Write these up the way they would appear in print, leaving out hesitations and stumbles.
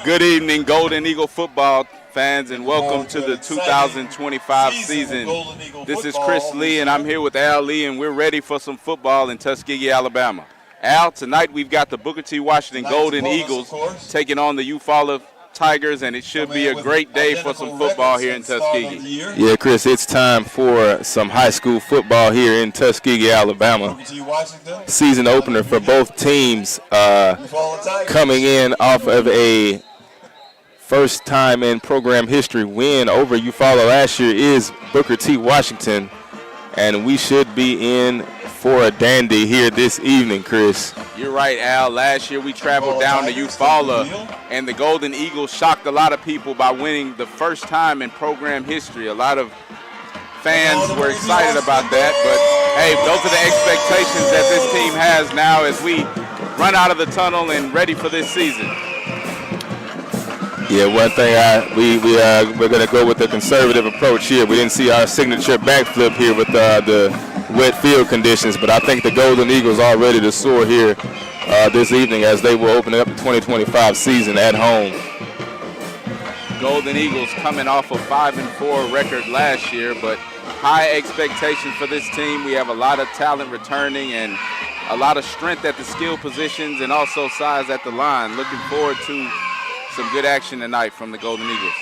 Good evening, Golden Eagle football fans, and welcome to the 2025 season. This is Chris Lee, and I'm here with Al Lee, and we're ready for some football in Tuskegee, Alabama. Al, tonight we've got the Booker T. Washington Golden Eagles taking on the Eufaula Tigers, and it should be a great day for some football here in Tuskegee. Yeah, Chris, it's time for some high school football here in Tuskegee, Alabama. Season opener for both teams, coming in off of a first time in program history win over Eufaula last year is Booker T. Washington, and we should be in for a dandy here this evening, Chris. You're right, Al. Last year we traveled down to Eufaula, and the Golden Eagles shocked a lot of people by winning the first time in program history. A lot of fans were excited about that, but hey, those are the expectations that this team has now as we run out of the tunnel and ready for this season. Yeah, one thing we're going to go with the conservative approach here. We didn't see our signature backflip here with the wet field conditions, but I think the Golden Eagles are ready to soar here this evening as they will open up the 2025 season at home. Golden Eagles coming off a 5-4 record last year, but high expectations for this team. We have a lot of talent returning and a lot of strength at the skill positions and also size at the line. Looking forward to some good action tonight from the Golden Eagles.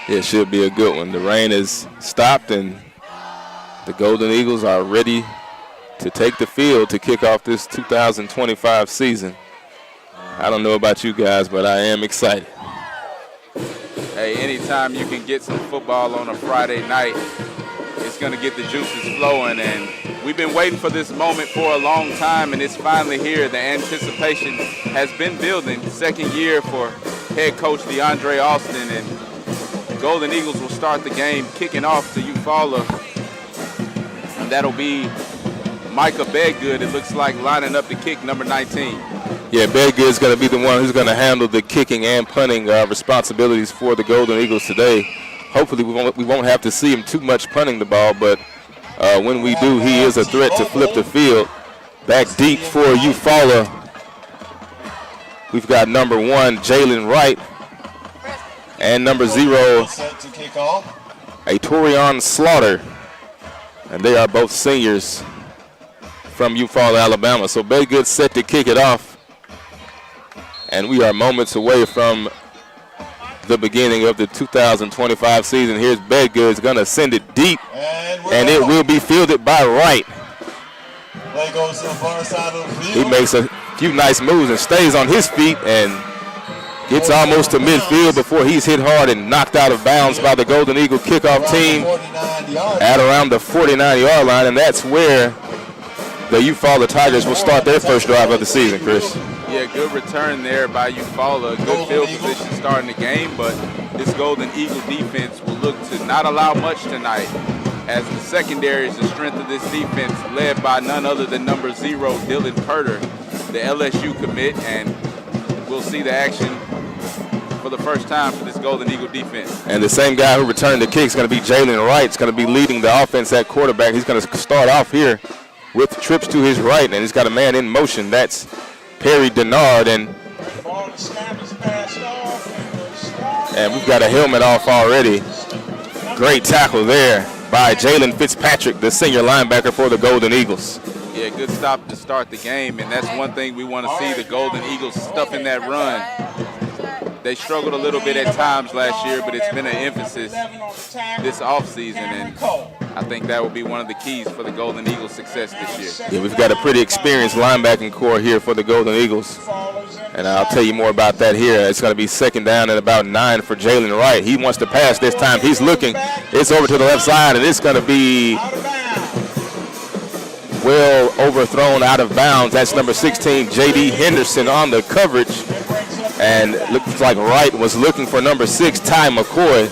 It should be a good one. The rain has stopped and the Golden Eagles are ready to take the field to kick off this 2025 season. I don't know about you guys, but I am excited. Hey, anytime you can get some football on a Friday night, it's going to get the juices flowing. And we've been waiting for this moment for a long time, and it's finally here. The anticipation has been building. Second year for head coach DeAndre Austin, and the Golden Eagles will start the game kicking off to Eufaula. And that'll be Micah Bedgood, it looks like, lining up the kick, number 19. Yeah, Bedgood's going to be the one who's going to handle the kicking and punting responsibilities for the Golden Eagles today. Hopefully we won't have to see him too much punting the ball, but when we do, he is a threat to flip the field. Back deep for Eufaula, we've got number 1, Jalen Wright, and number 0, Atorion Slaughter. And they are both seniors from Eufaula, Alabama. So Bedgood set to kick it off. And we are moments away from the beginning of the 2025 season. Here's Bedgood's going to send it deep, and it will be fielded by Wright. He makes a few nice moves and stays on his feet and gets almost to midfield before he's hit hard and knocked out of bounds by the Golden Eagle kickoff team at around the 49-yard line, and that's where the Eufaula Tigers will start their first drive of the season, Chris. Yeah, good return there by Eufaula. Good field position starting the game, but this Golden Eagle defense will look to not allow much tonight, as the secondary is the strength of this defense, led by none other than number 0, Dylan Purter, the LSU commit, and we'll see the action for the first time for this Golden Eagle defense. And the same guy who returned the kick is going to be Jalen Wright. He's going to be leading the offense at quarterback. He's going to start off here with trips to his right, and he's got a man in motion. That's Perry Denard, and we've got a helmet off already. Great tackle there by Jalen Fitzpatrick, the senior linebacker for the Golden Eagles. Yeah, good stop to start the game, and that's one thing we want to see, the Golden Eagles stuffing that run. They struggled a little bit at times last year, but it's been an emphasis this offseason, and I think that will be one of the keys for the Golden Eagles' success this year. Yeah, we've got a pretty experienced linebacking core here for the Golden Eagles, and I'll tell you more about that here. It's going to be second down and about 9 for Jalen Wright. He wants to pass this time. He's looking. It's over to the left side, and it's going to be well overthrown out of bounds. That's number 16, J.D. Henderson on the coverage. And it looks like Wright was looking for number 6, Ty McCoy,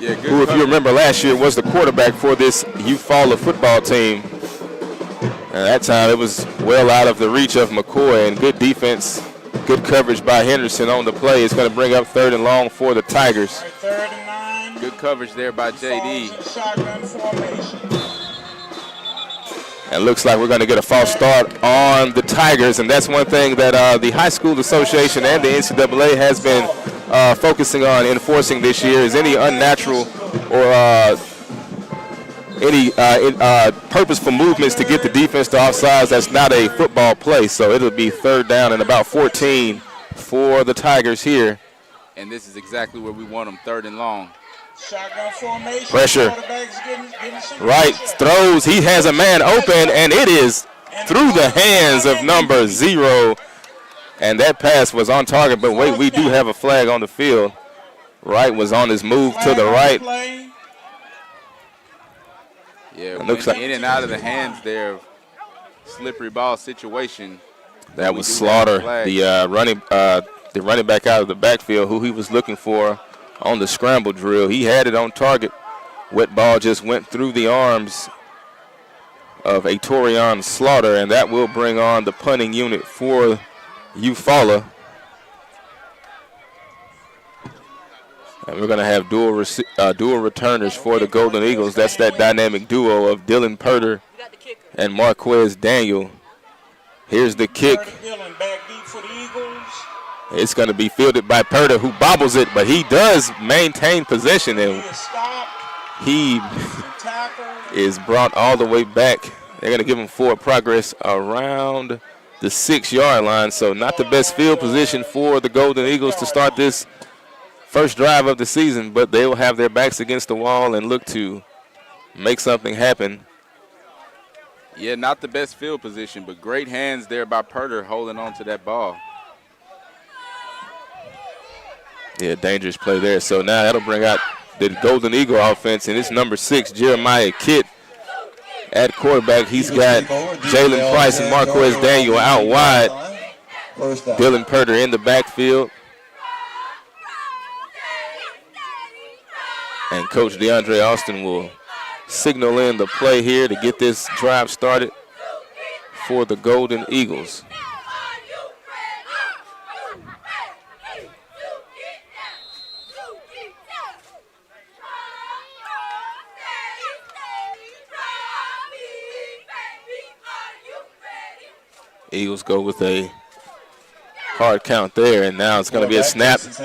who, if you remember last year, was the quarterback for this Eufaula football team. And that time it was well out of the reach of McCoy, and good defense, good coverage by Henderson on the play. It's going to bring up 3rd and long for the Tigers. 3rd and 9. Good coverage there by J.D. And looks like we're going to get a false start on the Tigers, and that's one thing that the High School Association and the NCAA has been focusing on enforcing this year is any unnatural or any purposeful movements to get the defense to offsides. That's not a football play, so it'll be 3rd down and about 14 for the Tigers here. And this is exactly where we want them, 3rd and long. Shotgun formation. Pressure. Getting some Right, throws. He has a man open, and it is through the hands of number 0. And that pass was on target, but wait, we do have a flag on the field. Wright was on his move to the right. Yeah, it looks like in and out of the hands there. Slippery ball situation. That was Slaughter, the running back out of the backfield, who he was looking for on the scramble drill. He had it on target. Wet ball just went through the arms of Atorion Slaughter, and that will bring on the punting unit for Eufaula. And we're going to have dual returners for the Golden Eagles. That's that dynamic duo of Dylan Purder and Marquez Daniel. Here's the kick. It's going to be fielded by Purder, who bobbles it, but he does maintain possession, and he is brought all the way back. They're going to give him forward progress around the 6-yard line, so not the best field position for the Golden Eagles to start this first drive of the season, but they will have their backs against the wall and look to make something happen. Yeah, not the best field position, but great hands there by Purder holding on to that ball. Yeah, dangerous play there. So now that'll bring out the Golden Eagle offense, and it's number 6, Jeremiah Kitt at quarterback. He's got Jalen Price and Marquez Daniel out wide. Dylan Purder in the backfield. And Coach DeAndre Austin will signal in the play here to get this drive started for the Golden Eagles. Eagles go with a hard count there, and now it's going to be a snap. Passes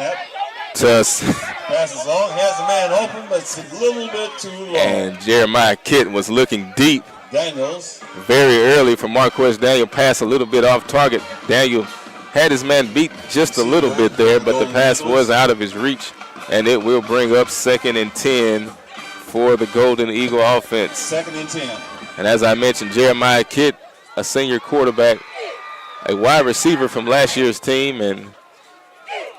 long, has a man open, but it's a little bit too long. And Jeremiah Kitt was looking deep Daniels very early for Marquez Daniel. Pass a little bit off target. Daniel had his man beat just a little bit there, but the pass was out of his reach, and it will bring up 2nd and 10 for the Golden Eagle offense. 2nd and 10. And as I mentioned, Jeremiah Kitt, a senior quarterback, a wide receiver from last year's team, and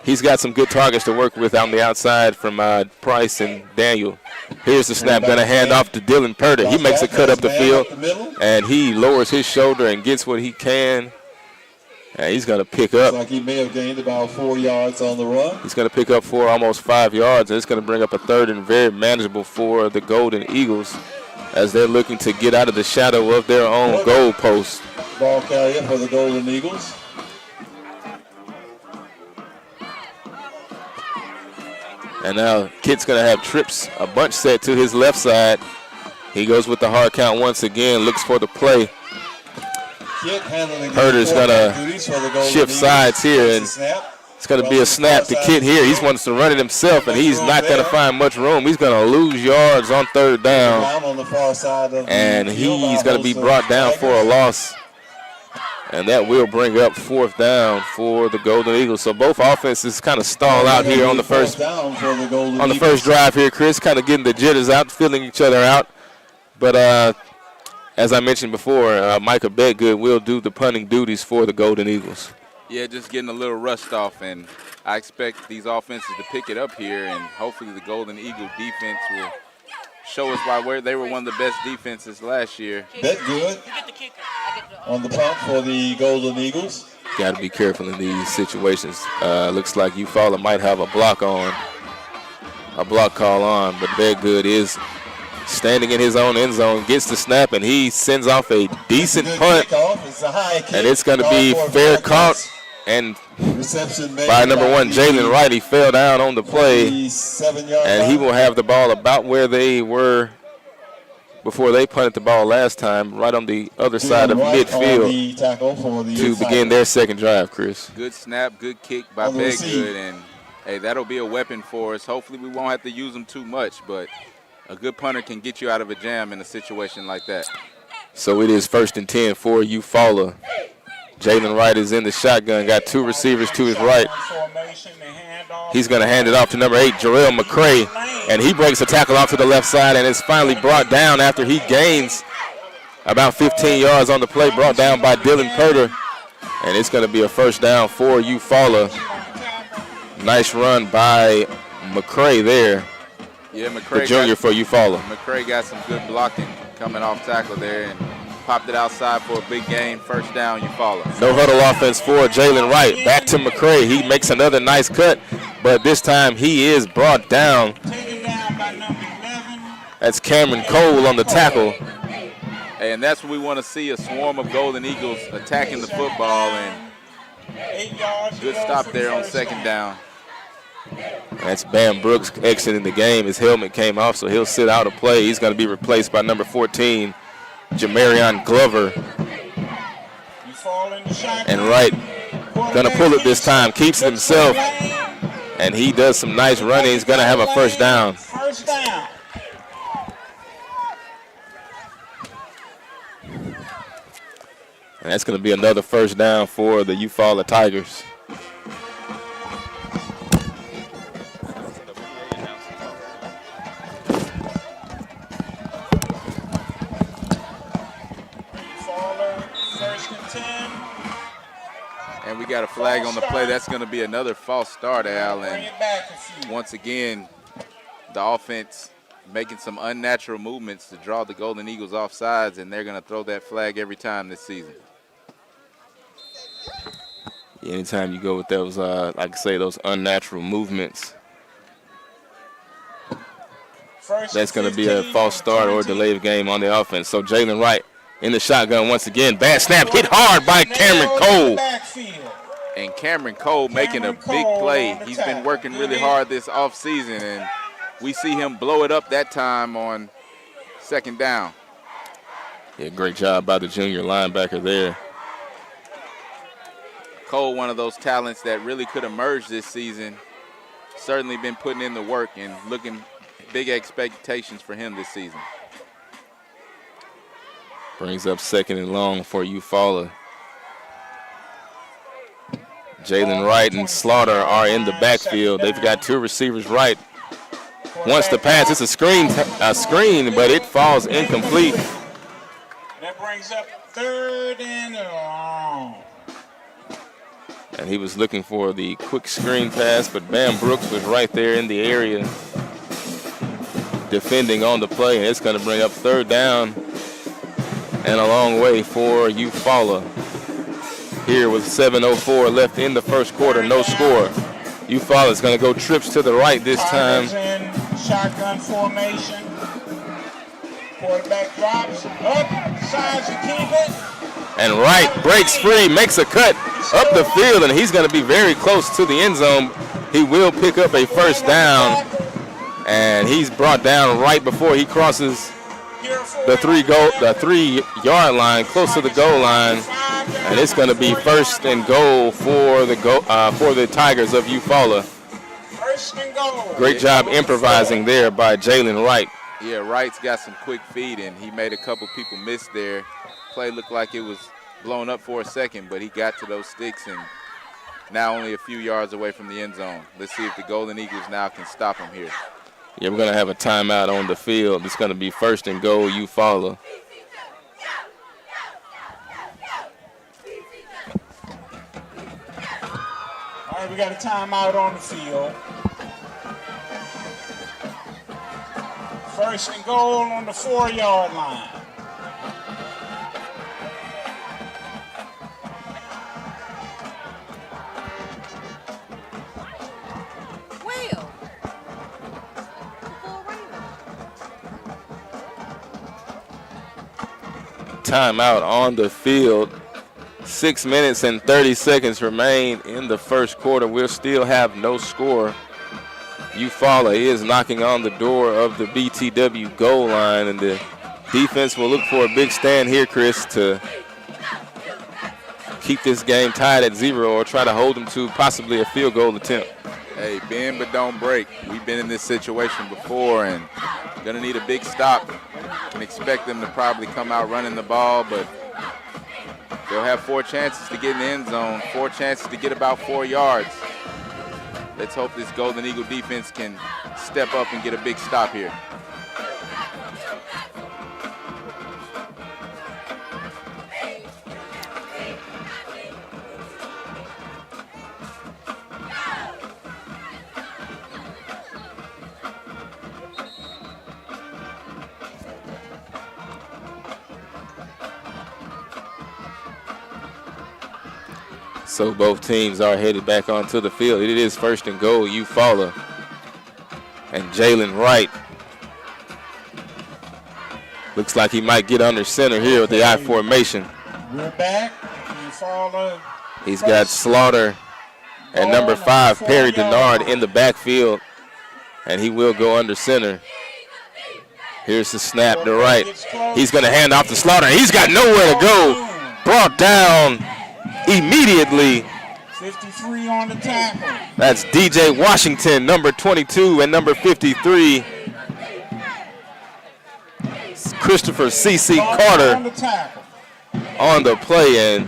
he's got some good targets to work with on the outside from Price and Daniel. Here's the snap, going to hand off to Dylan Purder. He makes a cut up the field, and he lowers his shoulder and gets what he can. And he's going to pick up. Looks like he may have gained about 4 yards on the run. He's going to pick up for almost 5 yards, and it's going to bring up a 3rd and very manageable for the Golden Eagles as they're looking to get out of the shadow of their own goal post. Ball carrier for the Golden Eagles. And now Kitt's going to have trips, a bunch set to his left side. He goes with the hard count once again, looks for the play. Purder's going to shift sides here, and it's going to be a snap to Kitt here. He wants to run it himself, and he's not going to find much room. He's going to lose yards on 3rd down, and he's going to be brought down for a loss. And that will bring up 4th down for the Golden Eagles. So both offenses kind of stall out here on the first drive here, Chris, kind of getting the jitters out, feeling each other out. But as I mentioned before, Micah Bedgood will do the punting duties for the Golden Eagles. Yeah, just getting a little rushed off, and I expect these offenses to pick it up here, and hopefully the Golden Eagle defense will show us why they were one of the best defenses last year. Bedgood on the punt for the Golden Eagles. Got to be careful in these situations. Looks like Eufaula might have a block call on, but Bedgood is standing in his own end zone, gets the snap, and he sends off a decent punt. And it's going to be fair caught, and by number 1, Jalen Wright. He fell down on the play, and he will have the ball about where they were before they punted the ball last time, right on the other side of midfield to begin their second drive, Chris. Good snap, good kick by Bedgood, and hey, that'll be a weapon for us. Hopefully we won't have to use them too much, but a good punter can get you out of a jam in a situation like that. So it is 1st and 10 for Eufaula. Jalen Wright is in the shotgun, got 2 receivers to his right. He's going to hand it off to number 8, Jarrell McCray, and he breaks a tackle off to the left side and is finally brought down after he gains about 15 yards on the play, brought down by Dylan Purter, and it's going to be a first down for Eufaula. Nice run by McCray there. Yeah, McCray, the junior for Eufaula. McCray got some good blocking coming off tackle there and popped it outside for a big gain. First down, Eufaula. No huddle offense for Jalen Wright. Back to McCray. He makes another nice cut, but this time he is brought down. That's Cameron Cole on the tackle. And that's what we want to see, a swarm of Golden Eagles attacking the football, and good stop there on second down. That's Bam Brooks exiting the game. His helmet came off, so he'll sit out of play. He's going to be replaced by number 14, Jamarion Glover. And Wright going to pull it this time, keeps it himself, and he does some nice running. He's going to have a first down. And that's going to be another first down for the Eufaula Tigers. And we got a flag on the play. That's going to be another false start, Al. And once again, the offense making some unnatural movements to draw the Golden Eagles off sides, and they're going to throw that flag every time this season. Anytime you go with those, like I say, those unnatural movements, that's going to be a false start or a delay of game on the offense. So Jalen Wright in the shotgun once again. Bad snap, hit hard by Cameron Cole. And Cameron Cole making a big play. He's been working really hard this offseason, and we see him blow it up that time on second down. Yeah, great job by the junior linebacker there. Cole, one of those talents that really could emerge this season. Certainly been putting in the work and looking big expectations for him this season. Brings up second and long for Eufaula. Jalen Wright and Slaughter are in the backfield. They've got 2 receivers right. Wants the pass. It's a screen, but it falls incomplete. That brings up 3rd and long. And he was looking for the quick screen pass, but Bam Brooks was right there in the area defending on the play, and it's going to bring up 3rd down and a long way for Eufaula. Here with 7:04 left in the first quarter, no score. Eufaula is going to go trips to the right this time. Shotgun formation. Quarterback drops up, sides to keep it. And Wright breaks free, makes a cut up the field, and he's going to be very close to the end zone. He will pick up a first down, and he's brought down right before he crosses the 3-yard line, close to the goal line, and it's going to be first and goal for the Tigers of Eufaula. First and goal. Great job improvising there by Jalen Wright. Yeah, Wright's got some quick feet, and he made a couple people miss there. Play looked like it was blown up for a second, but he got to those sticks and now only a few yards away from the end zone. Let's see if the Golden Eagles now can stop him here. Yeah, we're going to have a timeout on the field. It's going to be first and goal, Eufaula. All right, we got a timeout on the field. First and goal on the 4-yard line. Timeout on the field. 6 minutes and 30 seconds remain in the first quarter. We'll still have no score. Eufaula is knocking on the door of the BTW goal line, and the Defense will look for a big stand here, Chris, to keep this game tied at 0 or try to hold them to possibly a field goal attempt. Hey, bend but don't break. We've been in this situation before and going to need a big stop. Can expect them to probably come out running the ball, but they'll have 4 chances to get in the end zone, 4 chances to get about 4 yards. Let's hope this Golden Eagle defense can step up and get a big stop here. So both teams are headed back onto the field. It is 1st and goal, Eufaula and Jalen Wright. Looks like he might get under center here with the I formation. We're back. Eufaula. He's got Slaughter and number 5, Perry Denard, in the backfield, and he will go under center. Here's the snap to Wright. He's going to hand off to Slaughter. He's got nowhere to go. Brought down immediately. 53 on the tackle. That's DJ Washington, number 22, and number 53, Christopher C.C. Carter on the play. And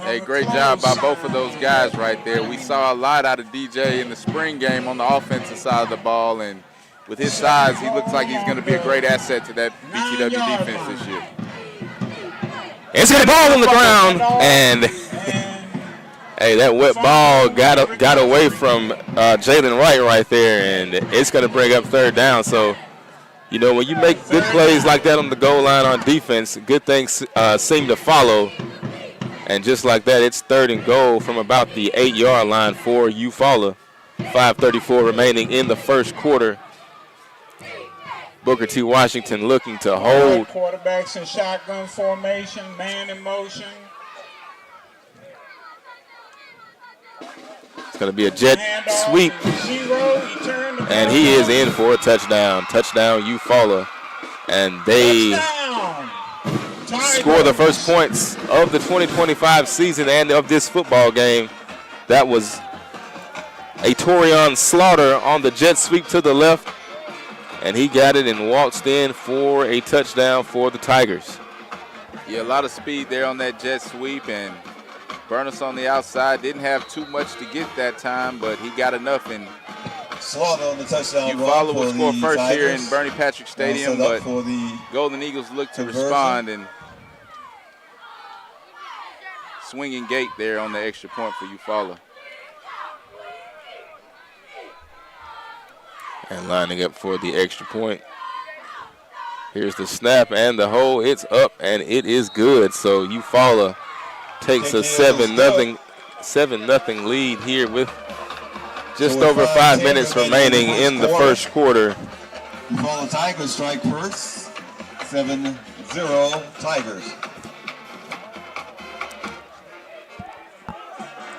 hey, great job by both of those guys right there. We saw a lot out of DJ in the spring game on the offensive side of the ball, and with his size, he looks like he's going to be a great asset to that BTW defense this year. It's got a ball on the ground, and hey, that wet ball got away from Jalen Wright right there, and it's going to bring up 3rd down. So, you know, when you make good plays like that on the goal line on defense, good things seem to follow. And just like that, it's 3rd and goal from about the 8-yard line for Eufaula. 5:34 remaining in the first quarter. Booker T. Washington looking to hold. Quarterbacks in shotgun formation, man in motion. It's going to be a jet sweep. And he is in for a touchdown. Touchdown, Eufaula. And they score the first points of the 2025 season and of this football game. That was a Torian Slaughter on the jet sweep to the left. And he got it and waltzed in for a touchdown for the Tigers. Yeah, a lot of speed there on that jet sweep, and Burness on the outside didn't have too much to get that time, but he got enough. And Slaughter on the touchdown. Eufaula will score first here in Bernie Patrick Stadium, but Golden Eagles look to respond, and swinging gate there on the extra point for Eufaula. And lining up for the extra point. Here's the snap and the hole. It's up and it is good. So Eufaula takes a 7-0 lead here with just over 5 minutes remaining in the first quarter. Eufaula Tigers strike first. 7-0 Tigers.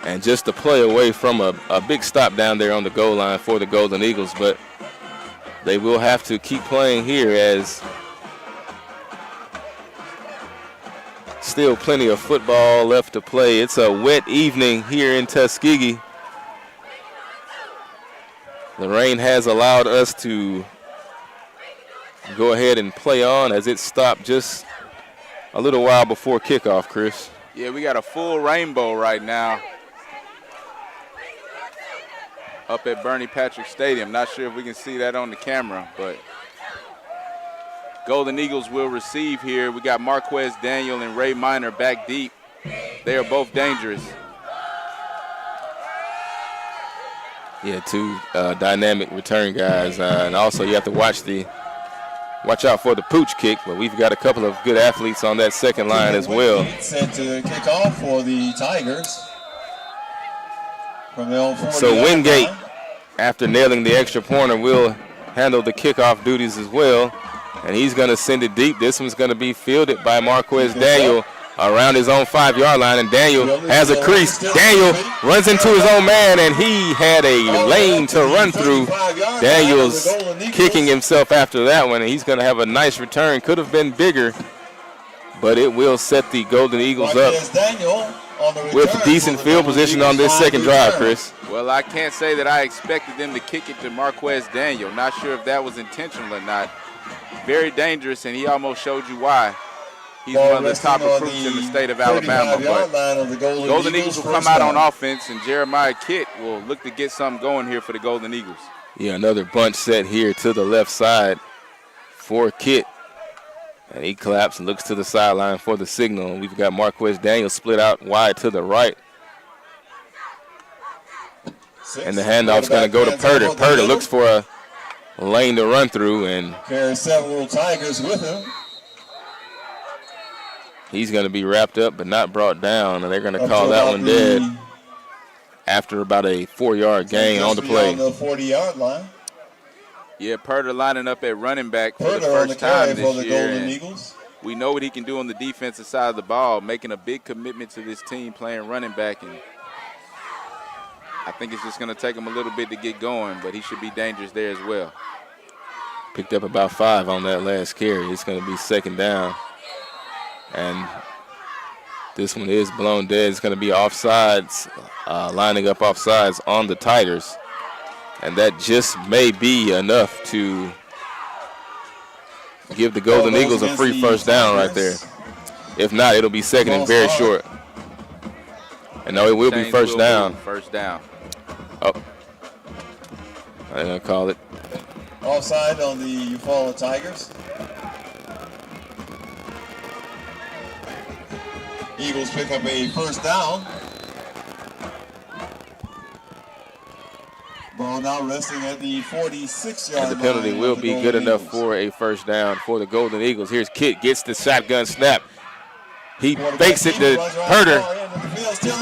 And just a play away from a big stop down there on the goal line for the Golden Eagles, but they will have to keep playing here as still plenty of football left to play. It's a wet evening here in Tuskegee. The rain has allowed us to go ahead and play on as it stopped just a little while before kickoff, Chris. Yeah, we got a full rainbow right now up at Bernie Patrick Stadium. Not sure if we can see that on the camera, but Golden Eagles will receive here. We got Marquez Daniel and Ray Minor back deep. They are both dangerous. Yeah, 2 dynamic return guys, and also you have to watch out for the pooch kick, but we've got a couple of good athletes on that second line as well. Set to kick off for the Tigers. From the old 40 so Wingate, after nailing the extra pointer, will handle the kickoff duties as well. And he's going to send it deep. This one's going to be fielded by Marquez Daniel. around his own 5-yard line, and Daniel has a crease. Daniel runs into his own man, and he had a lane to run through. Daniel's kicking himself after that one, and he's going to have a nice return. Could have been bigger, but it will set the Golden Eagles up with decent field position on this second drive, Chris. Well, I can't say that I expected them to kick it to Marquez Daniel. Not sure if that was intentional or not. Very dangerous, and he almost showed you why. He's one of the top recruits in the state of Alabama. But Golden Eagles will come out on offense, and Jeremiah Kitt will look to get something going here for the Golden Eagles. Yeah, another bunch set here to the left side for Kitt. And he claps and looks to the sideline for the signal. We've got Marquez Daniel split out wide to the right. And the handoff's going to go to Purder. Purder looks for a lane to run through, and carries several Tigers with him. He's going to be wrapped up but not brought down, and they're going to call that one dead after about a 4-yard gain on the play. On the 40-yard line. Yeah, Purder lining up at running back for the first time this year. We know what he can do on the defensive side of the ball, making a big commitment to this team playing running back. And I think it's just going to take him a little bit to get going, but he should be dangerous there as well. Picked up about 5 on that last carry. It's going to be second down. And this one is blown dead. It's going to be offsides, lining up offsides on the Tigers. And that just may be enough to give the Golden Eagles a free first down right there. If not, it'll be second and very short. And no, it will be first down. First down. Oh, I'm going to call it. Offside on the Eufaula Tigers. Eagles pick up a first down. Ball now resting at the 46-yard line. And the penalty will be good enough for a first down for the Golden Eagles. Here's Kitt, gets the shotgun snap. He fakes it to Purder,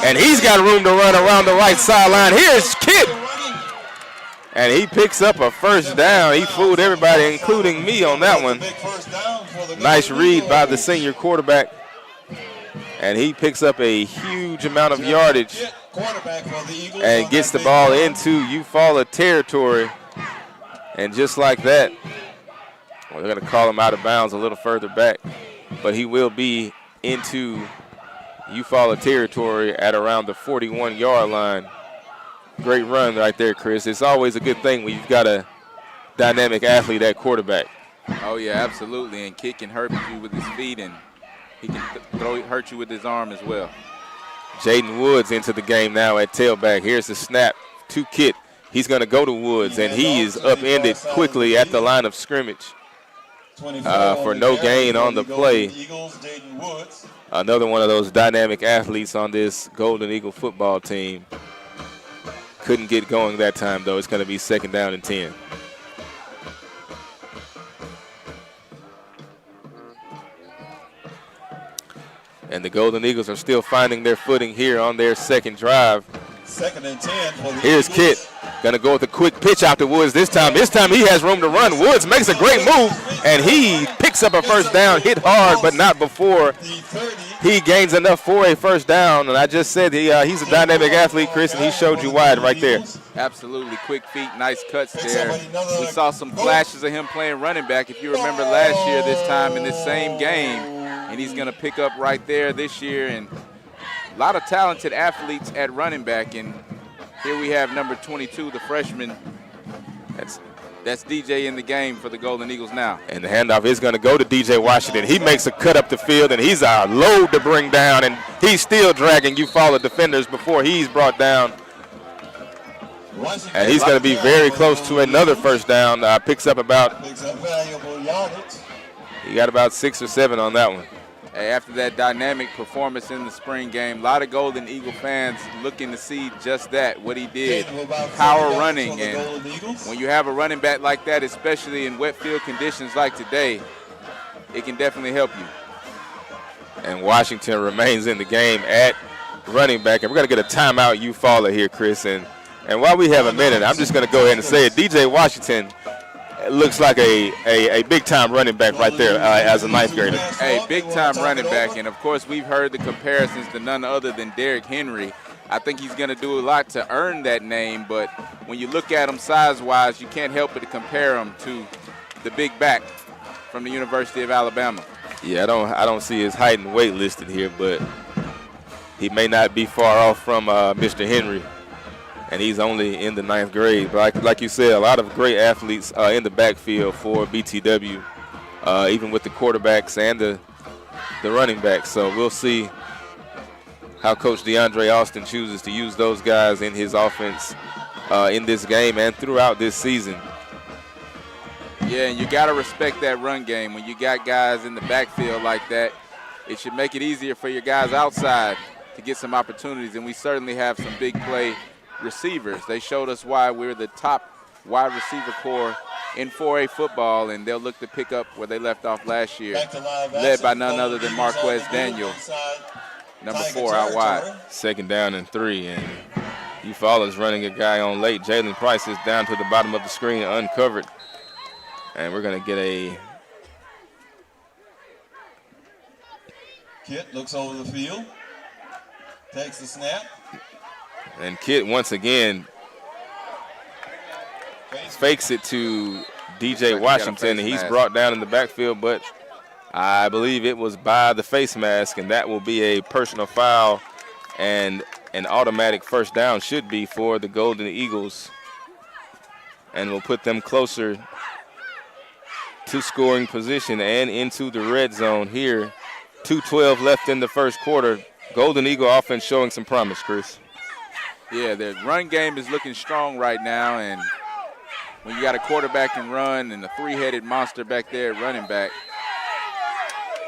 and he's got room to run around the right sideline. Here's Kitt, and he picks up a first down. He fooled everybody, including me, on that one. Nice read by the senior quarterback, and he picks up a huge amount of yardage and gets the ball into Eufaula territory. And just like that, well, they're going to call him out of bounds a little further back, but he will be into Eufaula territory at around the 41-yard line. Great run right there, Chris. It's always a good thing when you've got a dynamic athlete at quarterback. Oh, yeah, absolutely. And Kitt can hurt you with his feet, and he can hurt you with his arm as well. Jaden Woods into the game now at tailback. Here's the snap to Kitt. He's going to go to Woods, and he is upended quickly at the line of scrimmage for no gain on the play. Another one of those dynamic athletes on this Golden Eagle football team. Couldn't get going that time, though. It's going to be second down and 10. And the Golden Eagles are still finding their footing here on their second drive. Second and 10 for the Here's Kitt. Going to go with a quick pitch out to Woods this time. This time he has room to run. Woods makes a great move, and he picks up a first down, hit hard, but not before he gains enough for a first down. And I just said he's a dynamic athlete, Chris, and he showed you why right there. Absolutely. Quick feet, nice cuts there. We saw some flashes of him playing running back, if you remember last year this time in this same game. And he's going to pick up right there this year. And a lot of talented athletes at running back. And here we have number 22, the freshman. That's DJ in the game for the Golden Eagles now. And the handoff is going to go to DJ Washington. He makes a cut up the field, and he's a load to bring down. And he's still dragging Eufaula defenders before he's brought down. And he's going to be very close to another first down. Picks up valuable yardage. He got about 6 or 7 on that one. Hey, after that dynamic performance in the spring game, a lot of Golden Eagle fans looking to see just that, what he did, power running. And when you have a running back like that, especially in wet field conditions like today, it can definitely help you. And Washington remains in the game at running back. And we're going to get a timeout Eufaula here, Chris. And while we have a minute, I'm just going to go ahead and say it. DJ Washington it looks like a big-time running back right there as a ninth grader. Hey, big-time running back, and, of course, we've heard the comparisons to none other than Derrick Henry. I think he's going to do a lot to earn that name, but when you look at him size-wise, you can't help but to compare him to the big back from the University of Alabama. Yeah, I don't see his height and weight listed here, but he may not be far off from Mr. Henry, and he's only in the ninth grade. But like you said, a lot of great athletes in the backfield for BTW, even with the quarterbacks and the running backs. So we'll see how Coach DeAndre Austin chooses to use those guys in his offense in this game and throughout this season. Yeah, and you got to respect that run game. When you got guys in the backfield like that, it should make it easier for your guys outside to get some opportunities, and we certainly have some big play receivers. They showed us why we're the top wide receiver core in 4A football, and they'll look to pick up where they left off last year, led by none other than Marquez Daniel, number 4 out wide. 2nd down and 3, and Eufaula is running a guy on late. Jalen Price is down to the bottom of the screen, uncovered. And we're going to get a Kit looks over the field, takes the snap. And Kit once again fakes it to DJ Washington, and he's brought down in the backfield, but I believe it was by the face mask, and that will be a personal foul and an automatic first down should be for the Golden Eagles, and will put them closer to scoring position and into the red zone here. 2:12 left in the first quarter. Golden Eagle offense showing some promise, Chris. Yeah, their run game is looking strong right now, and when you got a quarterback and run and a three-headed monster back there at running back,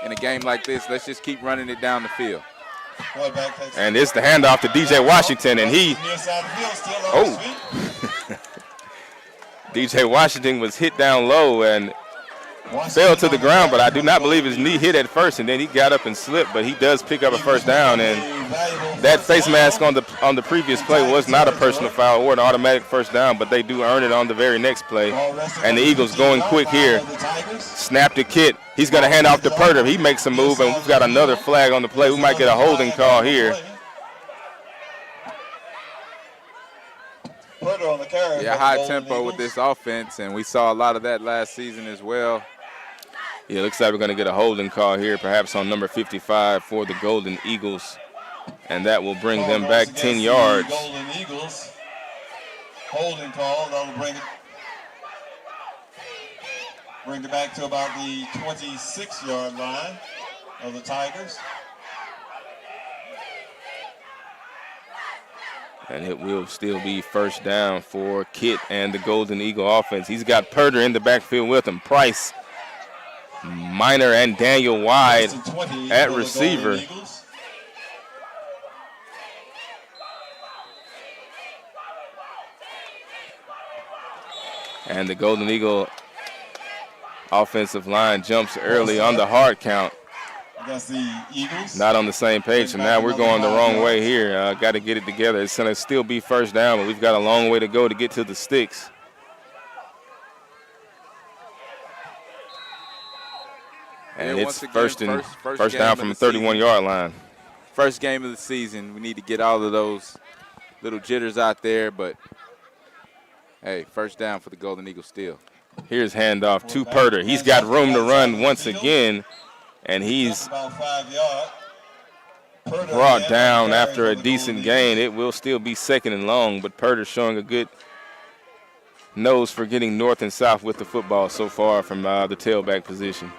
in a game like this, let's just keep running it down the field. And it's the handoff to DJ Washington, and he DJ Washington was hit down low and fell to the ground, but I do not believe his knee hit at first, and then he got up and slipped, but he does pick up a first down, and that face mask on the previous play was not a personal foul or an automatic first down, but they do earn it on the very next play. And the Eagles going quick here. Snap to Kit. He's going to hand off to Purder. He makes a move, and we've got another flag on the play. We might get a holding call here. Yeah, high tempo with this offense, and we saw a lot of that last season as well. Yeah, it looks like we're going to get a holding call here, perhaps on number 55 for the Golden Eagles, and that will bring them back 10 yards. Golden Eagles holding call. That'll bring it back to about the 26-yard line of the Tigers. And it will still be first down for Kit and the Golden Eagle offense. He's got Purder in the backfield with him. Price, Minor, and Daniel Wide at receiver. And the Golden Eagle offensive line jumps early on the hard count. Against the Eagles. Not on the same page, so now we're going the wrong way here. Got to get it together. It's going to still be first down, but we've got a long way to go to get to the sticks. And it's first down from the 31-yard line. First game of the season. We need to get all of those little jitters out there, but, hey, first down for the Golden Eagles still. Here's handoff to Purder. He's got room to run once again. And he's brought down after a decent gain. It will still be second and long, but Purder showing a good nose for getting north and south with the football so far from the tailback position.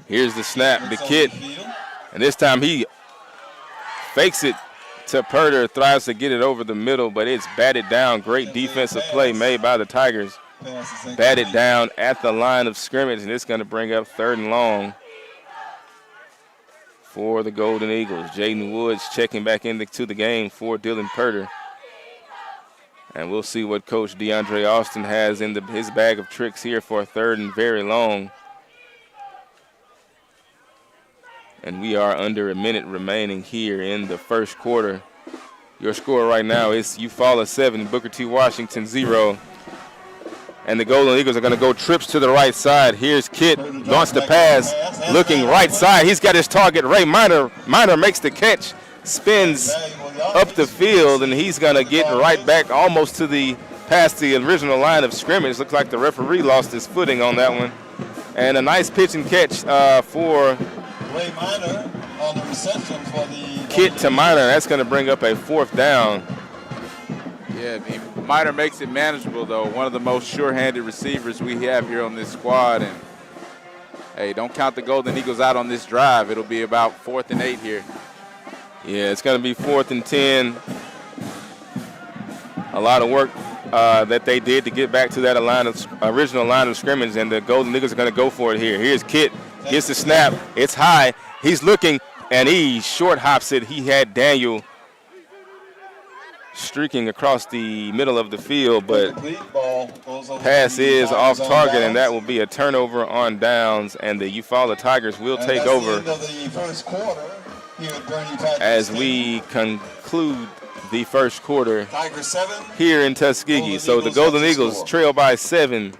Here's the snap, the Kid, and this time he fakes it to Purder, tries to get it over the middle, but it's batted down. Great defensive play made by the Tigers. Batted down at the line of scrimmage, and it's going to bring up third and long for the Golden Eagles. Jaden Woods checking back into the game for Dylan Purder. And we'll see what Coach DeAndre Austin has in his bag of tricks here for a 3rd and very long. And we are under a minute remaining here in the first quarter. Your score right now is Eufaula 7, Booker T. Washington 0. And the Golden Eagles are going to go trips to the right side. Here's Kit, wants to pass, looking right side. He's got his target, Ray Minor. Minor makes the catch, spins up the field, and he's going to get right back almost past the original line of scrimmage. Looks like the referee lost his footing on that one. And a nice pitch and catch for Ray Minor on the reception for the Kit to Minor. That's going to bring up a 4th down. Yeah, Minor makes it manageable, though. One of the most sure-handed receivers we have here on this squad. And, hey, don't count the Golden Eagles out on this drive. It'll be about 4th and 8 here. Yeah, it's going to be 4th and 10. A lot of work that they did to get back to that original line of scrimmage, and the Golden Eagles are going to go for it here. Here's Kit, gets the snap. It's high. He's looking, and he short hops it. He had Daniel streaking across the middle of the field, but pass is off target, and that will be a turnover on downs, and the Eufaula Tigers will take over as we conclude the first quarter here in Tuskegee. So the Golden Eagles trail by 7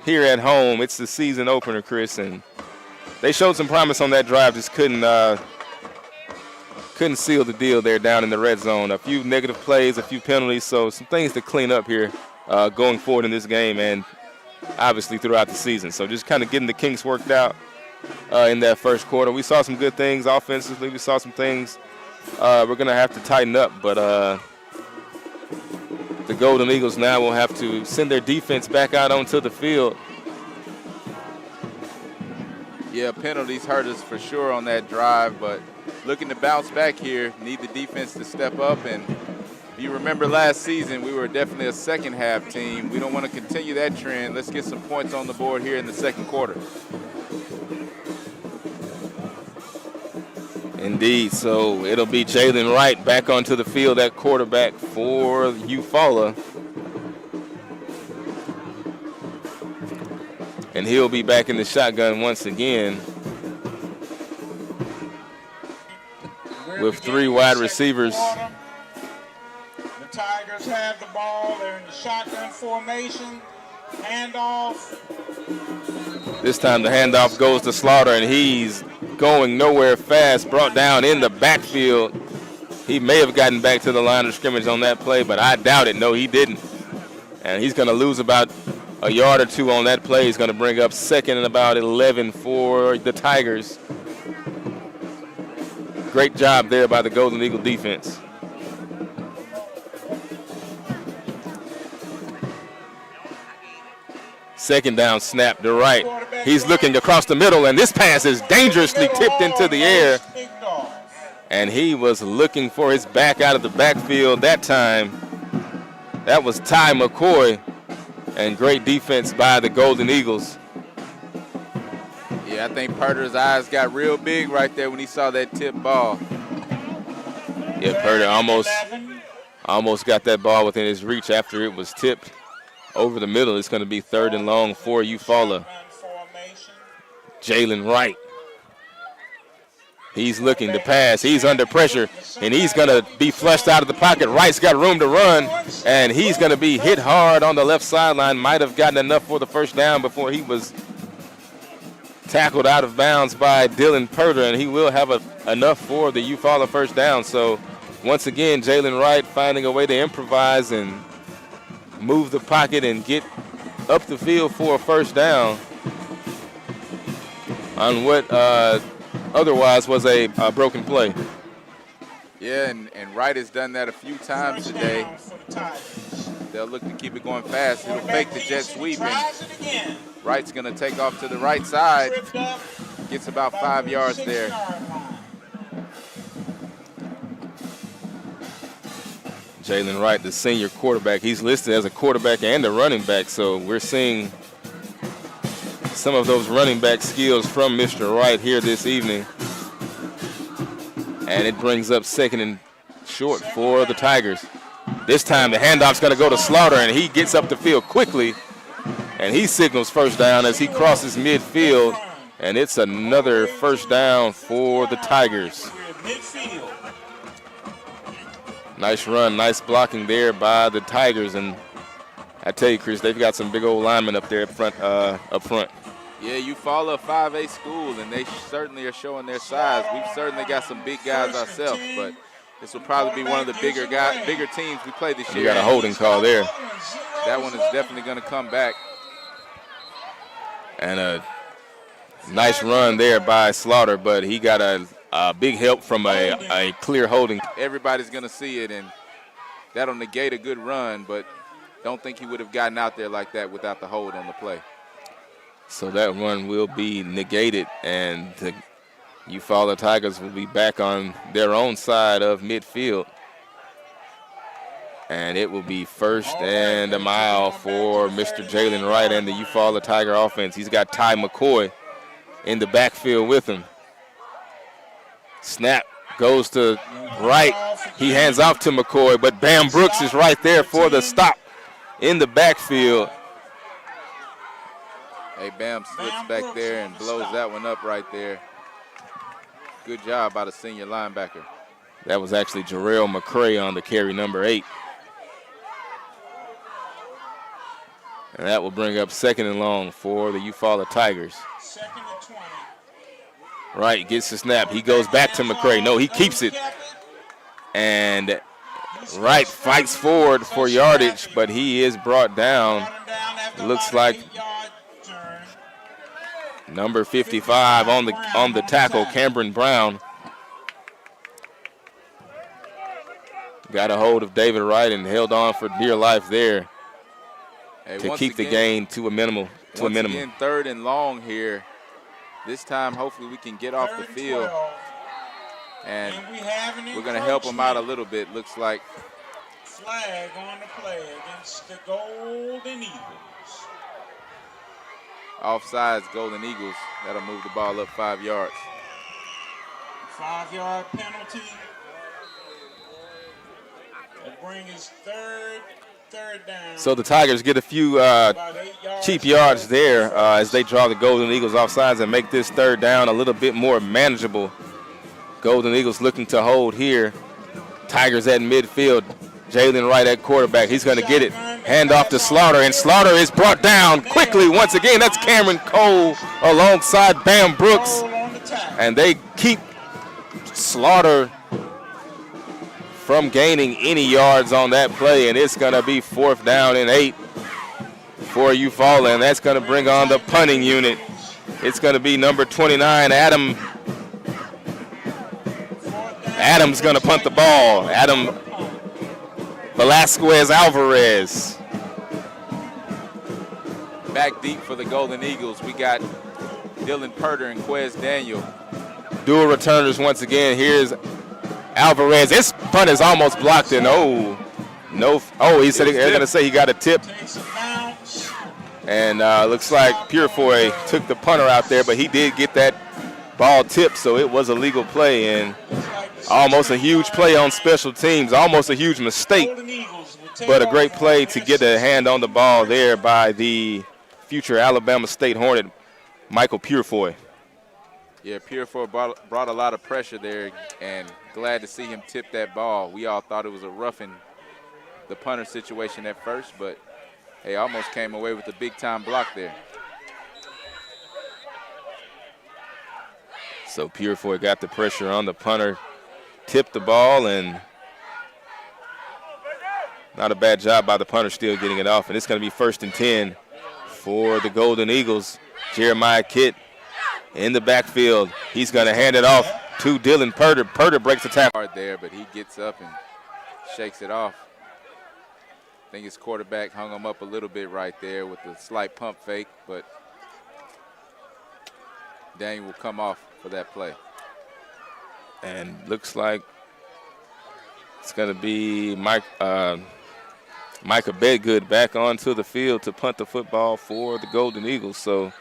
here at home. It's the season opener, Chris, and they showed some promise on that drive, just couldn't seal the deal there down in the red zone. A few negative plays, a few penalties, so some things to clean up here going forward in this game and obviously throughout the season. So just kind of getting the kinks worked out in that first quarter. We saw some good things offensively. We saw some things we're going to have to tighten up, but the Golden Eagles now will have to send their defense back out onto the field. Yeah, penalties hurt us for sure on that drive, but looking to bounce back here, need the defense to step up. And if you remember last season, we were definitely a second-half team. We don't want to continue that trend. Let's get some points on the board here in the second quarter. Indeed, so it'll be Jalen Wright back onto the field at quarterback for Eufaula. And he'll be back in the shotgun once again with 3 wide receivers. The Tigers have the ball. They're in the shotgun formation. Handoff. This time the handoff goes to Slaughter, and he's going nowhere fast, brought down in the backfield. He may have gotten back to the line of scrimmage on that play, but I doubt it. No, he didn't. And he's going to lose about a yard or 2 on that play. He's going to bring up 2nd and about 11 for the Tigers. Great job there by the Golden Eagle defense. Second down snap to Wright. He's looking across the middle, and this pass is dangerously tipped into the air. And he was looking for his back out of the backfield that time. That was Ty McCoy, and great defense by the Golden Eagles. Yeah, I think Purter's eyes got real big right there when he saw that tip ball. Yeah, Purter almost got that ball within his reach after it was tipped over the middle. It's going to be 3rd and long for Eufaula. Jalen Wright. He's looking to pass. He's under pressure, and he's going to be flushed out of the pocket. Wright's got room to run, and he's going to be hit hard on the left sideline. Might have gotten enough for the first down before he was tackled out of bounds by Dylan Purter, and he will have enough for the Eufaula first down. So once again, Jalen Wright finding a way to improvise and move the pocket and get up the field for a first down on what otherwise was a broken play. Yeah, and Wright has done that a few times today. They'll look to keep it going fast. He'll fake the jet sweep, and Wright's going to take off to the right side. Gets about 5 yards there. Jalen Wright, the senior quarterback. He's listed as a quarterback and a running back, so we're seeing some of those running back skills from Mr. Wright here this evening. And it brings up 2nd and short for the Tigers. This time the handoff's going to go to Slaughter, and he gets up the field quickly, and he signals first down as he crosses midfield, and it's another first down for the Tigers. Nice run, nice blocking there by the Tigers, and I tell you, Chris, they've got some big old linemen up there up front. Yeah, Eufaula, 5A school, and they certainly are showing their size. We've certainly got some big guys ourselves, but this will probably be one of the bigger teams we play this year. You got a holding call there. That one is definitely going to come back. And a nice run there by Slaughter, but he got a big help from a clear holding. Everybody's going to see it, and that'll negate a good run, but don't think he would have gotten out there like that without the hold on the play. So that run will be negated, and the Eufaula Tigers will be back on their own side of midfield. And it will be first and a mile for Mr. Jalen Wright and the Eufaula Tiger offense. He's got Ty McCoy in the backfield with him. Snap goes to Wright. He hands off to McCoy, but Bam Brooks is right there for the stop in the backfield. Hey, Bam slips back there and blows that one up right there. Good job by the senior linebacker. That was actually Jarrell McCray on the carry, number 8. And that will bring up second and long for the Eufaula Tigers. Second and 20. Wright gets the snap. He goes back to McCray. No, he keeps it. And Wright fights forward for yardage, but he is brought down. Looks like number 55 on the tackle, Cameron Brown. Got a hold of David Wright and held on for dear life there to keep the gain to a minimum. Once again, third and long here. This time, hopefully, we can get off the field. And we're going to help them out a little bit, looks like. Flag on the play against the Golden Eagles. Offsides, Golden Eagles. That'll move the ball up 5 yards. 5-yard penalty. That brings us third down. So the Tigers get a few cheap yards there as they draw the Golden Eagles offsides and make this third down a little bit more manageable. Golden Eagles looking to hold here. Tigers at midfield. Jalen Wright at quarterback. He's going to get it. Hand off to Slaughter, and Slaughter is brought down quickly once again. That's Cameron Cole alongside Bam Brooks. And they keep Slaughter from gaining any yards on that play, and it's going to be 4th down and 8 for Eufaula, and that's going to bring on the punting unit. It's going to be number 29, Adam's going to punt the ball. Adam Velasquez Alvarez. Back deep for the Golden Eagles. We got Dylan Purter and Quez Daniel. Dual returners once again. Here's Alvarez. This punt is almost blocked, and he said they're going to say he got a tip. And looks like Purefoy took the punter out there, but he did get that ball tipped, so it was a legal play, and almost a huge play on special teams, almost a huge mistake, but a great play to get a hand on the ball there by the future Alabama State Hornet, Michael Purefoy. Yeah, Purefoy brought a lot of pressure there, and glad to see him tip that ball. We all thought it was a roughing the punter situation at first, but he almost came away with a big-time block there. So Purefoy got the pressure on the punter, tipped the ball, and not a bad job by the punter still getting it off. And it's going to be 1st and 10 for the Golden Eagles. Jeremiah Kitt in the backfield. He's going to hand it off to Dylan Purter. Purter breaks the tackle. Hard there, but he gets up and shakes it off. I think his quarterback hung him up a little bit right there with the slight pump fake, but Daniel will come off for that play. And looks like it's going to be Micah Bedgood back onto the field to punt the football for the Golden Eagles. So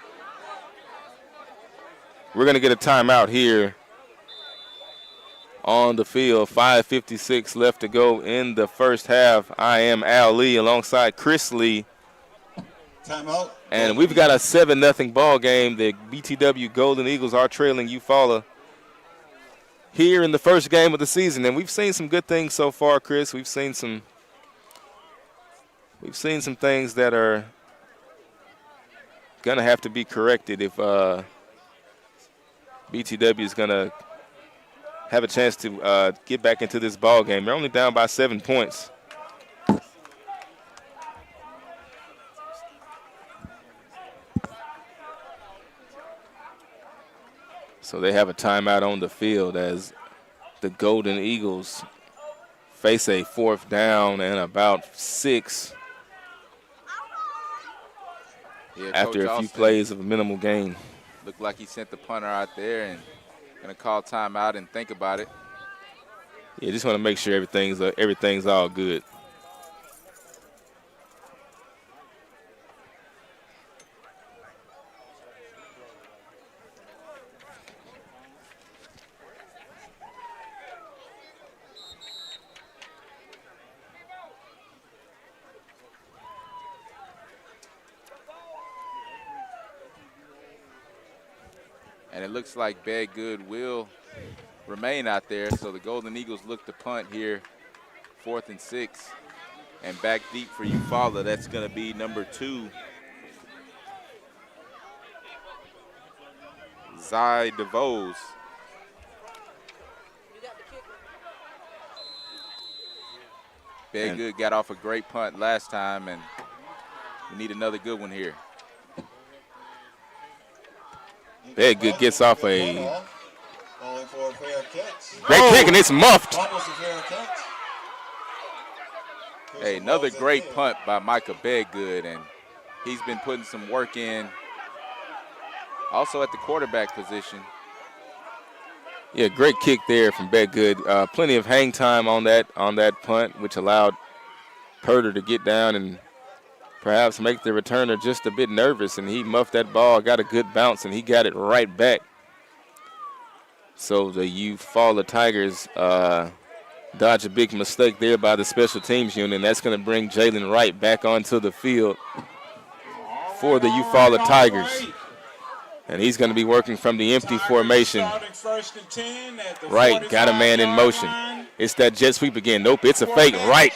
we're going to get a timeout here on the field. 5:56 left to go in the first half. I am Al Lee alongside Chris Lee. Timeout. And we've got a 7-0 ball game. The BTW Golden Eagles are trailing Eufaula here in the first game of the season. And we've seen some good things so far, Chris. We've seen some things that are going to have to be corrected if BTW is going to have a chance to get back into this ball game. They're only down by 7 points. So they have a timeout on the field as the Golden Eagles face a 4th down and about 6 after a few plays of a minimal gain. Looked like he sent the punter out there and going to call timeout and think about it. Yeah, just want to make sure everything's all good. And it looks like Bedgood will remain out there. So the Golden Eagles look to punt here, 4th and 6. And back deep for Eufaula, that's going to be number 2. Zai DeVos. Bedgood got off a great punt last time, and we need another good one here. Bedgood gets off a great Oh! kick, and it's muffed. Almost a fair catch. Hey, another great punt by Micah Bedgood, and he's been putting some work in. Also at the quarterback position. Yeah, great kick there from Bedgood. Plenty of hang time on that punt, which allowed Purder to get down and perhaps make the returner just a bit nervous, and he muffed that ball, got a good bounce, and he got it right back. So the Eufaula Tigers dodge a big mistake there by the special teams unit, and that's going to bring Jalen Wright back onto the field for the Eufaula Tigers. And he's going to be working from the empty formation. Wright got a man in motion. It's that jet sweep again. Nope, it's a fake. Wright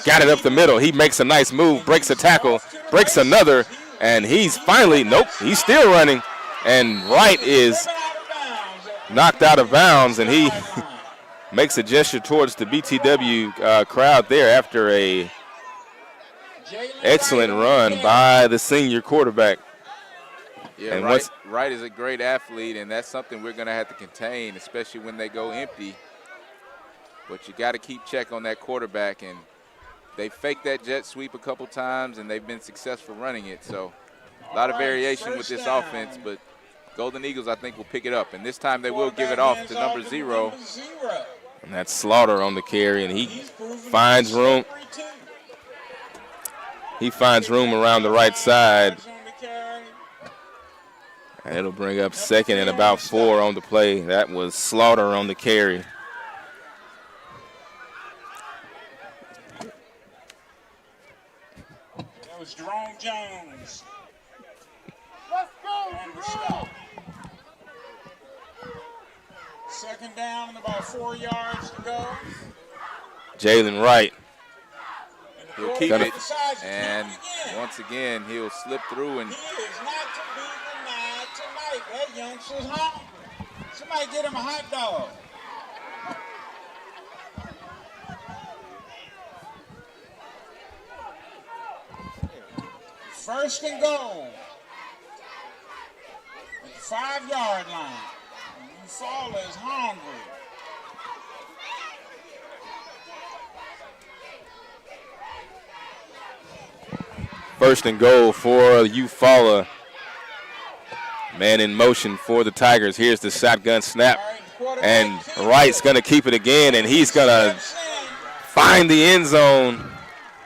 got it up the middle. He makes a nice move, breaks a tackle, breaks another, and he's finally, nope, he's still running. And Wright is knocked out of bounds, and he makes a gesture towards the BTW crowd there after a excellent run by the senior quarterback. Yeah, and Wright is a great athlete, and that's something we're going to have to contain, especially when they go empty. But you got to keep check on that quarterback, and they faked that jet sweep a couple times, and they've been successful running it. So a lot of variation with this offense, but Golden Eagles, I think, will pick it up. And this time they will give it off to number 0. And that's Slaughter on the carry, and he finds room. He finds room around the right side. And it'll bring up 2nd and about 4 on the play. That was Slaughter on the carry. That was Jerome Jones. Let's go. 2nd down and about 4 yards to go. Jalen Wright. He'll keep it, and once again, he'll slip through. And he is not to be denied tonight. That youngster's hungry. Somebody get him a hot dog. First and goal at the 5-yard line. Eufaula is hungry. First and goal for Eufaula. Man in motion for the Tigers. Here's the shotgun snap. And Wright's going to keep it again, and he's going to find the end zone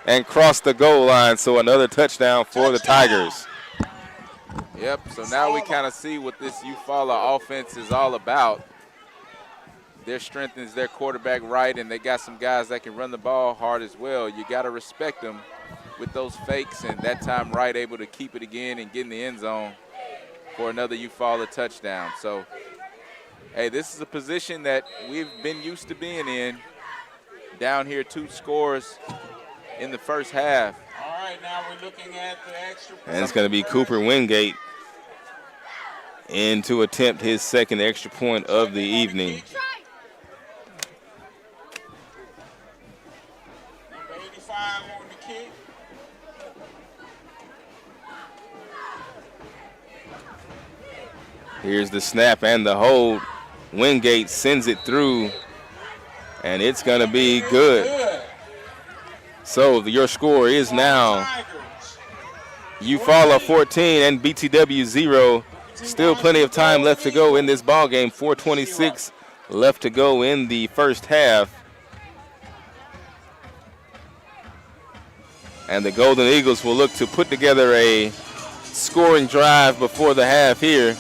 and cross the goal line. So another touchdown for the Tigers. Yep, so now we kind of see what this Eufaula offense is all about. their strength is their quarterback right, and they got some guys that can run the ball hard as well. You got to respect them with those fakes, and that time Wright able to keep it again and get in the end zone for another Eufaula touchdown. So, hey, this is a position that we've been used to being in. Down here 2 scores in the first half. All right, now we're looking at the extra point. And it's going to be Cooper Wingate in to attempt his second extra point of the evening. Number 85 on the kick. Here's the snap and the hold. Wingate sends it through, and it's going to be good. So your score is now Eufaula 14 and BTW 0. Still plenty of time left to go in this ball game. 4:26 left to go in the first half. And the Golden Eagles will look to put together a scoring drive before the half here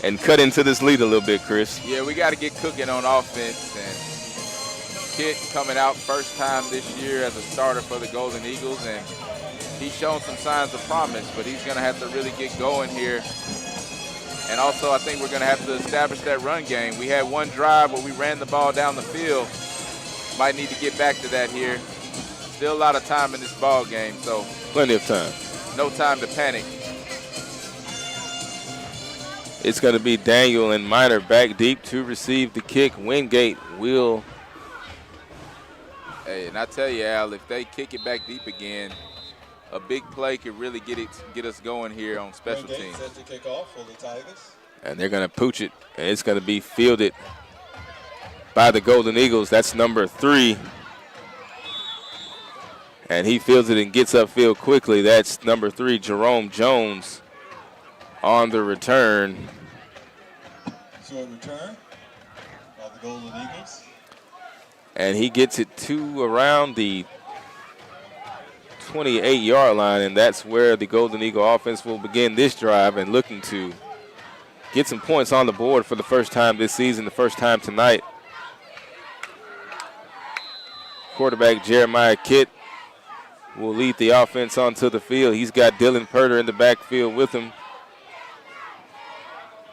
and cut into this lead a little bit, Chris. Yeah, we got to get cooking on offense. And Kit coming out first time this year as a starter for the Golden Eagles, and he's shown some signs of promise, but he's going to have to really get going here. And also, I think we're going to have to establish that run game. We had one drive where we ran the ball down the field. Might need to get back to that here. Still a lot of time in this ball game, so plenty of time. No time to panic. It's going to be Daniel and Minor back deep to receive the kick. Wingate will. Hey, and I tell you, Al, if they kick it back deep again, a big play could really get us going here on special teams. Set to kick off for the Tigers. And they're going to pooch it, and it's going to be fielded by the Golden Eagles. That's number 3. And he fields it and gets upfield quickly. That's number 3, Jerome Jones, on the return. Short return by the Golden Eagles. And he gets it to around the 28-yard line, and that's where the Golden Eagle offense will begin this drive and looking to get some points on the board for the first time this season, the first time tonight. Quarterback Jeremiah Kitt will lead the offense onto the field. He's got Dylan Purter in the backfield with him.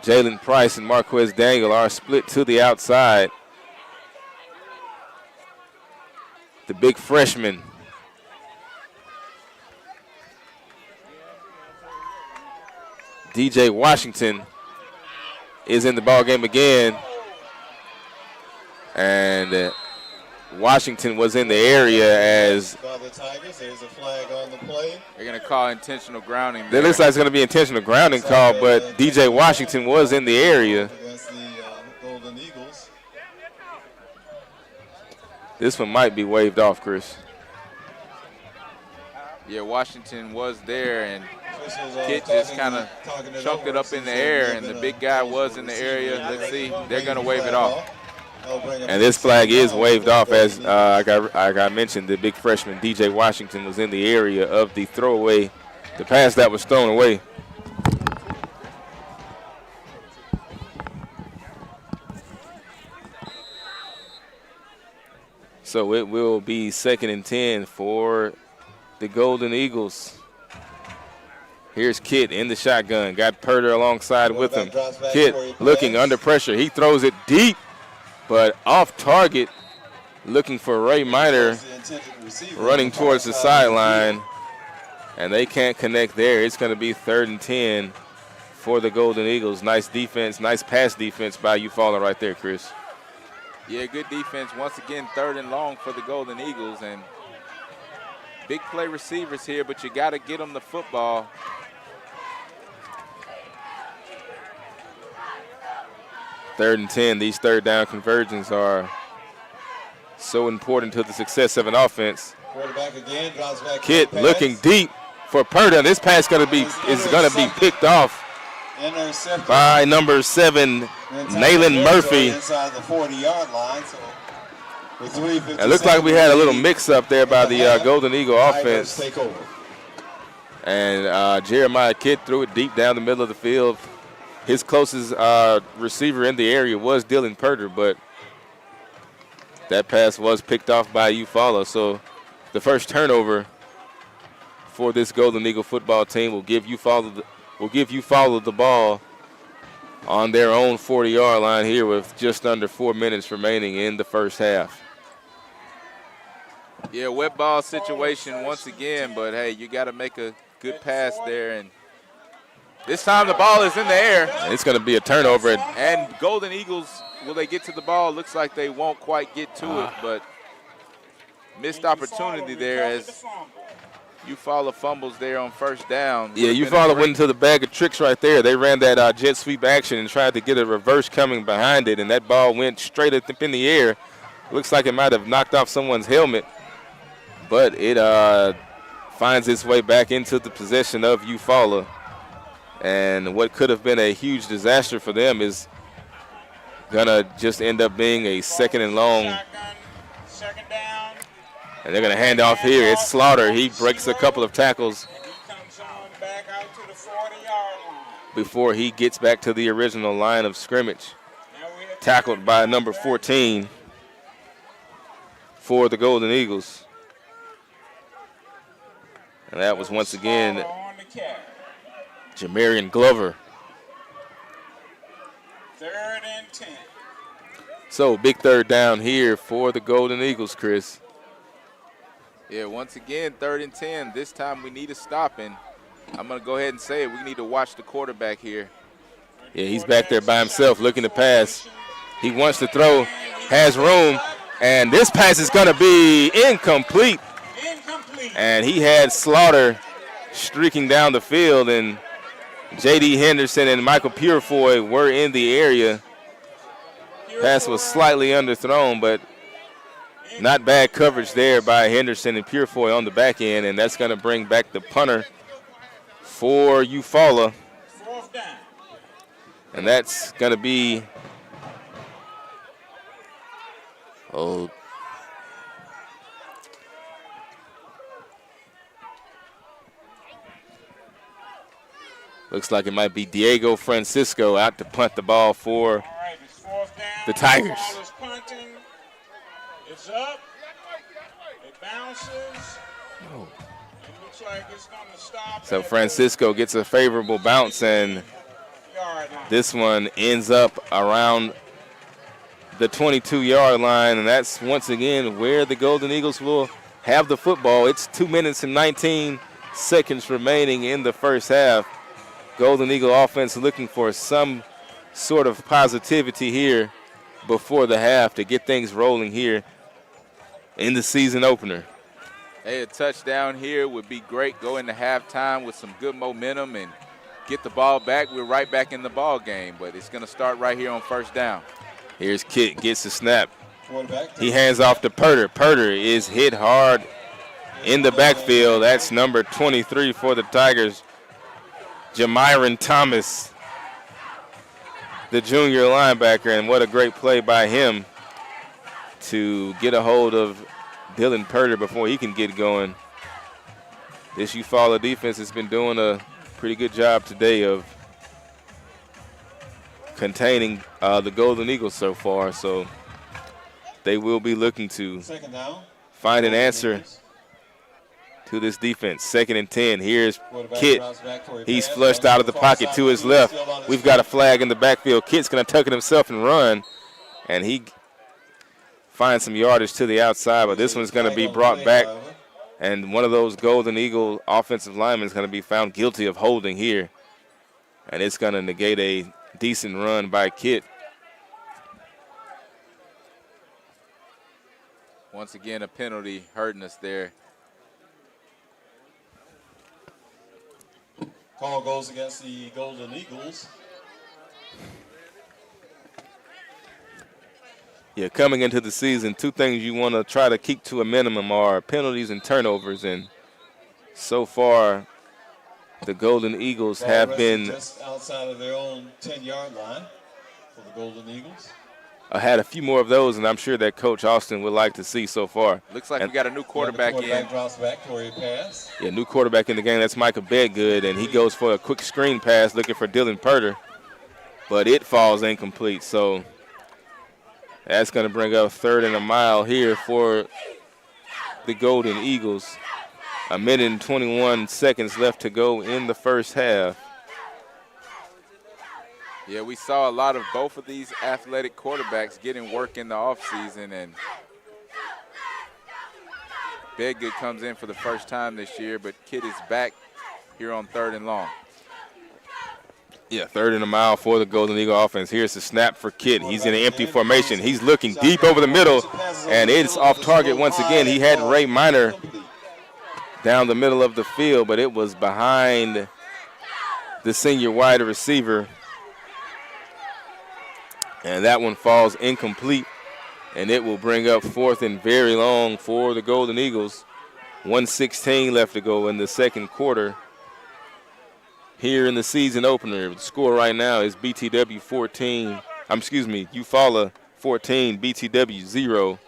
Jalen Price and Marquez Daniel are split to the outside. The big freshman DJ Washington is in the ball game again, and Washington was in the area as by the Tigers. There's a flag on the play. They're going to call intentional grounding. It looks like it's going to be intentional grounding call, but DJ Washington was in the area. Against the Golden Eagles. This one might be waved off, Chris. Yeah, Washington was there, and Kit just kind of chunked it up in the air, and the big guy was in the area. Let's see. They're going to wave it off. And this flag is waved off as, like I mentioned, the big freshman DJ Washington was in the area of the throwaway, the pass that was thrown away. So it will be 2nd and 10 for the Golden Eagles. Here's Kitt in the shotgun. Got Purter alongside with him. Kitt looking under pressure. He throws it deep, but off target, looking for Ray Minor, running towards the sideline, and they can't connect there. It's going to be 3rd and 10 for the Golden Eagles. Nice defense, nice pass defense by Eufaula right there, Chris. Yeah, good defense. Once again, 3rd and long for the Golden Eagles, and big play receivers here, but you got to get them the football. Third and 10, these third down conversions are so important to the success of an offense. Quarterback again, drives back. Kitt looking deep for Purter. This pass is going to be picked off by number 7, Nayland Murphy. Inside the 40-yard line. So it looked like we had a little mix-up there by the Golden Eagle offense. Take over. And Jeremiah Kitt threw it deep down the middle of the field his closest receiver in the area was Dylan Purter, but that pass was picked off by Eufaula. So the first turnover for this Golden Eagle football team will give Eufaula the ball on their own 40-yard line here with just under 4 minutes remaining in the first half. Yeah, wet ball situation once again, but hey, you got to make a good pass there, and this time the ball is in the air. It's going to be a turnover. And Golden Eagles, will they get to the ball? Looks like they won't quite get to it, but missed opportunity there as Eufaula fumbles there on first down. Yeah, Eufaula went into the bag of tricks right there. They ran that jet sweep action and tried to get a reverse coming behind it, and that ball went straight up in the air. Looks like it might have knocked off someone's helmet, but it finds its way back into the possession of Eufaula. And what could have been a huge disaster for them is going to just end up being a second and long. Second down. And they're going to hand off here. It's Slaughter. He breaks a couple of tackles And he comes on back out to the 40-yard line. before he gets back to the original line of scrimmage. Now we have Tackled by number 14 for the Golden Eagles. And that was once again on the carry. Jamarian Glover. 3rd and 10. So big third down here for the Golden Eagles, Chris. Yeah, once again, 3rd and 10. This time we need a stop, and I'm going to go ahead and say it. We need to watch the quarterback here. Yeah, he's back there by himself looking to pass. He wants to throw, has room, and this pass is going to be incomplete. And he had Slaughter streaking down the field, and J.D. Henderson and Michael Purefoy were in the area. Pass was slightly underthrown, but not bad coverage there by Henderson and Purefoy on the back end, and that's going to bring back the punter for Eufaula. 4th down. And that's going to be looks like it might be Diego Francisco out to punt the ball for All right, it's 4th down. the Tigers. Ball is punting. It's up. It bounces. It looks like it's going to stop. So Francisco gets a favorable bounce, and Yard line. this one ends up around the 22-yard line, and that's once again where the Golden Eagles will have the football. It's 2 minutes and 19 seconds remaining in the first half. Golden Eagle offense looking for some sort of positivity here before the half to get things rolling here in the season opener. Hey, a touchdown here would be great. Go into halftime with some good momentum and get the ball back. We're right back in the ball game, but it's going to start right here on first down. Here's Kit, gets the snap. Quarterback. He hands off to Purter. Purter is hit hard in the backfield. That's number 23 for the Tigers, Jamyron Thomas, the junior linebacker, and what a great play by him to get a hold of Dylan Purter before he can get going. This Eufaula defense has been doing a pretty good job today of containing the Golden Eagles so far, so they will be looking to find an answer to this defense. 2nd and 10. Here's Kit. He's flushed out of the pocket to his left. We've got a flag in the backfield. Kit's going to tuck it himself and run, and he finds some yardage to the outside, but this one's going to be brought back, and one of those Golden Eagle offensive linemen is going to be found guilty of holding here, and it's going to negate a decent run by Kit. Once again, a penalty hurting us there. Call goes against the Golden Eagles. Yeah, coming into the season, two things you want to try to keep to a minimum are penalties and turnovers, and so far the Golden Eagles have been just outside of their own 10-yard line for the Golden Eagles. Had a few more of those, and I'm sure that Coach Austin would like to see so far. Looks like we got a new quarterback in. Drops back for a pass. Yeah, new quarterback in the game. That's Micah Bedgood, and he goes for a quick screen pass looking for Dylan Purter. but it falls incomplete. So that's going to bring up 3rd and a mile here for the Golden Eagles. 1 minute and 21 seconds left to go in the first half. Yeah, we saw a lot of both of these athletic quarterbacks getting work in the offseason, and Bedgood comes in for the first time this year, but Kidd is back here on 3rd and long. Yeah, 3rd and a mile for the Golden Eagle offense. Here's the snap for Kidd. He's in an empty formation. He's looking deep over the middle, and it's off target once again. He had Ray Minor down the middle of the field, but it was behind the senior wide receiver. And that one falls incomplete, and it will bring up 4th and very long for the Golden Eagles. 1:16 left to go in the second quarter. Here in the season opener, the score right now is Eufaula 14, BTW 0.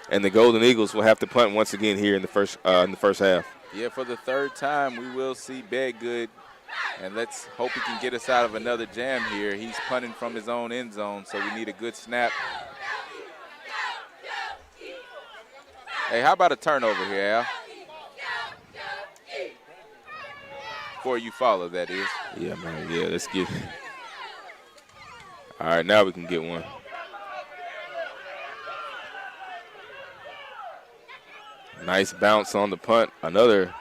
And the Golden Eagles will have to punt once again here in the first half. Yeah, for the 3rd time, we will see Bedgood, and let's hope he can get us out of another jam here. He's punting from his own end zone, so we need a good snap. Hey, how about a turnover here, Al? For Eufaula, that is. Yeah, man. Yeah, let's get. All right, now we can get one. Nice bounce on the punt. Another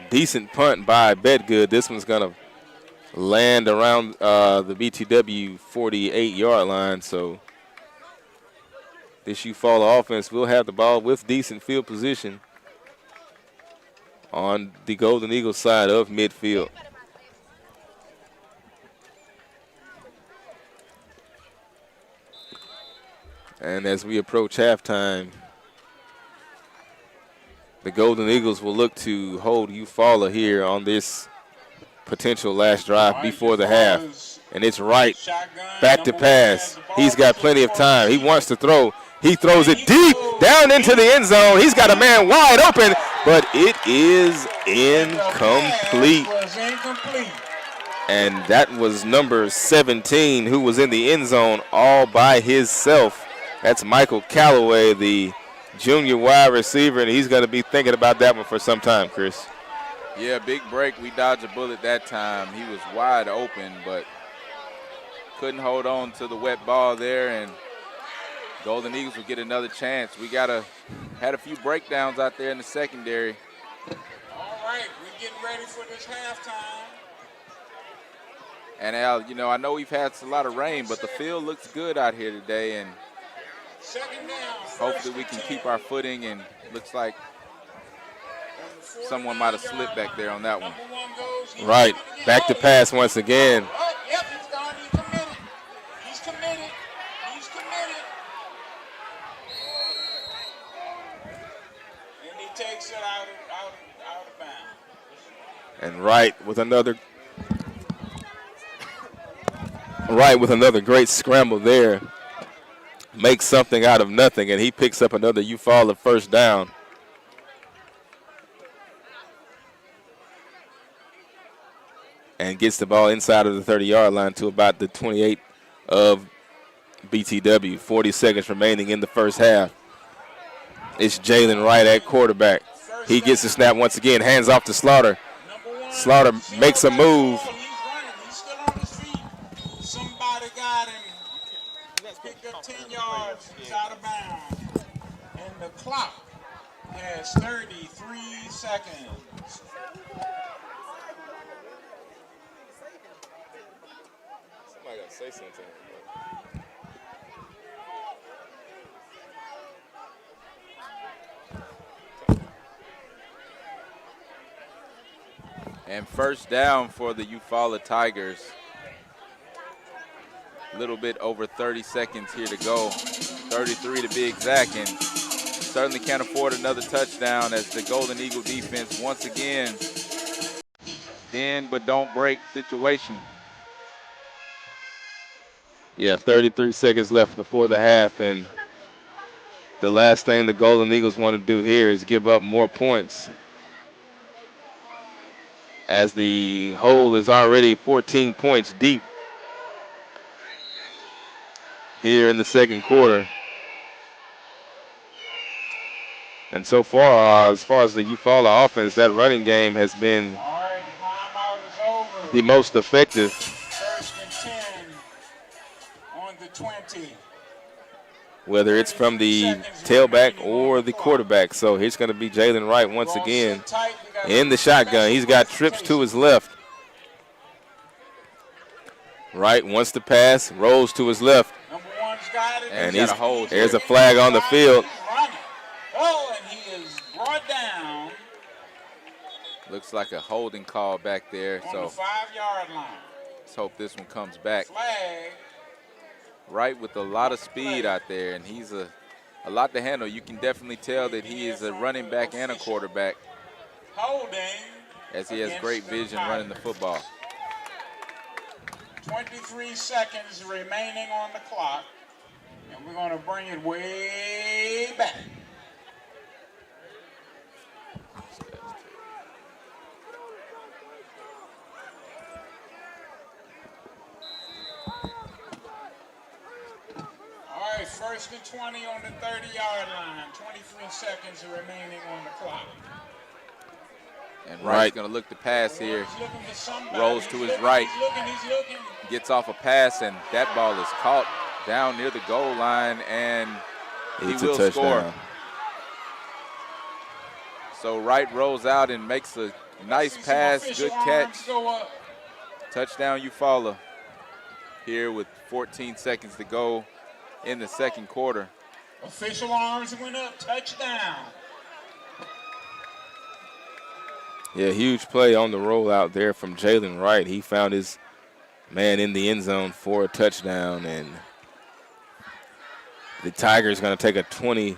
decent punt by Bedgood. This one's going to land around the BTW 48-yard line, so this Eufaula offense will have the ball with decent field position on the Golden Eagles side of midfield. And as we approach halftime, the Golden Eagles will look to hold Eufaula here on this potential last drive before the half. And it's right, back to pass. He's got plenty of time. He wants to throw. He throws it deep down into the end zone. He's got a man wide open, but it is incomplete. And that was number 17 who was in the end zone all by himself. That's Michael Callaway, the junior wide receiver, and he's going to be thinking about that one for some time, Chris. Yeah, big break. We dodged a bullet that time. He was wide open, but couldn't hold on to the wet ball there, and Golden Eagles will get another chance. We had a few breakdowns out there in the secondary. All right, we're getting ready for this halftime. And Al, you know, I know we've had a lot of rain, but the field looks good out here today, and hopefully we can keep our footing, and looks like someone might have slipped back there on that one. Right, back to pass once again. Oh, yep, he's gone. He's committed. He's committed. And he takes it out of bounds. And Wright with another great scramble there. Makes something out of nothing, and he picks up another Eufaula first down. And gets the ball inside of the 30-yard line to about the 28 of BTW. 40 seconds remaining in the first half. It's Jalen Wright at quarterback. He gets the snap once again, hands off to Slaughter. Slaughter makes a move. He's running. He's still on his feet. Somebody got him. Picked up 10 yards. He's out of bounds. And the clock has 33 seconds. Somebody got to say something. And first down for the Eufaula Tigers. A little bit over 30 seconds here to go. 33 to be exact, and certainly can't afford another touchdown as the Golden Eagle defense once again bend but don't break situation. Yeah, 33 seconds left before the half, and the last thing the Golden Eagles want to do here is give up more points as the hole is already 14 points deep here in the second quarter. And so far, as far as the Eufaula offense, that running game has been the most effective. First and 10 on the 20. Whether it's from the tailback or the quarterback. So here's going to be Jalen Wright once again in the shotgun. He's got trips to his left. Wright wants to pass, rolls to his left. And there's a flag on the field. Oh, and he is brought down. Looks like a holding call back there. On so the 5-yard line. Let's hope this one comes back. Flag. Wright with a lot of speed out there, and he's a lot to handle. You can definitely tell that he is a running back and a quarterback, holding, as he has great vision running the football. 23 seconds remaining on the clock, and we're going to bring it way back. All right, first and 20 on the 30-yard line. 23 seconds remaining on the clock. And Wright's going to look to pass here. Rolls to his right. He's looking. Gets off a pass, and that ball is caught down near the goal line, and he will score. So Wright rolls out and makes a nice pass, good catch. Touchdown Eufaula here with 14 seconds to go in the second quarter. Official arms went up, touchdown. Yeah, huge play on the rollout there from Jalen Wright. He found his man in the end zone for a touchdown, and the Tigers going to take a 20-0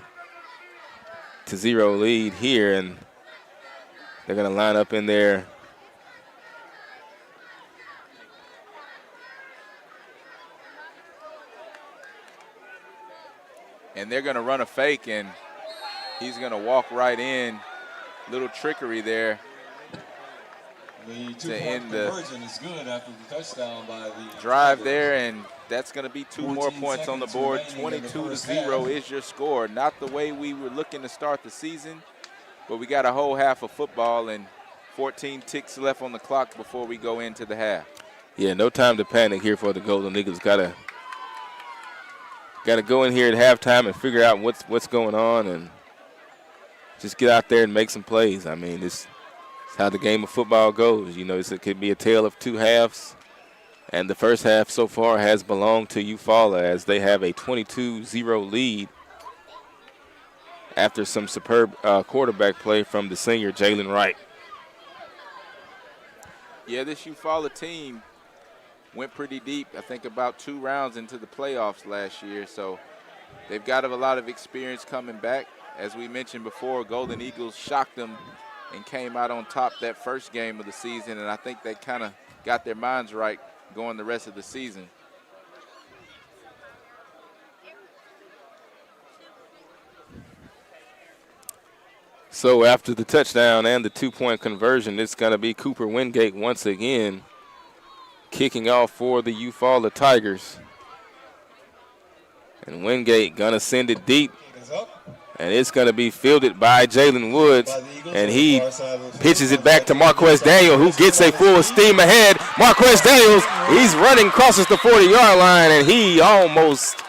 lead here, and they're going to line up in there. And they're going to run a fake, and he's going to walk right in. Little trickery there. The two-point conversion is good after the touchdown by the drive there, and that's going to be 2 more points on the board. 22-0 is your score. Not the way we were looking to start the season, but we got a whole half of football and 14 ticks left on the clock before we go into the half. Yeah, no time to panic here for the Golden Eagles. Got to go in here at halftime and figure out what's going on and just get out there and make some plays. I mean, this is how the game of football goes. You know, it could be a tale of two halves, and the first half so far has belonged to Eufaula as they have a 22-0 lead after some superb quarterback play from the senior Jalen Wright. Yeah, this Eufaula team went pretty deep, I think about 2 rounds into the playoffs last year, so they've got a lot of experience coming back. As we mentioned before, Golden Eagles shocked them and came out on top that first game of the season, and I think they kind of got their minds right going the rest of the season. So after the touchdown and the 2-point conversion, it's going to be Cooper Wingate once again kicking off for the Eufaula Tigers. And Wingate going to send it deep. And it's going to be fielded by Jalen Woods. And he pitches it back to Marquez Daniel, who gets a full steam ahead. Marquez Daniels, he's running, crosses the 40-yard line, and he almost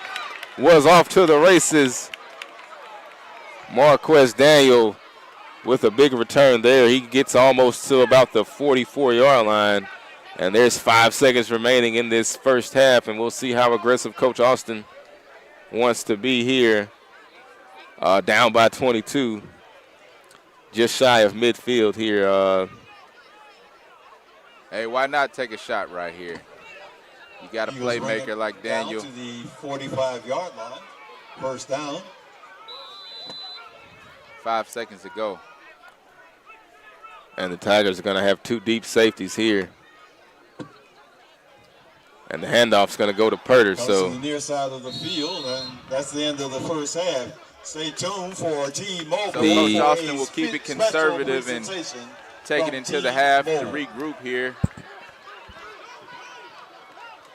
was off to the races. Marquez Daniel with a big return there. He gets almost to about the 44-yard line. And there's 5 seconds remaining in this first half, and we'll see how aggressive Coach Austin wants to be here. Down by 22, just shy of midfield here. Hey, why not take a shot right here? You got a playmaker like Daniel. Down to the 45-yard line, first down. 5 seconds to go. And the Tigers are going to have 2 deep safeties here. And the handoff's going to go to Purter. So to the near side of the field, and that's the end of the first half. Stay tuned for T-Mobile. So Coach Austin will keep it conservative and take it into the half to regroup here.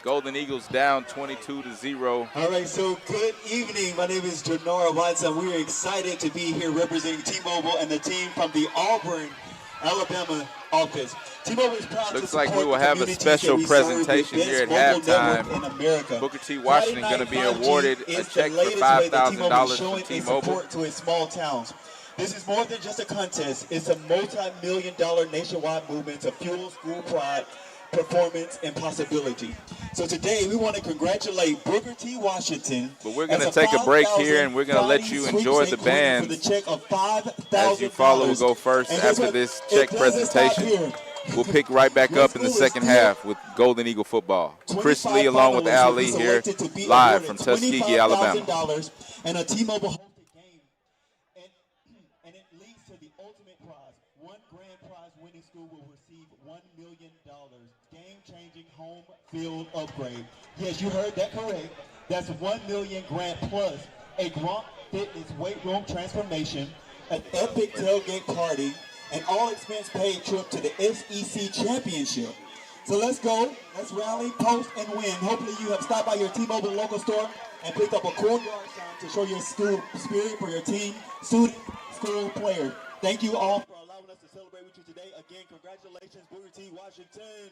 Golden Eagles down 22-0. All right, so good evening. My name is Janora Watson. We are excited to be here representing T-Mobile and the team from the Auburn, Alabama office. T-Mobile is proud Looks to like we will support the have a communities special that we serve with presentation best here at mobile halftime. network in America. Booker T. Washington going to be Friday Night 5G awarded a is the check for latest way that T-Mobile $5,000 is showing from its T-Mobile. support to its small towns. This is more than just a contest. It's a multi-million-dollar nationwide movement to fuel school pride, performance, and possibility. So today we want to congratulate Booker T. Washington. But we're going to take a break here, and we're going to let you enjoy the band as Eufaula will go first after this check presentation. We'll pick right back up in the second half with Golden Eagle football. Chris Lee along with Al Lee here live from Tuskegee, Alabama. And a T-Mobile hosted game. And it leads to the ultimate prize. One grand prize winning school will receive $1 million. Game-changing home field upgrade. Yes, you heard that correct. That's $1 million grant plus a Gronk Fitness weight room transformation, an epic tailgate party, an all-expense paid trip to the SEC championship. So let's go. Let's rally, post, and win. Hopefully you have stopped by your T-Mobile local store and picked up a cool yard sign to show your school spirit for your team, student, school players. Thank you all for allowing us to celebrate with you today. Again, congratulations, Booker T. Washington.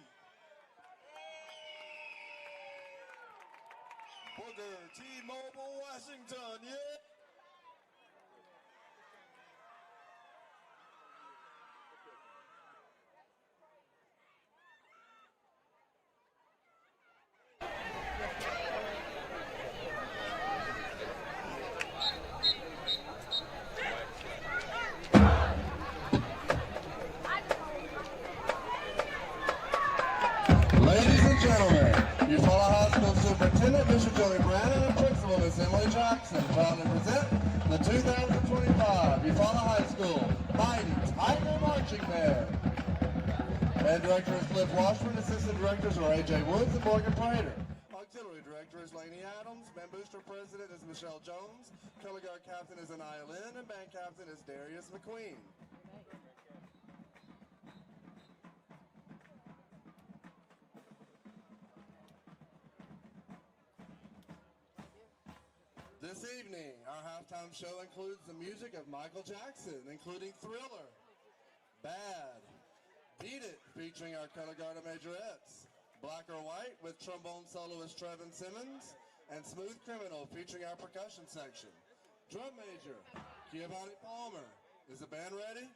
Booker T-Mobile Washington, yeah. Ladies and gentlemen, Eufaula High School Superintendent Mr. Joey Brandon and Principal Ms. Emily Jackson proudly present the 2025 Eufaula High School Mighty Tiger Marching Band. Band Director is Cliff Washburn, Assistant Directors are A.J. Woods and Morgan Prater. Auxiliary Director is Laney Adams, Band Booster President is Michelle Jones, Color Guard Captain is Anaya Lynn, and Band Captain is Darius McQueen. This evening, our halftime show includes the music of Michael Jackson, including Thriller, Bad, Beat It, featuring our color guard majorettes, Black or White with trombone soloist Trevin Simmons, and Smooth Criminal featuring our percussion section. Drum major, Giovanni Palmer. Is the band ready?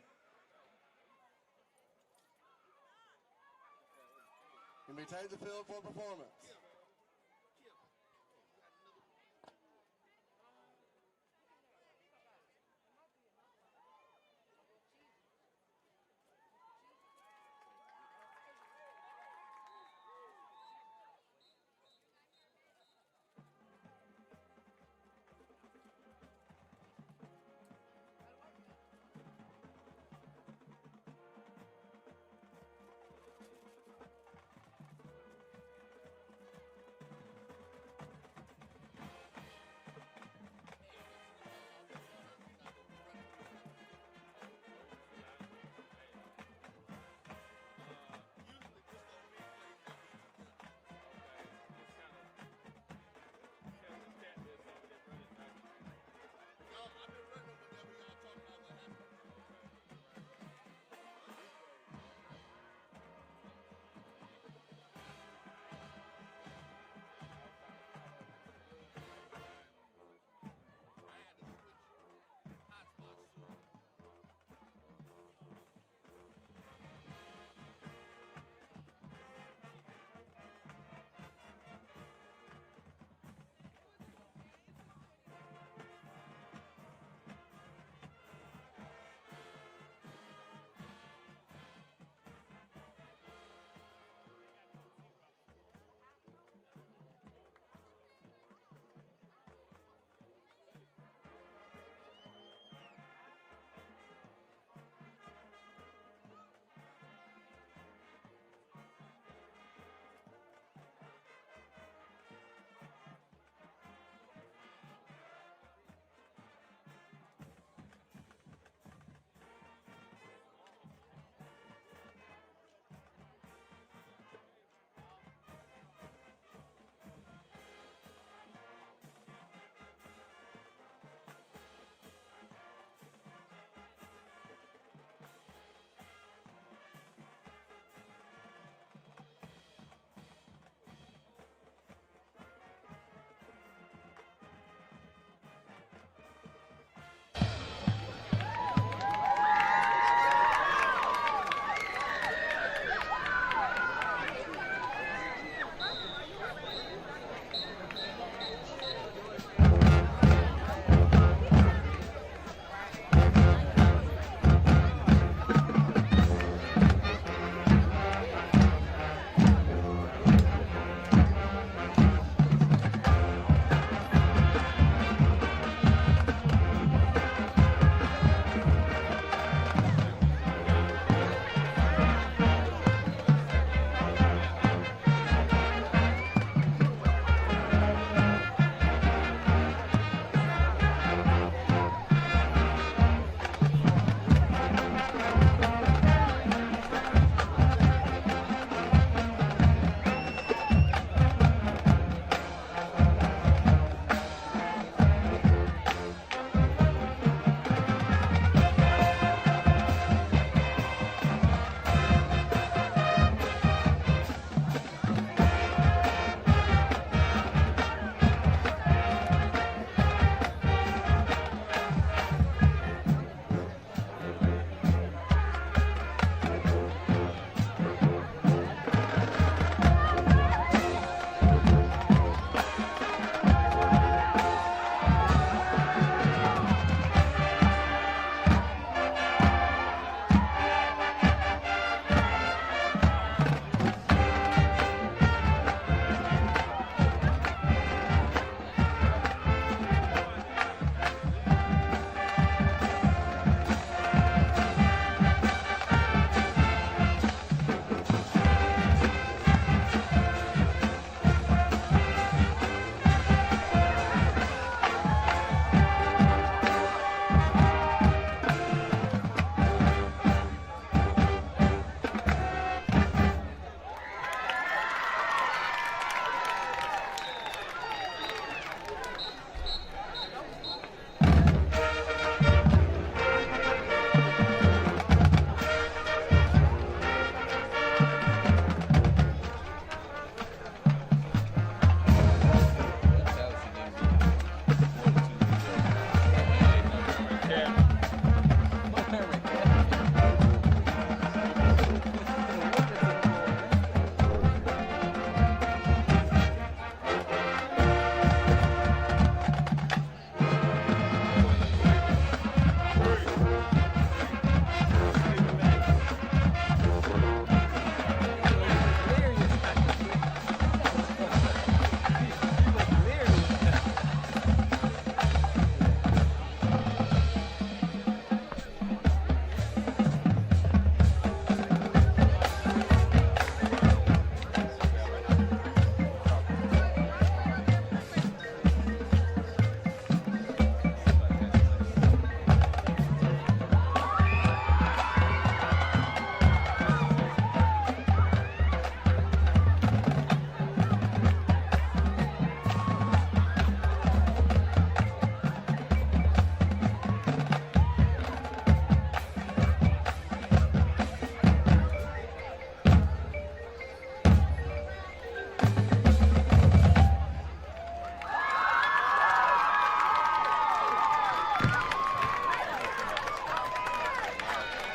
Can we take the field for performance?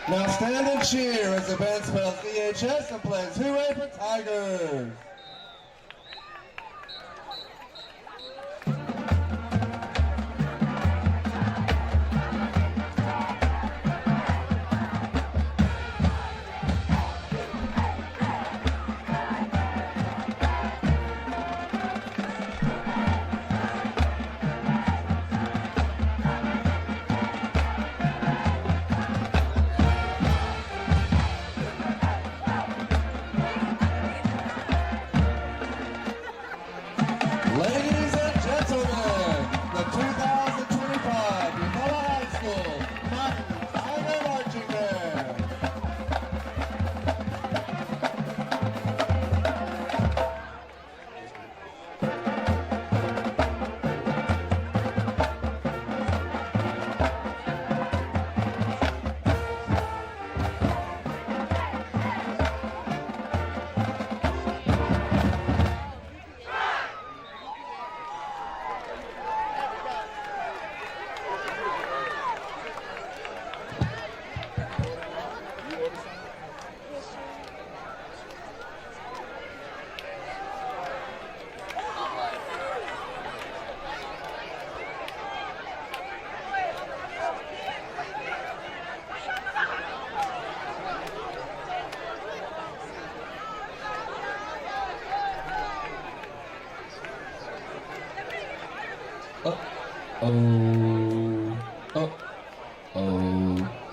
Now stand and cheer as the band spells EHS and plays Hooray for Tigers. Ladies and gentlemen, the 2025 Eufaula High School Mighty Tiger Marching Band.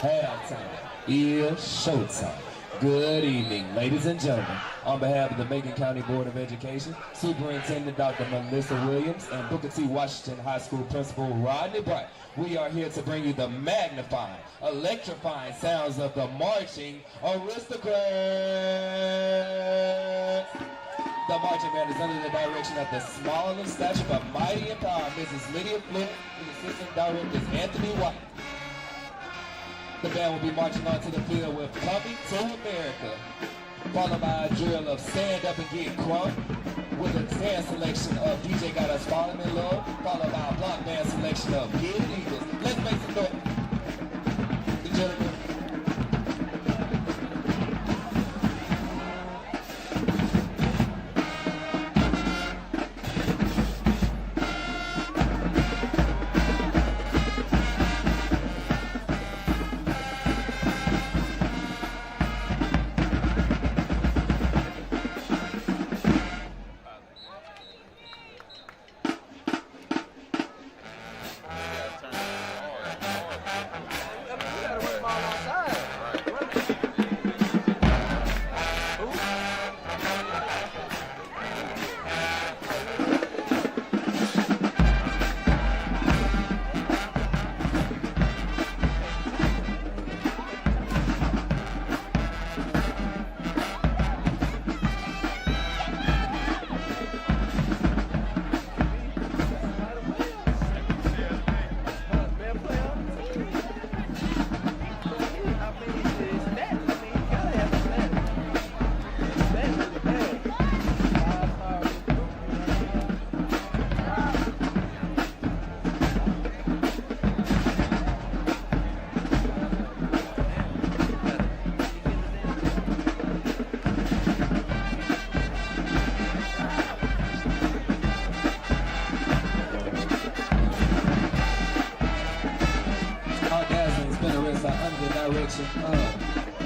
Halftime is showtime. Good evening, ladies and gentlemen. On behalf of the Macon County Board of Education, Superintendent Dr. Melissa Williams, and Booker T. Washington High School Principal Rodney Bright, we are here to bring you the magnifying, electrifying sounds of the marching aristocrats. The marching band is under the direction of the small in stature but mighty in power, Mrs. Lydia Flint, and Assistant Directors Anthony White. The band will be marching onto the field with Coming to America, followed by a drill of Stand Up and Get Crunk, with a dance selection of DJ Got Us Falling in Love, followed by a block band selection of Get It Eagles. Let's make some noise. The gentlemen.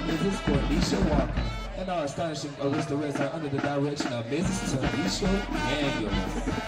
Mrs. Cornisha Walker, and our astonishing aristocrats are under the direction of Mrs. Tanisha Daniels.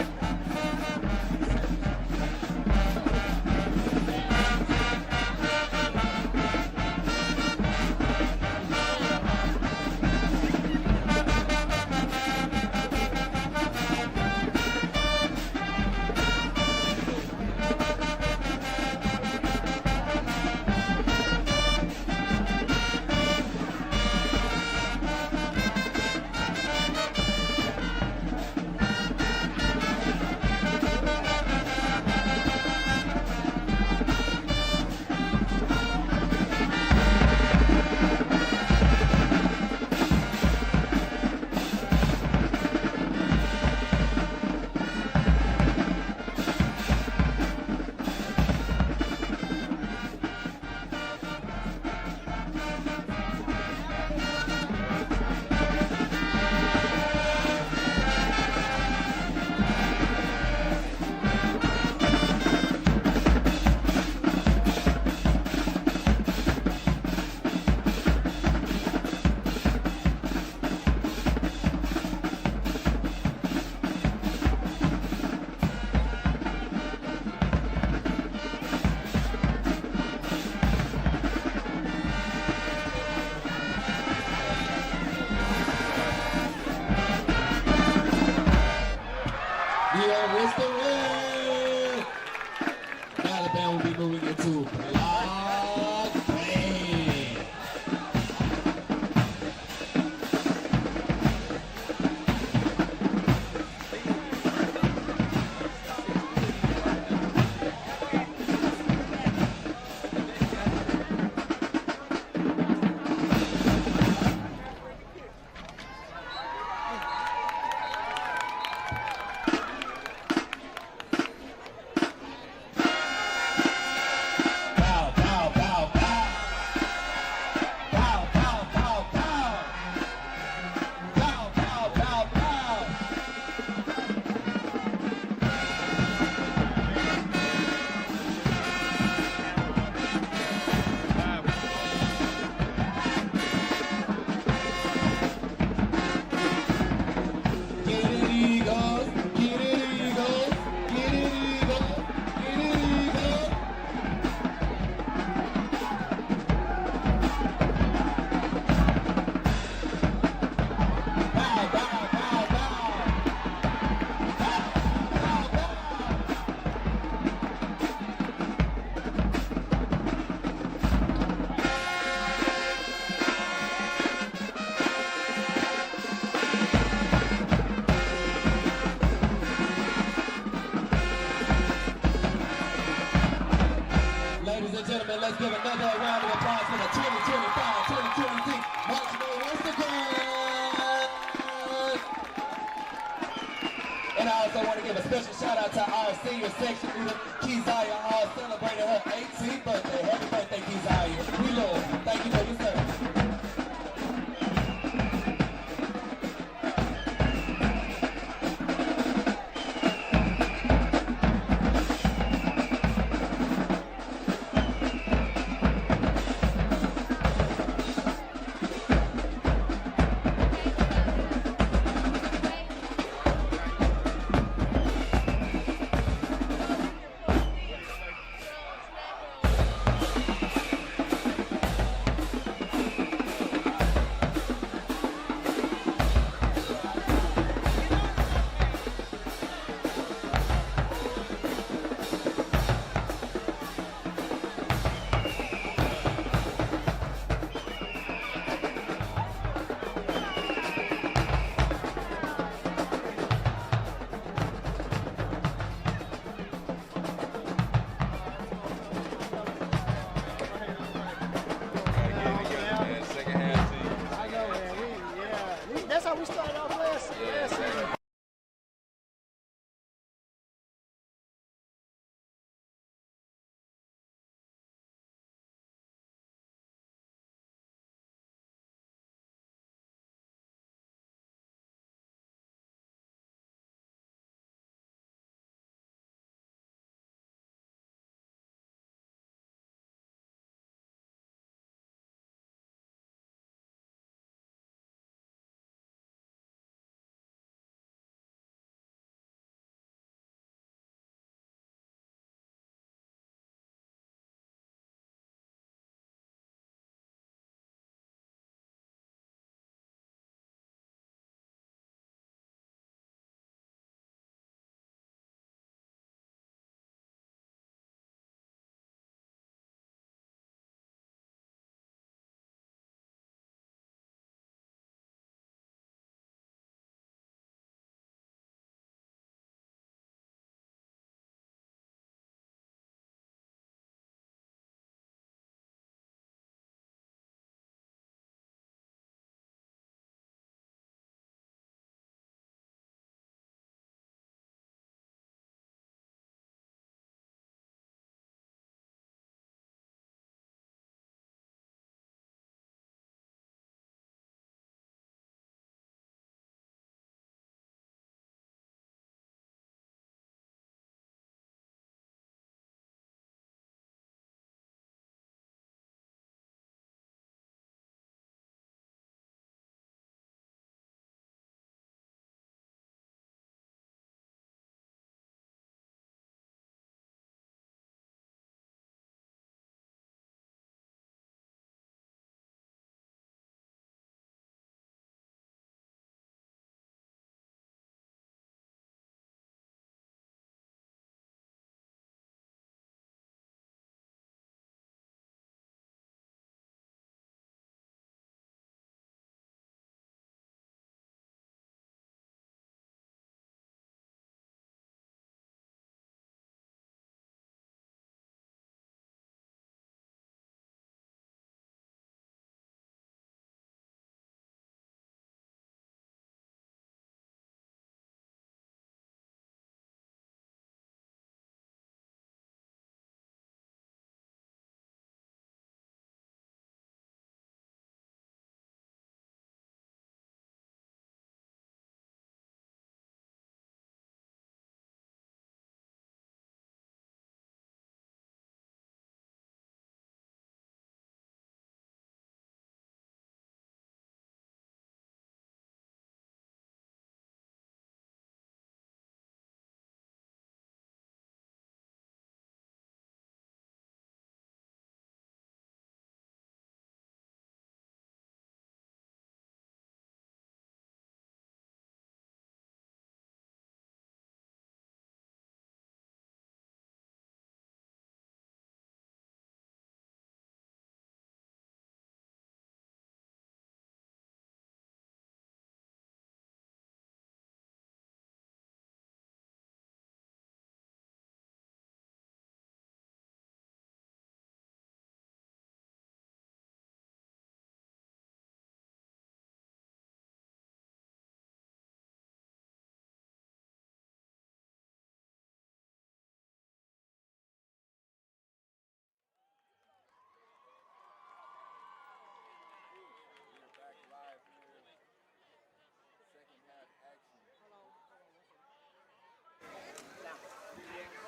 Special shout out to our senior section leader, Keziah Hall, celebrating her 18th birthday. Happy birthday, Keziah. We love you. Thank you for your service.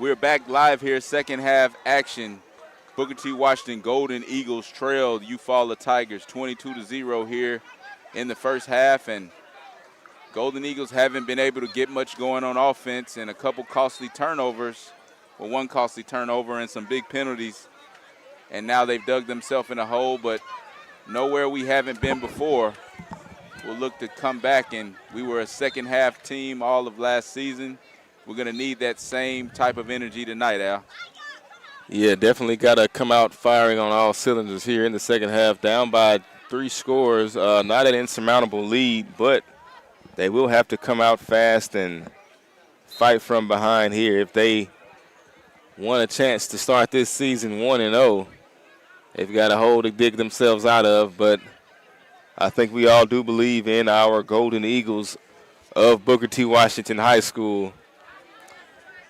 We're back live here, second half action. Booker T. Washington Golden Eagles trailed Eufaula Tigers 22-0 here in the first half, and Golden Eagles haven't been able to get much going on offense, and a couple costly turnovers, well, one costly turnover and some big penalties, and now they've dug themselves in a hole, but nowhere we haven't been before. We'll look to come back, and we were a second half team all of last season. We're going to need that same type of energy tonight, Al. Yeah, definitely got to come out firing on all cylinders here in the second half, down by 3 scores. Not an insurmountable lead, but they will have to come out fast and fight from behind here if they want a chance to start this season 1-0. They've got a hole to dig themselves out of, but I think we all do believe in our Golden Eagles of Booker T. Washington High School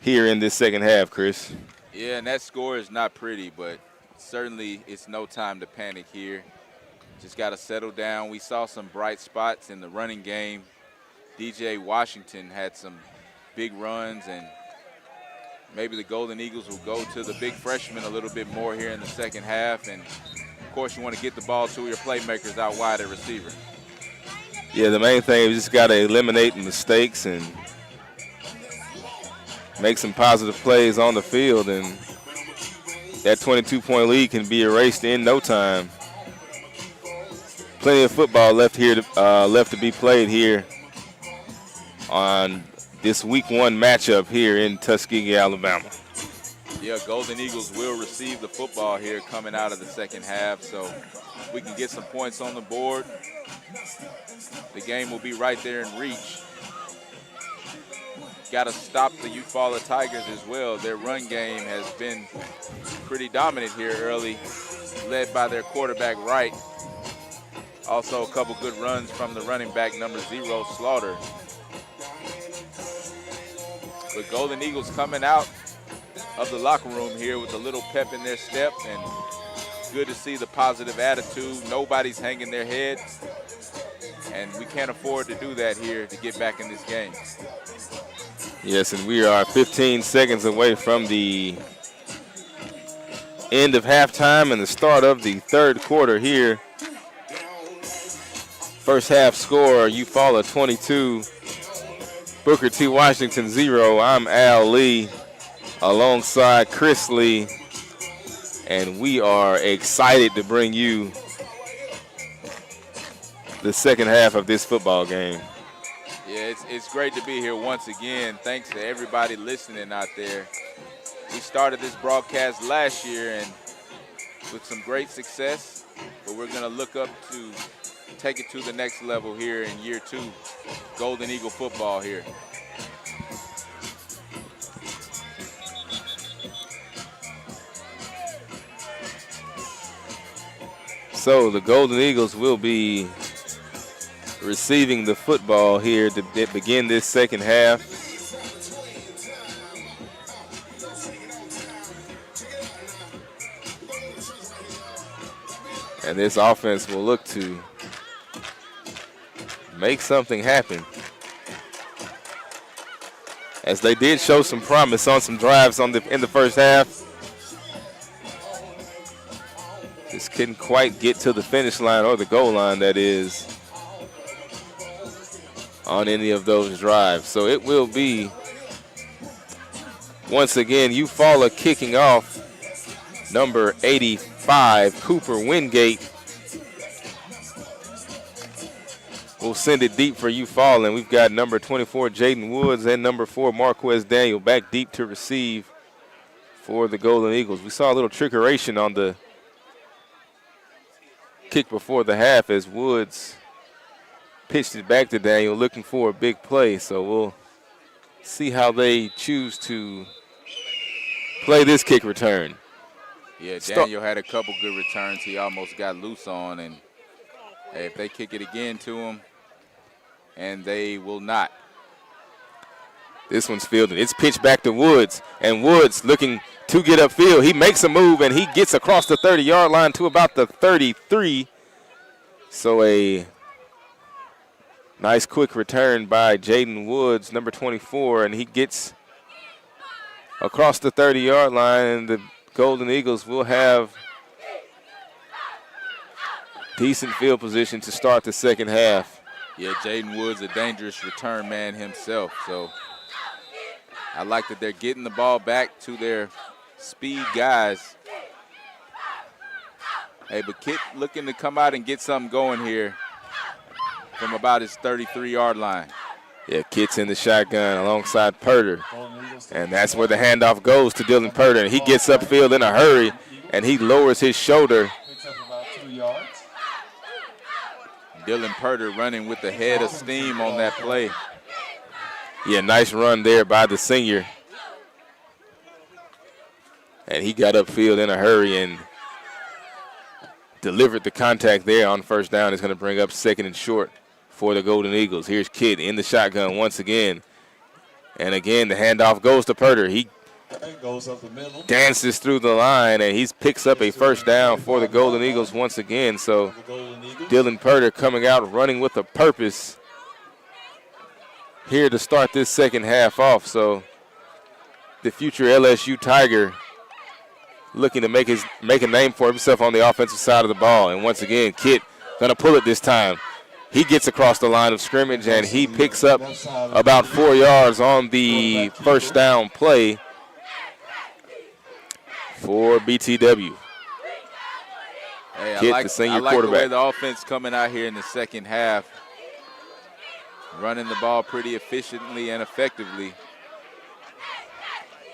here in this second half, Chris. Yeah, and that score is not pretty, but certainly it's no time to panic here. Just got to settle down. We saw some bright spots in the running game. DJ Washington had some big runs, and maybe the Golden Eagles will go to the big freshman a little bit more here in the second half. And, of course, you want to get the ball to your playmakers out wide at receiver. Yeah, the main thing is just got to eliminate mistakes and make some positive plays on the field, and that 22-point lead can be erased in no time. Plenty of football left to be played here on this Week 1 matchup here in Tuskegee, Alabama. Yeah, Golden Eagles will receive the football here coming out of the second half, so we can get some points on the board. The game will be right there in reach. Got to stop the Eufaula Tigers as well. Their run game has been pretty dominant here early, led by their quarterback Wright. Also a couple good runs from the running back number 0, Slaughter. But Golden Eagles coming out of the locker room here with a little pep in their step, and good to see the positive attitude. Nobody's hanging their head, and we can't afford to do that here to get back in this game. Yes, and we are 15 seconds away from the end of halftime and the start of the third quarter here. First half score, Eufaula 22, Booker T. Washington 0. I'm Al Lee alongside Chris Lee, and we are excited to bring you the second half of this football game. Yeah, it's great to be here once again. Thanks to everybody listening out there. We started this broadcast last year and with some great success, but we're going to look up to take it to the next level here in year 2, Golden Eagle football here. So the Golden Eagles will be receiving the football here to begin this second half. And this offense will look to make something happen, as they did show some promise on some drives in the first half. Just couldn't quite get to the finish line, or the goal line, that is, on any of those drives. So it will be, once again, Eufaula kicking off. Number 85, Cooper Wingate, will send it deep for Eufaula, and we've got number 24, Jaden Woods, and number 4, Marquez Daniel, back deep to receive for the Golden Eagles. We saw a little trickeration on the kick before the half as Woods pitched it back to Daniel, looking for a big play. So we'll see how they choose to play this kick return. Yeah, Daniel had a couple good returns he almost got loose on, and hey, if they kick it again to him, and they will not. This one's fielded. It's pitched back to Woods, and Woods looking to get upfield. He makes a move, and he gets across the 30-yard line to about the 33. So a nice quick return by Jaden Woods, number 24, and he gets across the 30-yard line, and the Golden Eagles will have decent field position to start the second half. Yeah, Jaden Woods, a dangerous return man himself. So I like that they're getting the ball back to their speed guys. Hey, but Kit looking to come out and get something going here from about his 33-yard line. Yeah, Kit's in the shotgun alongside Purder. And that's where the handoff goes to Dylan Purder. And he gets upfield in a hurry, and he lowers his shoulder. Picks up about 2 yards. Dylan Purder running with the head of steam on that play. Yeah, nice run there by the senior. And he got upfield in a hurry and delivered the contact there on first down. Is going to bring up second and short for the Golden Eagles. Here's Kidd in the shotgun once again. And again, the handoff goes to Purder. He goes up the middle. Dances through the line, and he picks up a first down for the Golden Eagles once again. So Dylan Purder coming out running with a purpose here to start this second half off. So the future LSU Tiger looking to make a name for himself on the offensive side of the ball. And once again, Kidd gonna pull it this time. He gets across the line of scrimmage, and he picks up about 4 yards on the first down play for BTW. Hey, Kidd, I like the senior the way quarterback. the offense coming out here in the second half, running the ball pretty efficiently and effectively.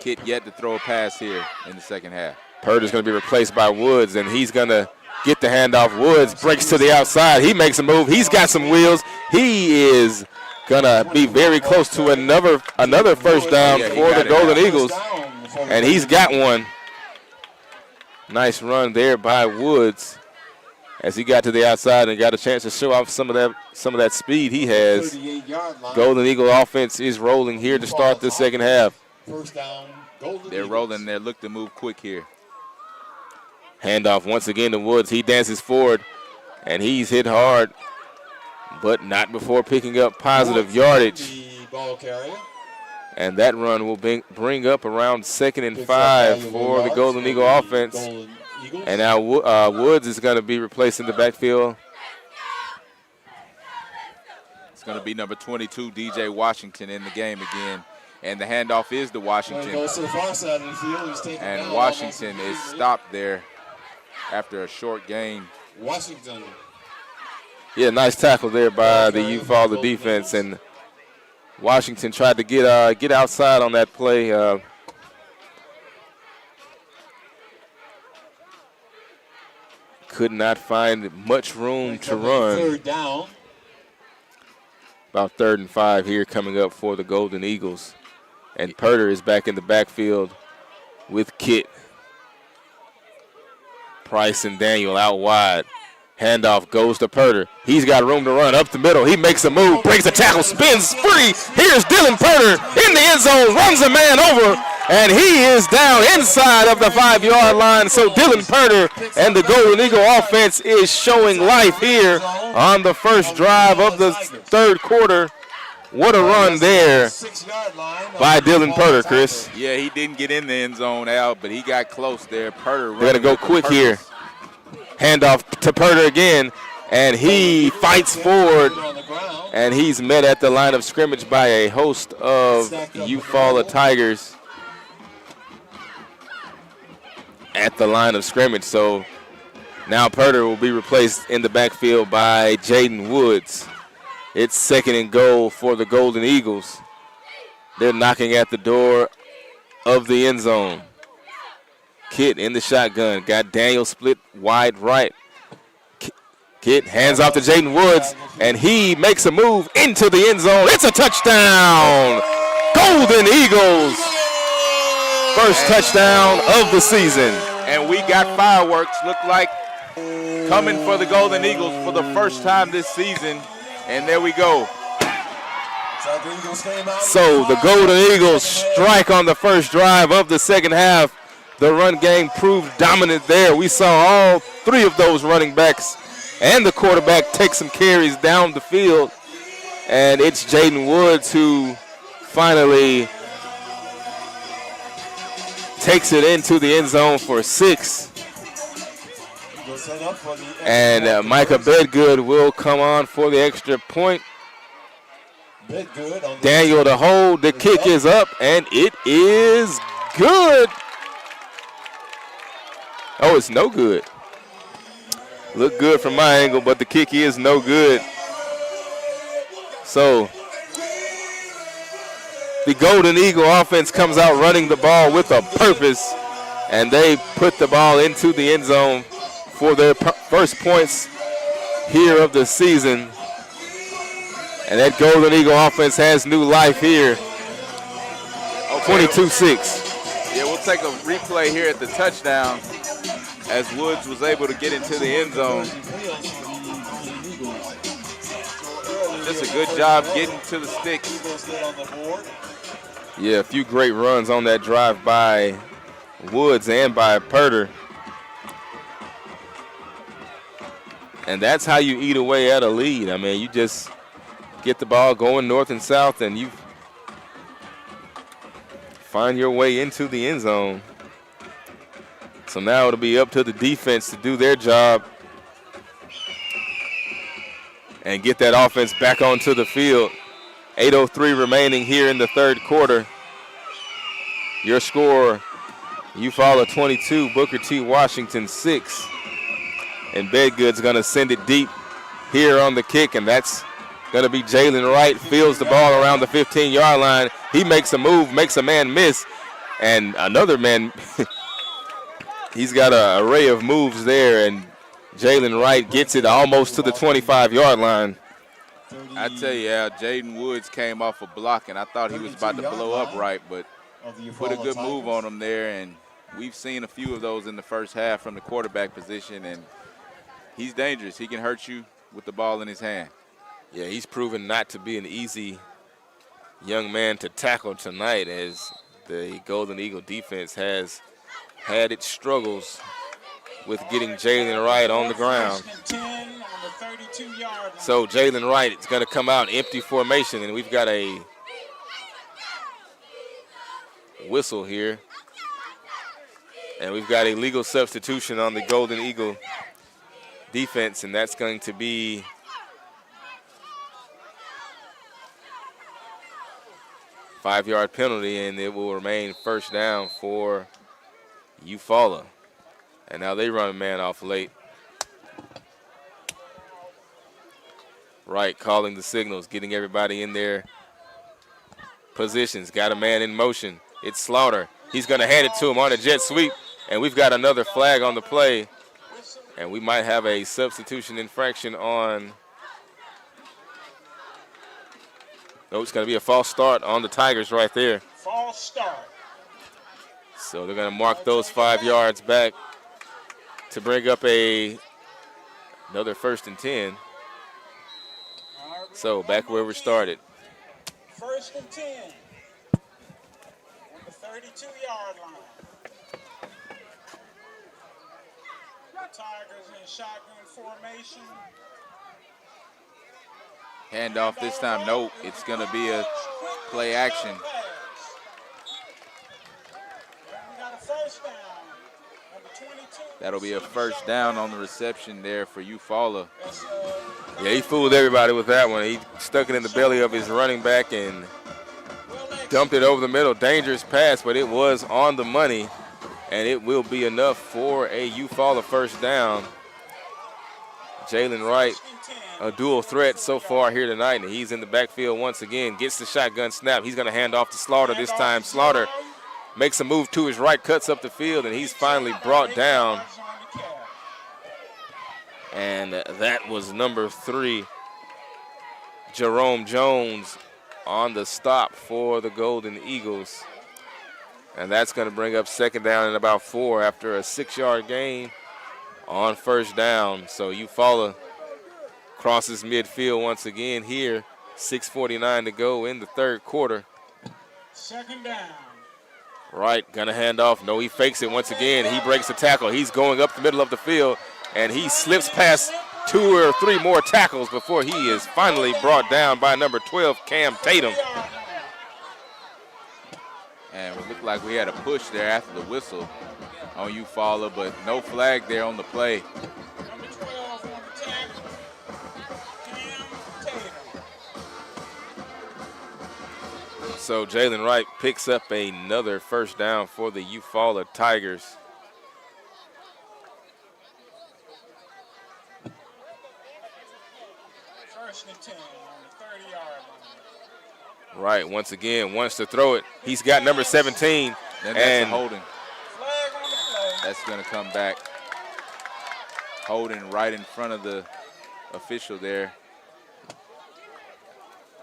Kidd yet to throw a pass here in the second half. Purder's going to be replaced by Woods, and he's going to get the handoff. Woods breaks to the outside. He makes a move. He's got some wheels. He is going to be very close to another first down for the Golden Eagles, and he's got one. Nice run there by Woods as he got to the outside and got a chance to show off some of that speed he has. Golden Eagle offense is rolling here to start the second half. First down, Golden They're Eagles. rolling. They look to move quick here. Handoff once again to Woods. He dances forward, and he's hit hard, but not before picking up positive yardage. The ball carrier. And that run will bring up around 2nd and 5 for the Golden Eagle offense. Golden Eagles. And now Woods is going to be replaced in the backfield. It's going to be number 22, DJ Washington, in the game again. And the handoff is to Washington. Goes to the far side of the field. He's taken And down Washington almost is immediately. stopped there after a short gain. Washington. Yeah, nice tackle there by the Eufaula defense. And Washington tried to get outside on that play. Could not find much room to run. Third down. About 3rd and 5 here coming up for the Golden Eagles. And Purder is back in the backfield with Kit. Price and Daniel out wide. Handoff goes to Purder. He's got room to run up the middle. He makes a move, breaks a tackle, spins free. Here's Dylan Purder in the end zone, runs a man over, and he is down inside of the 5-yard line. So Dylan Purder and the Golden Eagle offense is showing life here on the first drive of the third quarter. What a run there 6-yard line by Dylan Purder, Chris. Yeah, he didn't get in the end zone, Al, but he got close there. Purder They're going to go quick here. Handoff to Purder again, and he fights forward, and he's met at the line of scrimmage by a host of Eufaula Tigers at the line of scrimmage. So now Purder will be replaced in the backfield by Jaden Woods. It's 2nd and goal for the Golden Eagles. They're knocking at the door of the end zone. Kit in the shotgun. Got Daniel split wide right. Kit hands off to Jaden Woods, and he makes a move into the end zone. It's a touchdown. Golden Eagles. First touchdown of the season. And we got fireworks, look like, coming for the Golden Eagles for the first time this season. And there we go. So the Golden Eagles strike on the first drive of the second half. The run game proved dominant there. We saw all 3 of those running backs and the quarterback take some carries down the field. And it's Jaden Woods who finally takes it into the end zone for 6. And Micah Bedgood will come on for the extra point. Daniel to hold. The kick is up, and it is good. Oh, it's no good. Look good from my angle, but the kick is no good. So the Golden Eagle offense comes out running the ball with a purpose, and they put the ball into the end zone for their first points here of the season. And that Golden Eagle offense has new life here. 22-6. Yeah, we'll take a replay here at the touchdown as Woods was able to get into the end zone. Just a good job getting to the sticks. Yeah, a few great runs on that drive by Woods and by Purter. And that's how you eat away at a lead. I mean, you just get the ball going north and south, and you find your way into the end zone. So now it'll be up to the defense to do their job and get that offense back onto the field. 8:03 remaining here in the third quarter. Your score, Eufaula 22, Booker T. Washington 6. And Bedgood's going to send it deep here on the kick, and that's going to be Jalen Wright. Fields the ball around the 15-yard line. He makes a move, makes a man miss, and another man, he's got an array of moves there, and Jalen Wright gets it almost to the 25-yard line. I tell you, Jaden Woods came off a block, and I thought he was about to blow up right, but put a good move on him there, and we've seen a few of those in the first half from the quarterback position, and he's dangerous. He can hurt you with the ball in his hand. Yeah, he's proven not to be an easy young man to tackle tonight, as the Golden Eagle defense has had its struggles with getting Jalen Wright on the ground. So Jalen Wright is going to come out empty formation, and we've got a whistle here. And we've got a legal substitution on the Golden Eagle defense, and that's going to be a 5-yard penalty, and it will remain first down for Eufaula. And now they run a man off late. Wright calling the signals, getting everybody in their positions. Got a man in motion. It's Slaughter. He's going to hand it to him on a jet sweep, and we've got another flag on the play. And we might have a substitution infraction on. No, it's going to be a false start on the Tigers right there. False start. So they're going to mark those 5 yards back to bring up another 1st and 10. So back where we started. 1st and 10 on the 32-yard line. The Tigers in shotgun formation. Handoff this time. Nope, it's going to be a play action. We got a first down. Number 22. That'll be a first down on the reception there for Eufaula. Yeah, he fooled everybody with that one. He stuck it in the belly of his running back and dumped it over the middle. Dangerous pass, but it was on the money, and it will be enough for a Eufaula first down. Jalen Wright, a dual threat so far here tonight, and he's in the backfield once again. Gets the shotgun snap. He's going to hand off to Slaughter this time. Slaughter makes a move to his right, cuts up the field, and he's finally brought down. And that was number 3, Jerome Jones, on the stop for the Golden Eagles. And that's going to bring up second down and about 4 after a 6-yard gain on first down. So Eufaula crosses midfield once again here. 6:49 to go in the third quarter. Second down. Wright gonna hand off. No, he fakes it once again. He breaks the tackle. He's going up the middle of the field, and he slips past 2 or 3 more tackles before he is finally brought down by number 12, Cam Tatum. And it looked like we had a push there after the whistle on Eufaula, but no flag there on the play. Number 12 on the tackle, Cam Tatum. So Jalen Wright picks up another first down for the Eufaula Tigers. First and 10 on the 30-yard line. Wright once again wants to throw it. He's got number 17. And that's and a holding. Flag on the play. That's going to come back. Holding right in front of the official there.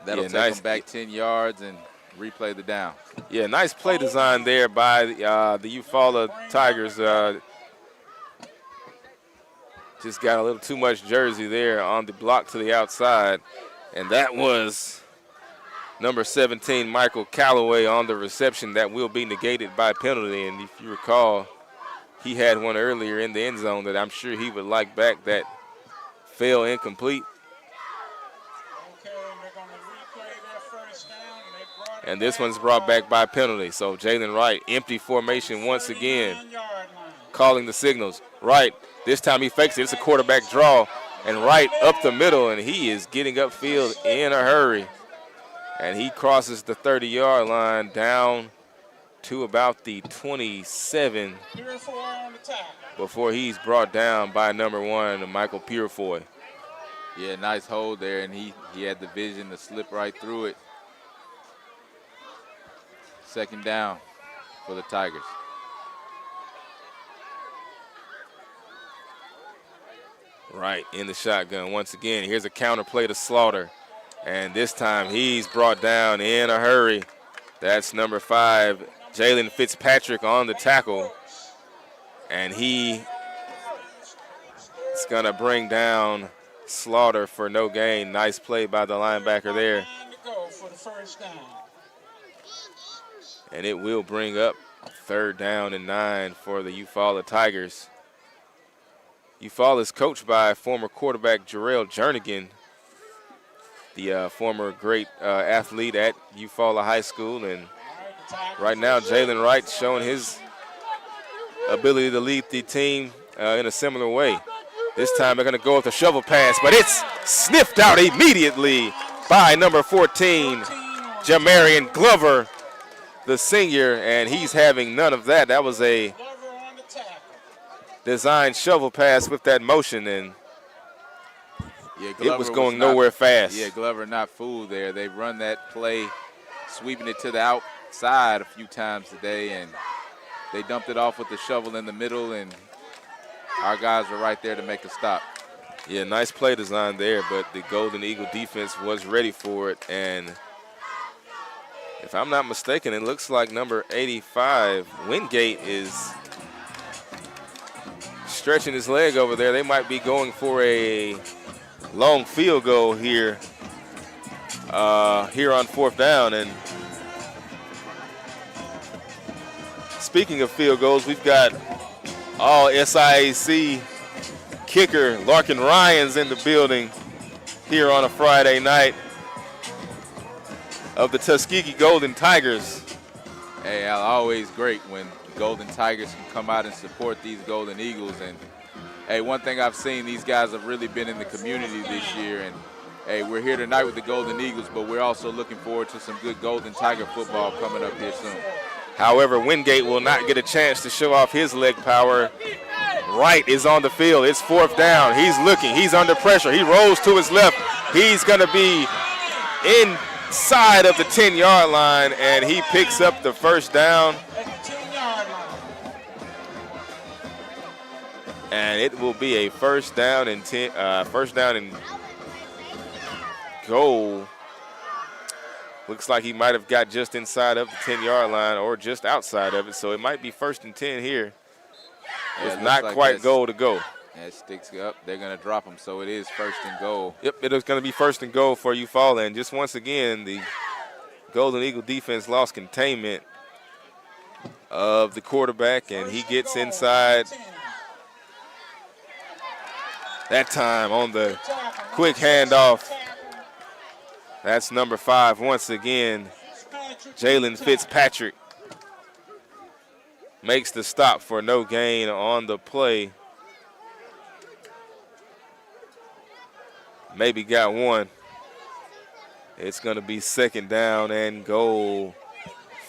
That'll take them back 10 yards and replay the down. Yeah, nice play design there by the Eufaula Tigers. Just got a little too much jersey there on the block to the outside. And that was number 17, Michael Calloway, on the reception. That will be negated by penalty. And if you recall, he had one earlier in the end zone that I'm sure he would like back that fell incomplete. And this one's brought back by penalty. So Jalen Wright, empty formation once again, calling the signals. Wright, this time he fakes it. It's a quarterback draw. And Wright up the middle, and he is getting upfield in a hurry. And he crosses the 30-yard line down to about the 27 before he's brought down by number 1, Michael Purefoy. Yeah, nice hold there, and he had the vision to slip right through it. Second down for the Tigers. Right in the shotgun once again. Here's a counter play to Slaughter. And this time he's brought down in a hurry. That's number 5, Jalen Fitzpatrick, on the tackle. And he is going to bring down Slaughter for no gain. Nice play by the linebacker there. And it will bring up 3rd down and 9 for the Eufaula Tigers. Eufaula is coached by former quarterback Jarrell Jernigan, the former great athlete at Eufaula High School. And right now, Jalen Wright showing his ability to lead the team in a similar way. This time they're going to go with a shovel pass, but it's sniffed out immediately by number 14, Jamarian Glover, the senior, and he's having none of that. That was a designed shovel pass with that motion, and it was going nowhere fast. Yeah, Glover not fooled there. They run that play, sweeping it to the outside a few times today, and they dumped it off with the shovel in the middle, and our guys were right there to make a stop. Yeah, nice play design there, but the Golden Eagle defense was ready for it, and if I'm not mistaken, it looks like number 85, Wingate, is stretching his leg over there. They might be going for a long field goal here on 4th down. And speaking of field goals, we've got all SIAC kicker Larkin Ryans in the building here on a Friday night of the Tuskegee Golden Tigers. Hey, Al, always great when Golden Tigers can come out and support these Golden Eagles. And hey, one thing I've seen, these guys have really been in the community this year. And hey, we're here tonight with the Golden Eagles, but we're also looking forward to some good Golden Tiger football coming up here soon. However, Wingate will not get a chance to show off his leg power. Wright is on the field. It's 4th down. He's looking. He's under pressure. He rolls to his left. He's going to be inside of the 10-yard line, and he picks up the first down. And it will be a first down and goal. Looks like he might have got just inside of the 10-yard line or just outside of it, so it might be 1st and 10 here. It's not like quite goal to go. That sticks up. They're going to drop him, so it is 1st and goal. Yep, it is going to be 1st and goal for Eufaula. And just once again, the Golden Eagle defense lost containment of the quarterback, and he gets inside. That time on the quick handoff. That's number 5 once again, Jalen Fitzpatrick. makes the stop for no gain on the play. Maybe got one. It's going to be 2nd down and goal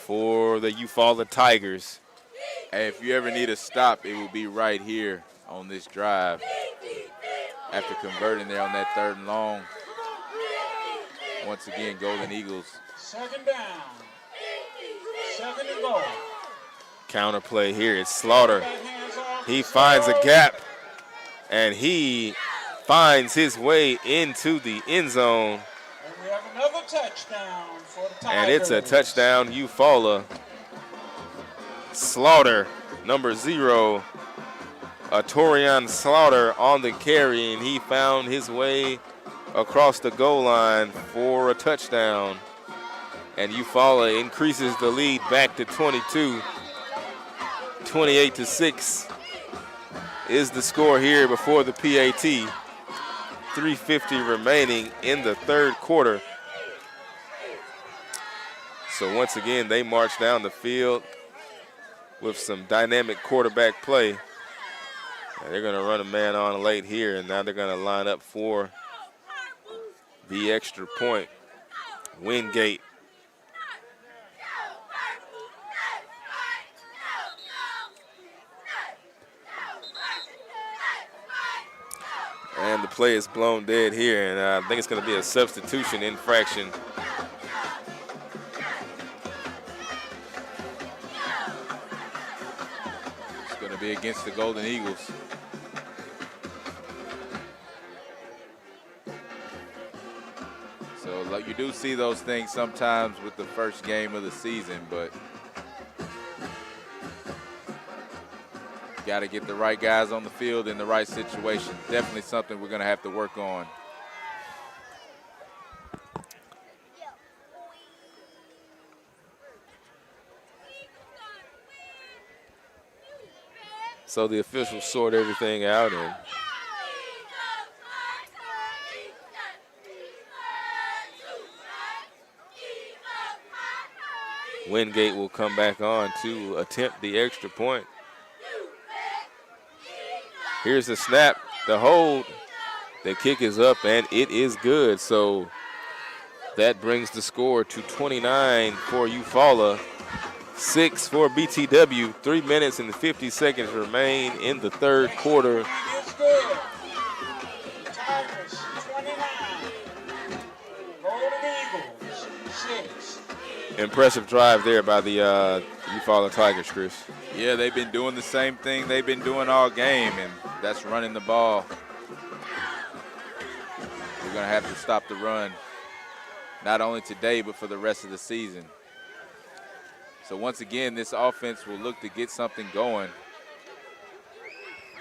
for the Eufaula Tigers. Hey, if you ever need a stop, it will be right here on this drive. After converting there on that 3rd and long. Once again, Golden Eagles. 2nd down. 2nd and goal. Counter play here. It's Slaughter. He finds a gap, and he finds his way into the end zone. And we have another touchdown for the Tigers. And it's a touchdown, Eufaula. Slaughter, number 0, Torian Slaughter on the carry, and he found his way across the goal line for a touchdown. And Eufaula increases the lead back to 22. 28-6 is the score here before the PAT. 3:50 remaining in the 3rd quarter. So once again, they march down the field with some dynamic quarterback play. And they're going to run a man on late here, and now they're going to line up for the extra point. Wingate. And the play is blown dead here, and I think it's going to be a substitution infraction. It's going to be against the Golden Eagles. So like, you do see those things sometimes with the first game of the season, but got to get the right guys on the field in the right situation. Definitely something we're going to have to work on. So the officials sort everything out, and Wingate will come back on to attempt the extra point. Here's the snap, the hold, the kick is up, and it is good. So that brings the score to 29 for Eufaula, 6 for BTW. 3 minutes and 50 seconds remain in the 3rd quarter. It's good. Tigers, 29. Golden Eagles, 6. Impressive drive there by the Eufaula Tigers, Chris. Yeah, they've been doing the same thing they've been doing all game, and that's running the ball. We're going to have to stop the run, not only today, but for the rest of the season. So once again, this offense will look to get something going.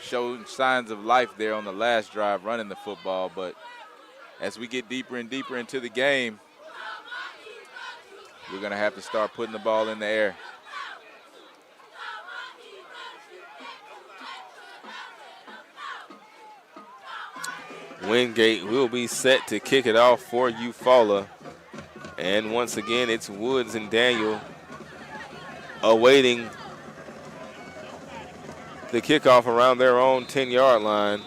Showed signs of life there on the last drive running the football, but as we get deeper and deeper into the game, we're going to have to start putting the ball in the air. Wingate will be set to kick it off for Eufaula. And once again, it's Woods and Daniel awaiting the kickoff around their own 10-yard line.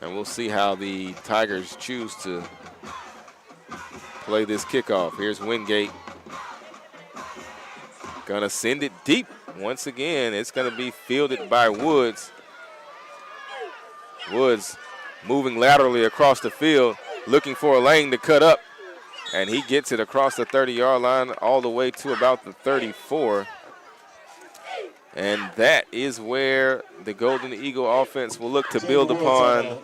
And we'll see how the Tigers choose to play this kickoff. Here's Wingate. Gonna send it deep. Once again, it's gonna be fielded by Woods. Woods moving laterally across the field, looking for a lane to cut up. And he gets it across the 30-yard line all the way to about the 34. And that is where the Golden Eagle offense will look to build upon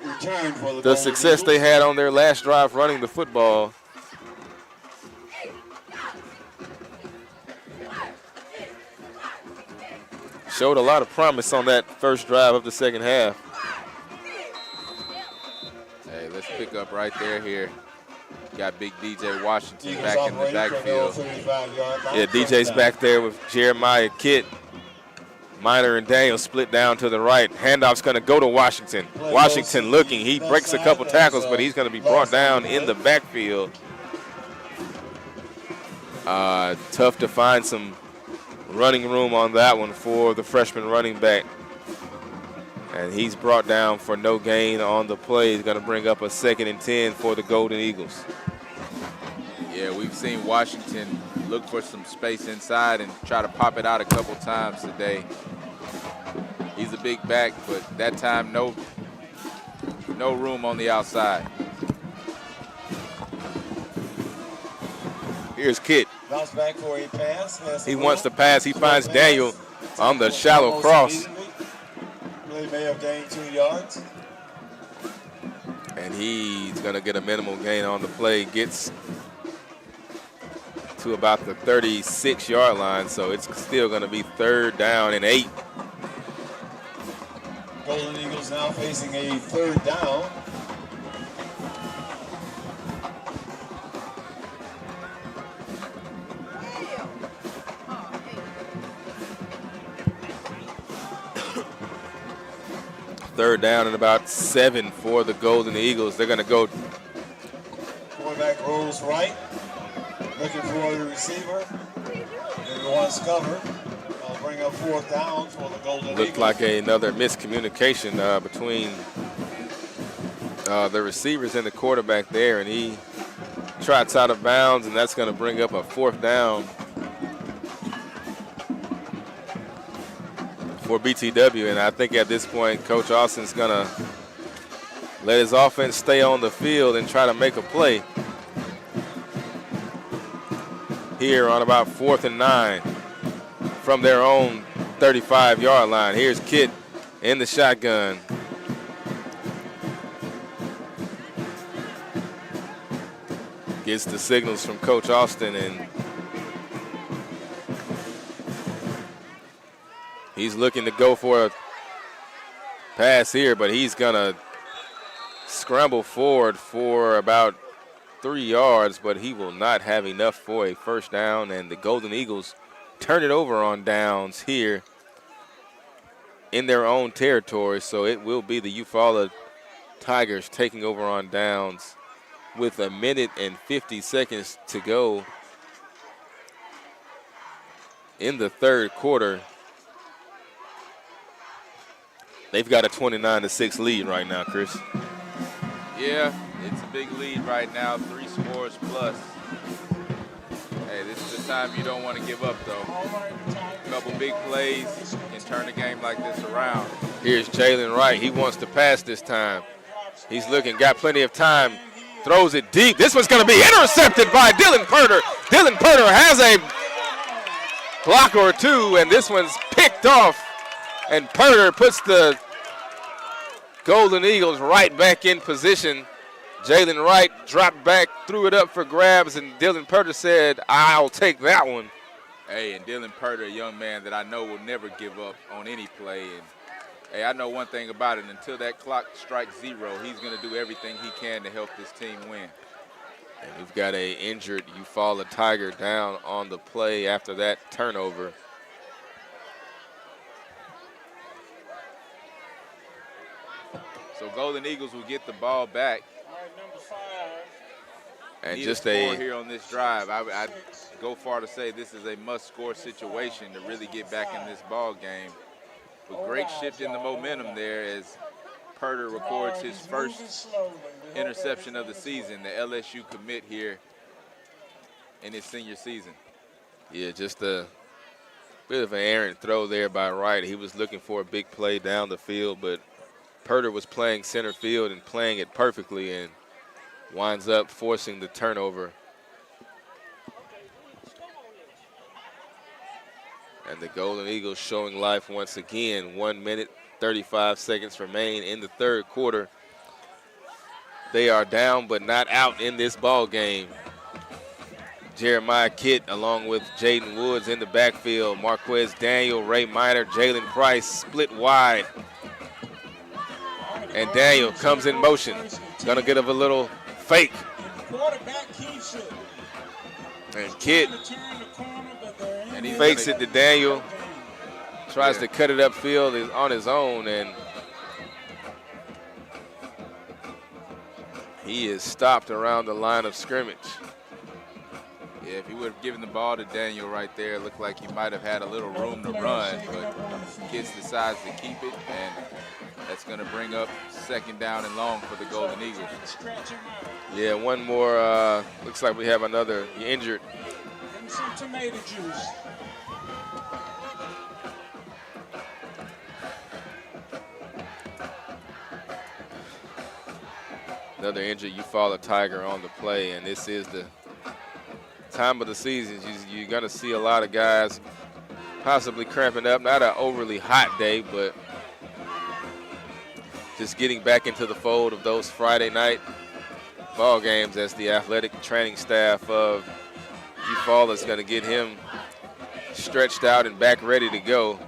the success they had on their last drive running the football. Showed a lot of promise on that first drive of the second half. Hey, let's pick up right there here. Got big DJ Washington back in the backfield. Yeah, DJ's back there with Jeremiah Kitt. Minor and Daniel split down to the right. Handoff's going to go to Washington. Washington looking. He breaks a couple tackles, but he's going to be brought down in the backfield. Tough to find some running room on that one for the freshman running back. And he's brought down for no gain on the play. He's going to bring up a 2nd and 10 for the Golden Eagles. Yeah, we've seen Washington look for some space inside and try to pop it out a couple times today. He's a big back, but that time no room on the outside. Here's Kidd. Bounce back for a pass. He wants to pass. He finds Daniel on the shallow cross. Really may have gained 2 yards. And he's going to get a minimal gain on the play. Gets to about the 36-yard line, so it's still going to be 3rd down and 8. Golden Eagles now facing a 3rd down. Third down and about 7 for the Golden Eagles. They're going to go. Quarterback rolls right, looking for the receiver. Everyone's covered. I'll bring up 4th down for the Golden Eagles. Looked like another miscommunication between the receivers and the quarterback there, and he trots out of bounds, and that's going to bring up a 4th down for BTW. And I think at this point, Coach Austin's going to let his offense stay on the field and try to make a play here on about 4th and 9 from their own 35-yard line. Here's Kidd in the shotgun. Gets the signals from Coach Austin, and he's looking to go for a pass here, but he's going to scramble forward for about 3 yards, but he will not have enough for a 1st down, and the Golden Eagles turn it over on downs here in their own territory, so it will be the Eufaula Tigers taking over on downs with 1 minute and 50 seconds to go in the 3rd quarter. They've got a 29-6 lead right now, Chris. Yeah, it's a big lead right now, 3 scores plus. Hey, this is the time you don't want to give up, though. A couple big plays can turn the game like this around. Here's Jalen Wright. He wants to pass this time. He's looking, got plenty of time, throws it deep. This one's going to be intercepted by Dylan Purter. Dylan Purter has a block or two, and this one's picked off. And Purter puts the Golden Eagles right back in position. Jalen Wright dropped back, threw it up for grabs, and Dylan Purter said, "I'll take that one." Hey, and Dylan Purter, a young man that I know will never give up on any play. And hey, I know one thing about it. Until that clock strikes 0, he's going to do everything he can to help this team win. And we've got an injured Eufaula Tiger down on the play after that turnover. So Golden Eagles will get the ball back. All right, number 5. And Need just a a score here on this drive. I'd go far to say this is a must-score situation to really get back in this ball game. But great shift in the momentum there as Purter records his first interception of the season, the LSU commit here in his senior season. Yeah, just a bit of an errant throw there by Wright. He was looking for a big play down the field, but Purter was playing center field and playing it perfectly and winds up forcing the turnover. And the Golden Eagles showing life once again. 1 minute, 35 seconds remain in the 3rd quarter. They are down but not out in this ball game. Jeremiah Kidd along with Jaden Woods in the backfield. Marquez Daniel, Ray Minor, Jalen Price split wide. And Daniel comes in motion. Gonna get a little fake. And Kidd fakes it to Daniel. Tries to cut it upfield on his own, and he is stopped around the line of scrimmage. Yeah, if he would have given the ball to Daniel right there, it looked like he might have had a little room to run, but Kitts decides to keep it, and that's going to bring up 2nd down and long for the Golden Eagles. Yeah, one more. Looks like we have another injured. Give him some tomato juice. Another injured Eufaula Tiger on the play, and this is the time of the season. You're going to see a lot of guys possibly cramping up. Not an overly hot day, but just getting back into the fold of those Friday night ball games as the athletic training staff of Eufaula is going to get him stretched out and back ready to go.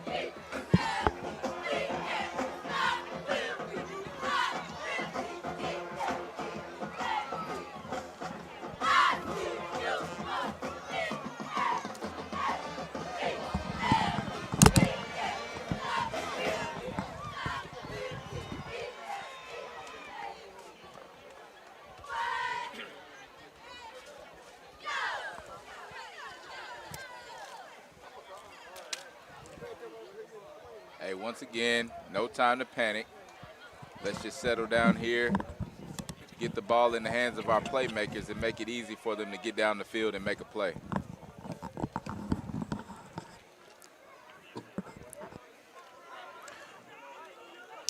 Hey, once again, no time to panic. Let's just settle down here, get the ball in the hands of our playmakers, and make it easy for them to get down the field and make a play.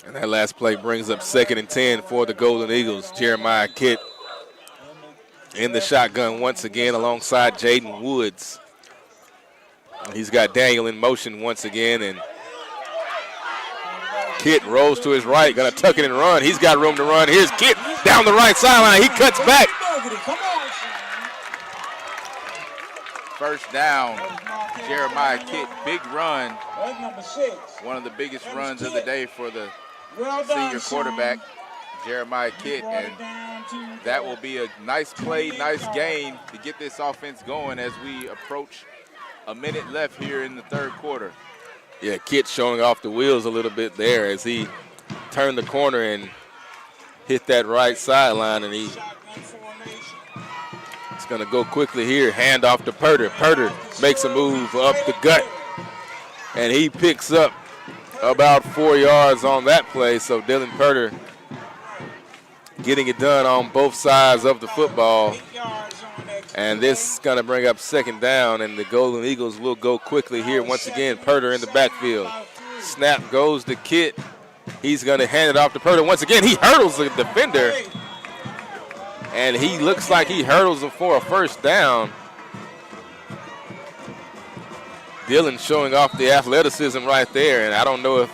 And that last play brings up 2nd and 10 for the Golden Eagles. Jeremiah Kitt in the shotgun once again alongside Jaden Woods. He's got Daniel in motion once again, and Kitt rolls to his right, gonna tuck it and run. He's got room to run. Here's Kitt down the right sideline. He cuts back. 1st down, Jeremiah Kitt, big run. That's number 6. One of the biggest runs of the day for the Well done, senior quarterback, Jeremiah Kitt, brought it and down to that will be a nice play, nice gain to get this offense going as we approach a minute left here in the 3rd quarter. Yeah, Kitt showing off the wheels a little bit there as he turned the corner and hit that right sideline, and he's going to go quickly here. Hand off to Purder. Purder makes a move up the gut, and he picks up about 4 yards on that play. So Dylan Purder getting it done on both sides of the football. And this is going to bring up 2nd down, and the Golden Eagles will go quickly here. Once again, Purder in the backfield. Snap goes to Kitt. He's going to hand it off to Purder. Once again, he hurdles the defender, and he looks like he hurdles him for a 1st down. Dylan showing off the athleticism right there, and I don't know if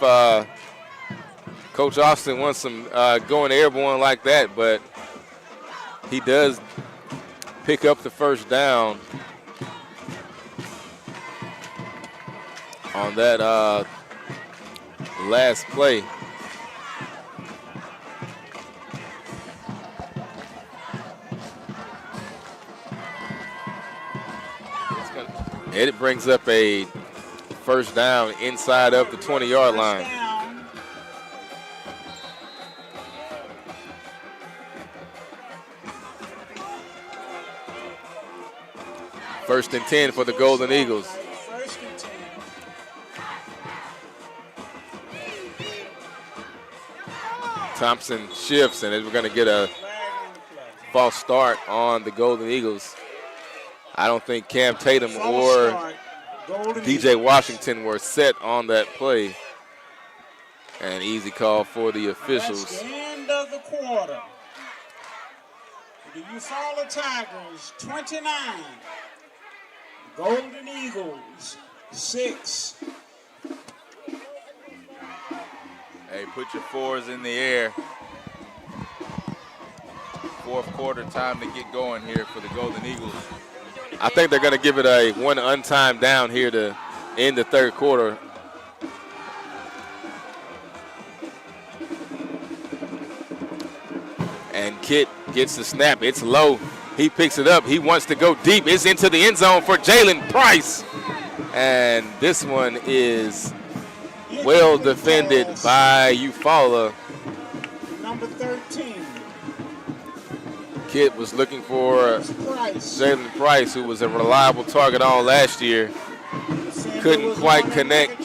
Coach Austin wants some going airborne like that, but he does pick up the 1st down on that last play. It brings up a 1st down inside of the 20-yard line. 1st and 10 for the Golden Eagles. 1st and 10. Thompson shifts, and we're going to get a false start on the Golden Eagles. I don't think Cam Tatum or DJ Washington were set on that play. An easy call for the officials. That's the end of the quarter. The Eufaula Tigers 29, Golden Eagles 6. Hey, put your 4s in the air. 4th quarter time to get going here for the Golden Eagles. I think they're going to give it a one untimed down here to end the 3rd quarter. And Kitt gets the snap. It's low. He picks it up. He wants to go deep. It's into the end zone for Jalen Price. And this one is well defended by Eufaula. Number 13. Kid was looking for Jalen Price, who was a reliable target on last year. Couldn't quite connect.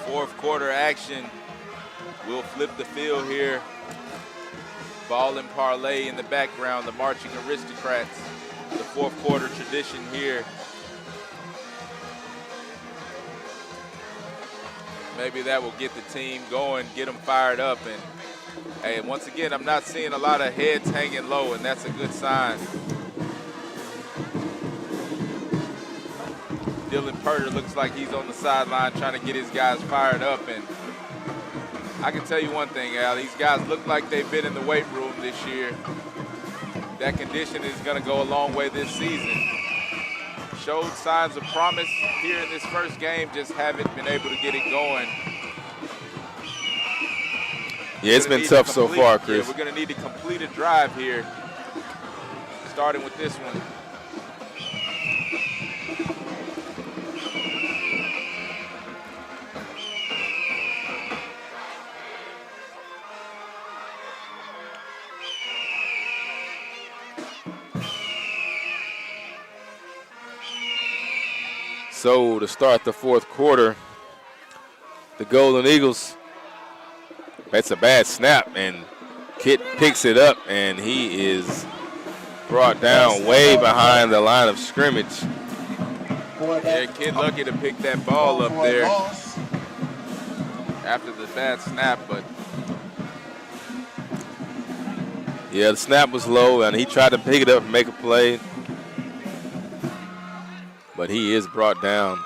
Fourth quarter action. We'll flip the field here. Ball and parlay in the background, the Marching Aristocrats. The fourth quarter tradition here. Maybe that will get the team going, get them fired up. And hey, once again, I'm not seeing a lot of heads hanging low, and that's a good sign. Dylan Purter looks like he's on the sideline trying to get his guys fired up. And I can tell you one thing, Al, these guys look like they've been in the weight room this year. That condition is going to go a long way this season. Showed signs of promise here in this first game, just haven't been able to get it going. Yeah, it's been tough so far, Chris. Yeah, we're going to need to complete a drive here, starting with this one. So to start the fourth quarter, the Golden Eagles, that's a bad snap, and Kit picks it up, and he is brought down way behind the line of scrimmage. Yeah, Kid lucky to pick that ball up there after the bad snap, but yeah, the snap was low, and he tried to pick it up and make a play. But he is brought down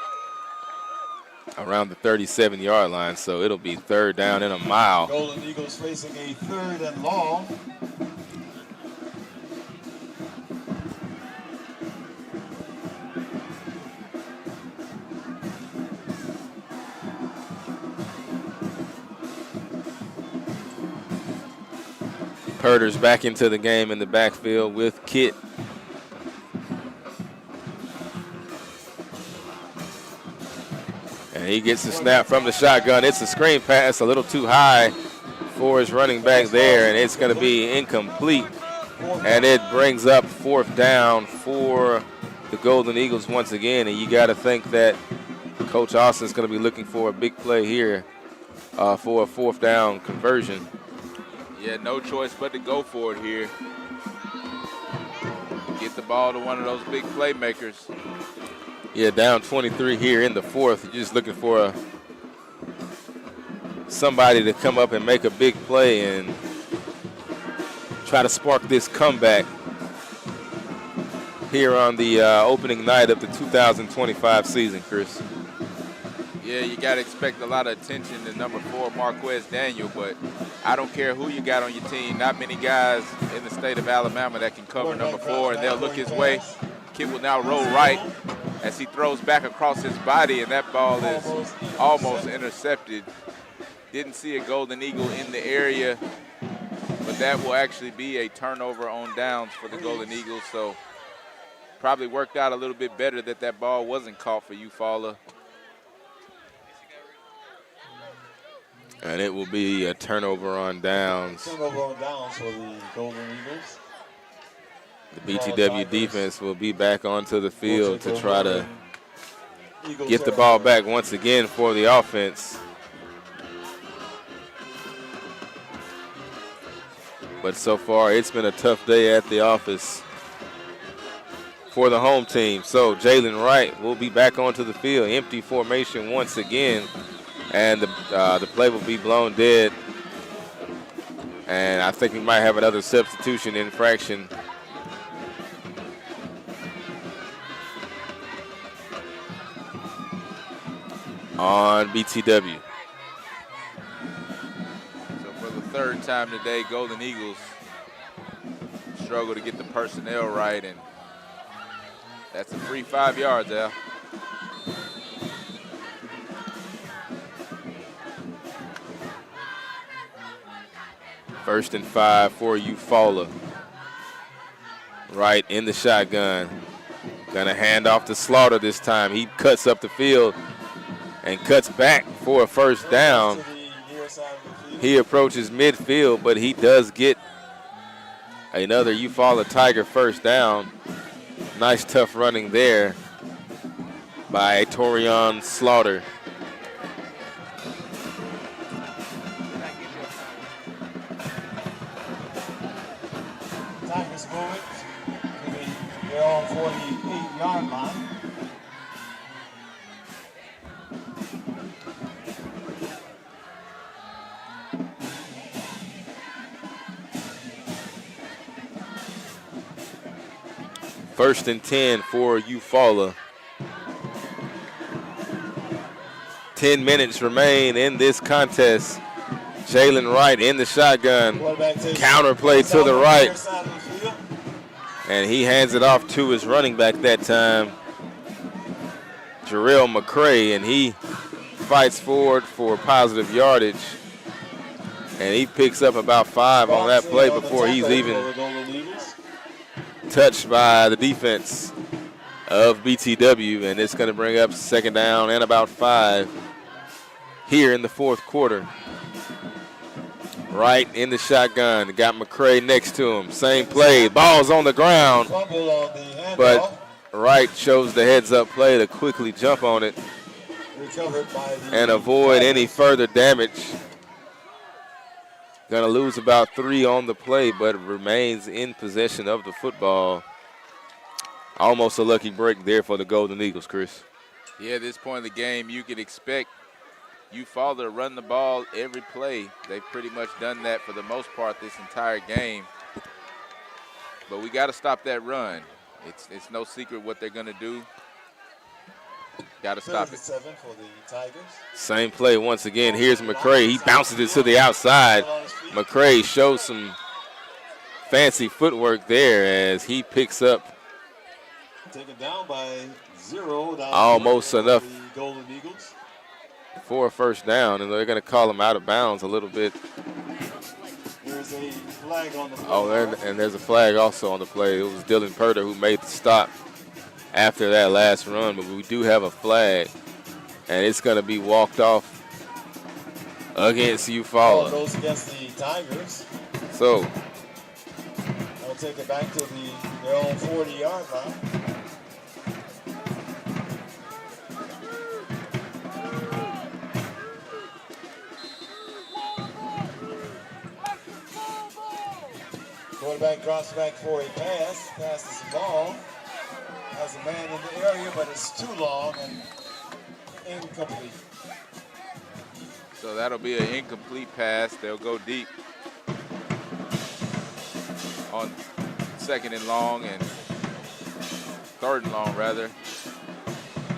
around the 37-yard line, so it'll be third down and a mile. Golden Eagles facing a third and long. Purter's back into the game in the backfield with Kit. And he gets the snap from the shotgun. It's a screen pass, a little too high for his running back there, and it's going to be incomplete. And it brings up fourth down for the Golden Eagles once again. And you got to think that Coach Austin's going to be looking for a big play here for a fourth down conversion. yeah, no choice but to go for it here. Get the ball to one of those big playmakers. Yeah, down 23 here in the fourth. You're just looking for somebody to come up and make a big play and try to spark this comeback here on the opening night of the 2025 season, Chris. Yeah, you got to expect a lot of attention to number 4, Marquez Daniel, but I don't care who you got on your team. Not many guys in the state of Alabama that can cover number 4, and they'll look his way. Kid will now roll right as he throws back across his body, and that ball is almost intercepted. Didn't see a Golden Eagle in the area, but that will actually be a turnover on downs for the Golden Eagles, so probably worked out a little bit better that that ball wasn't caught for Eufaula. And it will be a turnover on downs. Turnover on downs for the Golden Eagles. The BTW defense will be back onto the field to try to get the ball back once again for the offense. But so far, it's been a tough day at the office for the home team. So Jalen Wright will be back onto the field. Empty formation once again. And the play will be blown dead. And I think we might have another substitution infraction. On BTW. So for the third time today, Golden Eagles struggle to get the personnel right, and that's a free 5 yards, Al. First and 5 for Eufaula. Right in the shotgun. Gonna hand off to Slaughter this time. He cuts up the field and cuts back for a first down. He approaches midfield, but he does get another Eufaula Tiger first down. Nice tough running there by Torian Slaughter. Tigers move it to their own 48-yard line. First and 10 for Eufaula. 10 minutes remain in this contest. Jalen Wright in the shotgun. Counter play to the right. And he hands it off to his running back that time, Jarrell McCray, and he fights forward for positive yardage. And he picks up about 5 on that play before he's even touched by the defense of BTW, and it's going to bring up second down and about 5 here in the fourth quarter. Right in the shotgun, got McCray next to him. Same play, ball's on the ground, but Wright chose the heads-up play to quickly jump on it and avoid any further damage. Going to lose about 3 on the play, but remains in possession of the football. Almost a lucky break there for the Golden Eagles, Chris. Yeah, at this point in the game, you could expect Eufaula to run the ball every play. They've pretty much done that for the most part this entire game. But we got to stop that run. It's no secret what they're going to do. Got to stop it. For the Tigers. Same play once again. Here's McCray. He bounces it to the outside. McCray shows some fancy footwork there as he picks up Taken down by 0. almost enough the Golden Eagles for a first down, and they're going to call him out of bounds a little bit. There's a flag on the play. Oh, and there's a flag also on the play. It was Dylan Purder who made the stop after that last run, but we do have a flag, and it's going to be walked off against Eufaula. Goes against the Tigers. So they'll take it back to their own 40-yard line. Quarterback drops back for a pass. Passes the ball. Has a man in the area, but it's too long and incomplete. So that'll be an incomplete pass. They'll go deep on second and long and third and long, rather.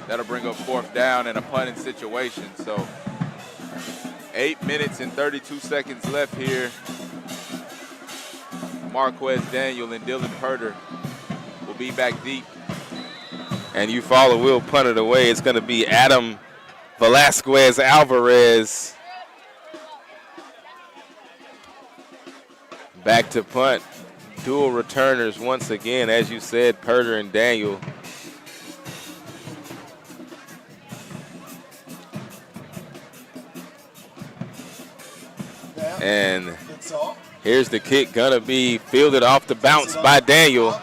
That'll bring up fourth down in a punting situation. So 8 minutes and 32 seconds left here. Marquez Daniel and Dylan Purder will be back deep. And Eufaula will punt it away. It's going to be Adam Velasquez Alvarez back to punt. Dual returners once again, as you said, Purder and Daniel. And here's the kick, gonna be fielded off the bounce by Daniel.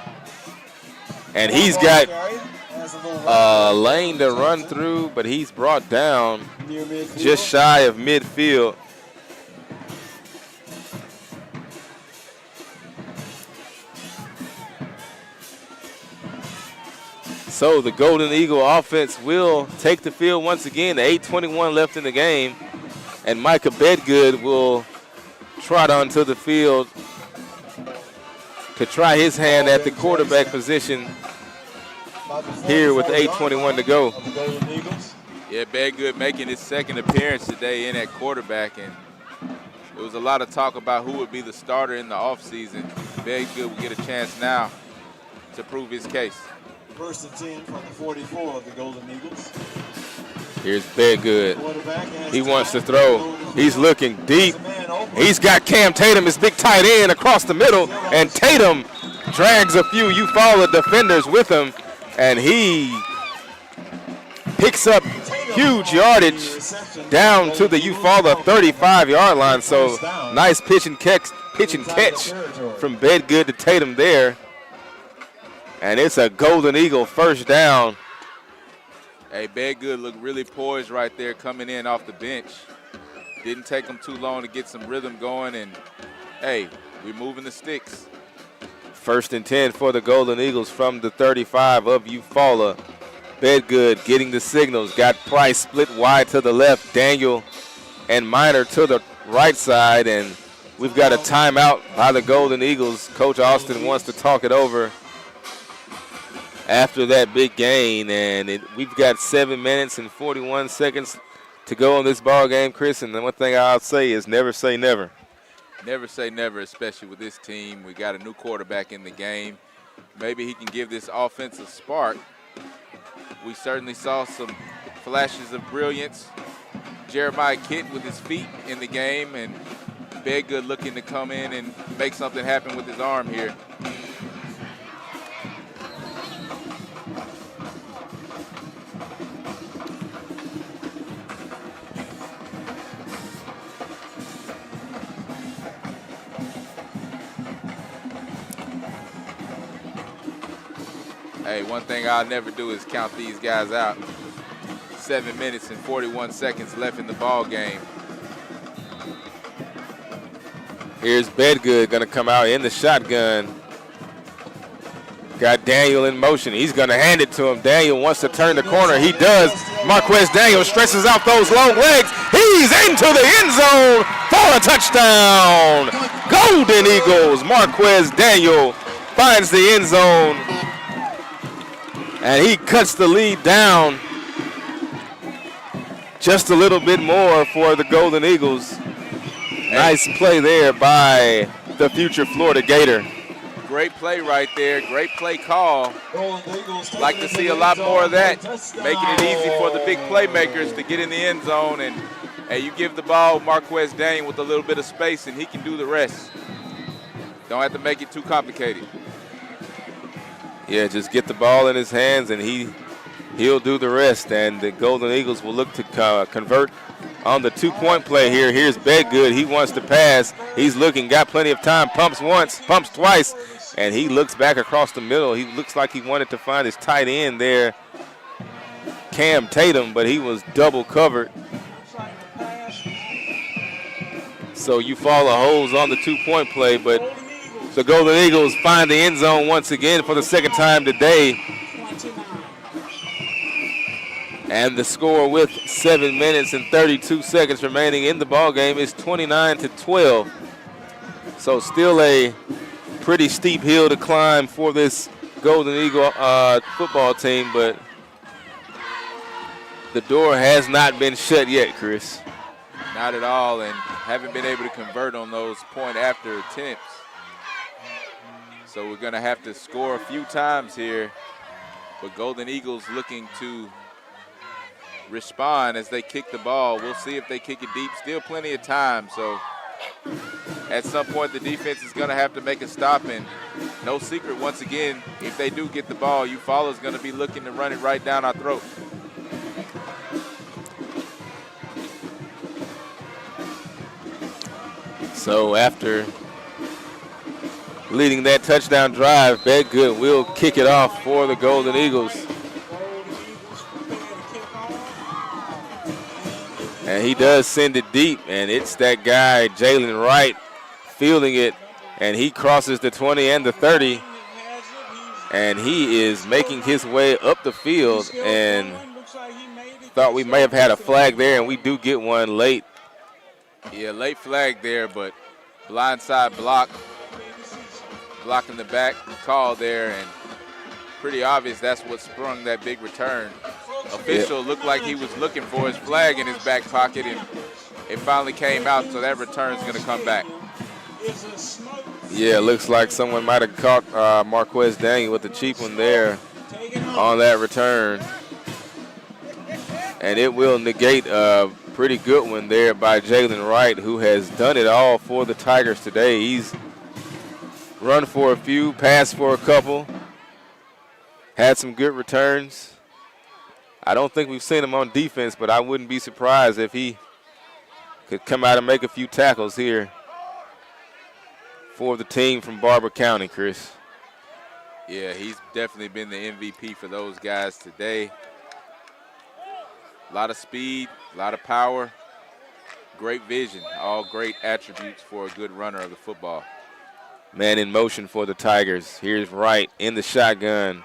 And he's got a lane to run through, but he's brought down just shy of midfield. So the Golden Eagle offense will take the field once again. 8:21 left in the game. And Micah Bedgood will trot onto the field to try his hand at the quarterback position here with 8:21 to go. Yeah, Bedgood making his second appearance today in at quarterback, and there was a lot of talk about who would be the starter in the offseason. Bedgood will get a chance now to prove his case. First and 10 from the 44 of the Golden Eagles. Here's Bedgood. He wants to throw. He's looking deep. He's got Cam Tatum, his big tight end, across the middle, and Tatum drags a few Eufaula defenders with him and he picks up huge yardage down to the Eufaula 35-yard line. So nice pitch and catch from Bedgood to Tatum there. And it's a Golden Eagle first down. Hey, Bedgood looked really poised right there coming in off the bench. Didn't take him too long to get some rhythm going, and hey, we're moving the sticks. 1st and 10 for the Golden Eagles from the 35 of Eufaula. Bedgood getting the signals. Got Price split wide to the left. Daniel and Minor to the right side, and we've got a timeout by the Golden Eagles. Coach Austin wants to talk it over after that big gain, and we've got 7 minutes and 41 seconds to go in this ball game, Chris. And the one thing I'll say is never say never. Never say never, especially with this team. We got a new quarterback in the game. Maybe he can give this offense a spark. We certainly saw some flashes of brilliance. Jeremiah Kitt with his feet in the game, and Bedgood looking to come in and make something happen with his arm here. Hey, one thing I'll never do is count these guys out. 7 minutes and 41 seconds left in the ball game. Here's Bedgood going to come out in the shotgun. Got Daniel in motion. He's going to hand it to him. Daniel wants to turn the corner. He does. Marquez Daniel stretches out those long legs. He's into the end zone for a touchdown. Golden Eagles. Marquez Daniel finds the end zone, and he cuts the lead down just a little bit more for the Golden Eagles. Nice play there by the future Florida Gator. Great play right there. Great play call. Like to see a lot more of that, making it easy for the big playmakers to get in the end zone. And hey, you give the ball Marquez Daniel with a little bit of space, and he can do the rest. Don't have to make it too complicated. Yeah, just get the ball in his hands, and he'll do the rest. And the Golden Eagles will look to convert on the two-point play here. Here's Bedgood. He wants to pass. He's looking, got plenty of time. Pumps once, pumps twice, and he looks back across the middle. He looks like he wanted to find his tight end there, Cam Tatum, but he was double covered. So Eufaula holds on the two-point play, but the Golden Eagles find the end zone once again for the second time today. And the score with 7 minutes and 32 seconds remaining in the ball game is 29-12. So still a pretty steep hill to climb for this Golden Eagle football team, but the door has not been shut yet, Chris. Not at all, and haven't been able to convert on those point after attempts. So we're going to have to score a few times here, but Golden Eagles looking to respond as they kick the ball. We'll see if they kick it deep. Still plenty of time, so at some point the defense is going to have to make a stop, and no secret, once again, if they do get the ball, Eufaula is going to be looking to run it right down our throat. So after leading that touchdown drive, Bedgood will kick it off for the Golden Eagles. And he does send it deep, and it's that guy, Jalen Wright, fielding it, and he crosses the 20 and the 30, and he is making his way up the field, and thought we may have had a flag there, and we do get one late. Yeah, late flag there, but blindside block, blocking the back call there, and pretty obvious that's what sprung that big return. Official looked like he was looking for his flag in his back pocket, and it finally came out, so that return's going to come back. Yeah, it looks like someone might have caught Marquez Daniel with the cheap one there on that return. And it will negate a pretty good one there by Jalen Wright, who has done it all for the Tigers today. He's run for a few, passed for a couple, had some good returns. I don't think we've seen him on defense, but I wouldn't be surprised if he could come out and make a few tackles here for the team from Barber County, Chris. Yeah, he's definitely been the MVP for those guys today. A lot of speed, a lot of power, great vision, all great attributes for a good runner of the football. Man in motion for the Tigers. Here's Wright in the shotgun.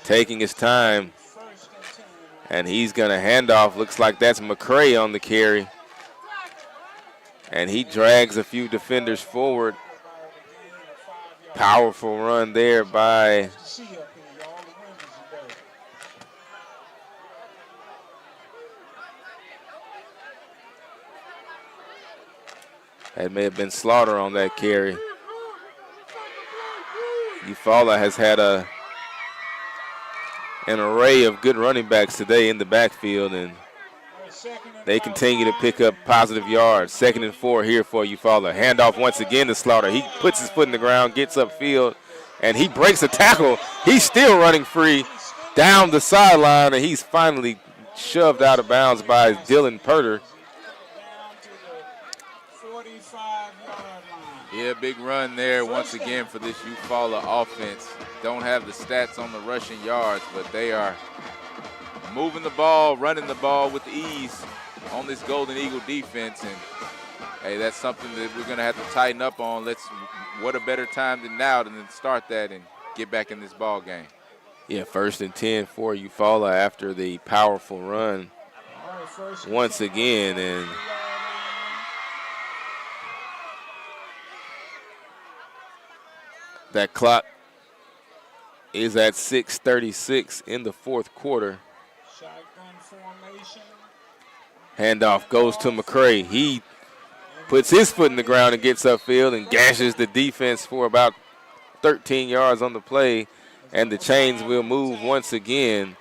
Taking his time. And he's going to hand off. Looks like that's McCray on the carry. And he drags a few defenders forward. Powerful run there by that may have been Slaughter on that carry. Eufaula has had an array of good running backs today in the backfield, and they continue to pick up positive yards. 2nd and 4 here for Eufaula. Handoff once again to Slaughter. He puts his foot in the ground, gets upfield, and he breaks a tackle. He's still running free down the sideline, and he's finally shoved out of bounds by Dylan Purter. Yeah, big run there once again for this Eufaula offense. Don't have the stats on the rushing yards, but they are moving the ball, running the ball with ease on this Golden Eagle defense. And, hey, that's something that we're going to have to tighten up on. What a better time than now to start that and get back in this ball game. Yeah, 1st and 10 for Eufaula after the powerful run once again. And that clock is at 6:36 in the 4th quarter. Handoff goes to McCray. He puts his foot in the ground and gets upfield and gashes the defense for about 13 yards on the play. And the chains will move once again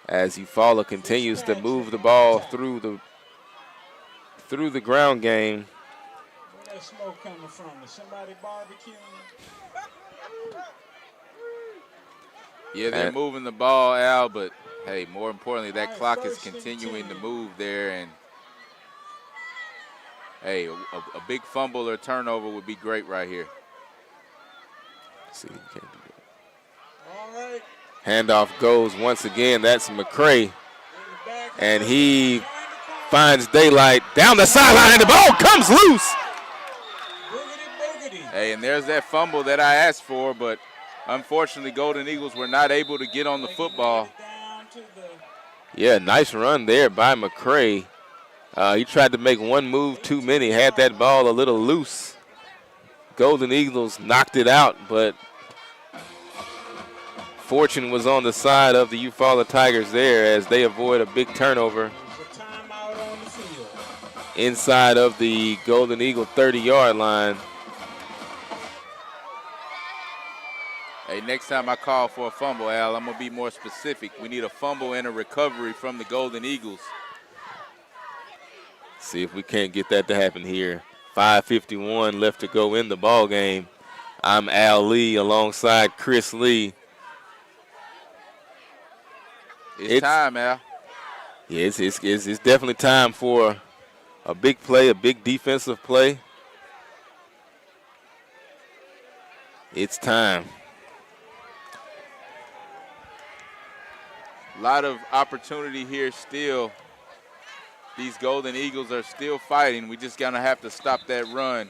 as Eufaula continues to move the ball through the ground game. Where's that smoke coming from? Is somebody barbecuing? Yeah, they're moving the ball, Al, but, hey, more importantly, that clock is continuing to move there. And, hey, a big fumble or turnover would be great right here. See, you can't do that. All right. Handoff goes once again. That's McCray. And he finds daylight down the sideline, and the ball comes loose. Hey, and there's that fumble that I asked for, but unfortunately, Golden Eagles were not able to get on the football. Yeah, nice run there by McCray. He tried to make one move too many, had that ball a little loose. Golden Eagles knocked it out, but fortune was on the side of the Eufaula Tigers there as they avoid a big turnover inside of the Golden Eagle 30-yard line. Hey, next time I call for a fumble, Al, I'm going to be more specific. We need a fumble and a recovery from the Golden Eagles. See if we can't get that to happen here. 5:51 left to go in the ball game. I'm Al Lee alongside Chris Lee. It's time, Al. Yeah, it's definitely time for a big play, a big defensive play. It's time. A lot of opportunity here still. These Golden Eagles are still fighting. We just gonna have to stop that run.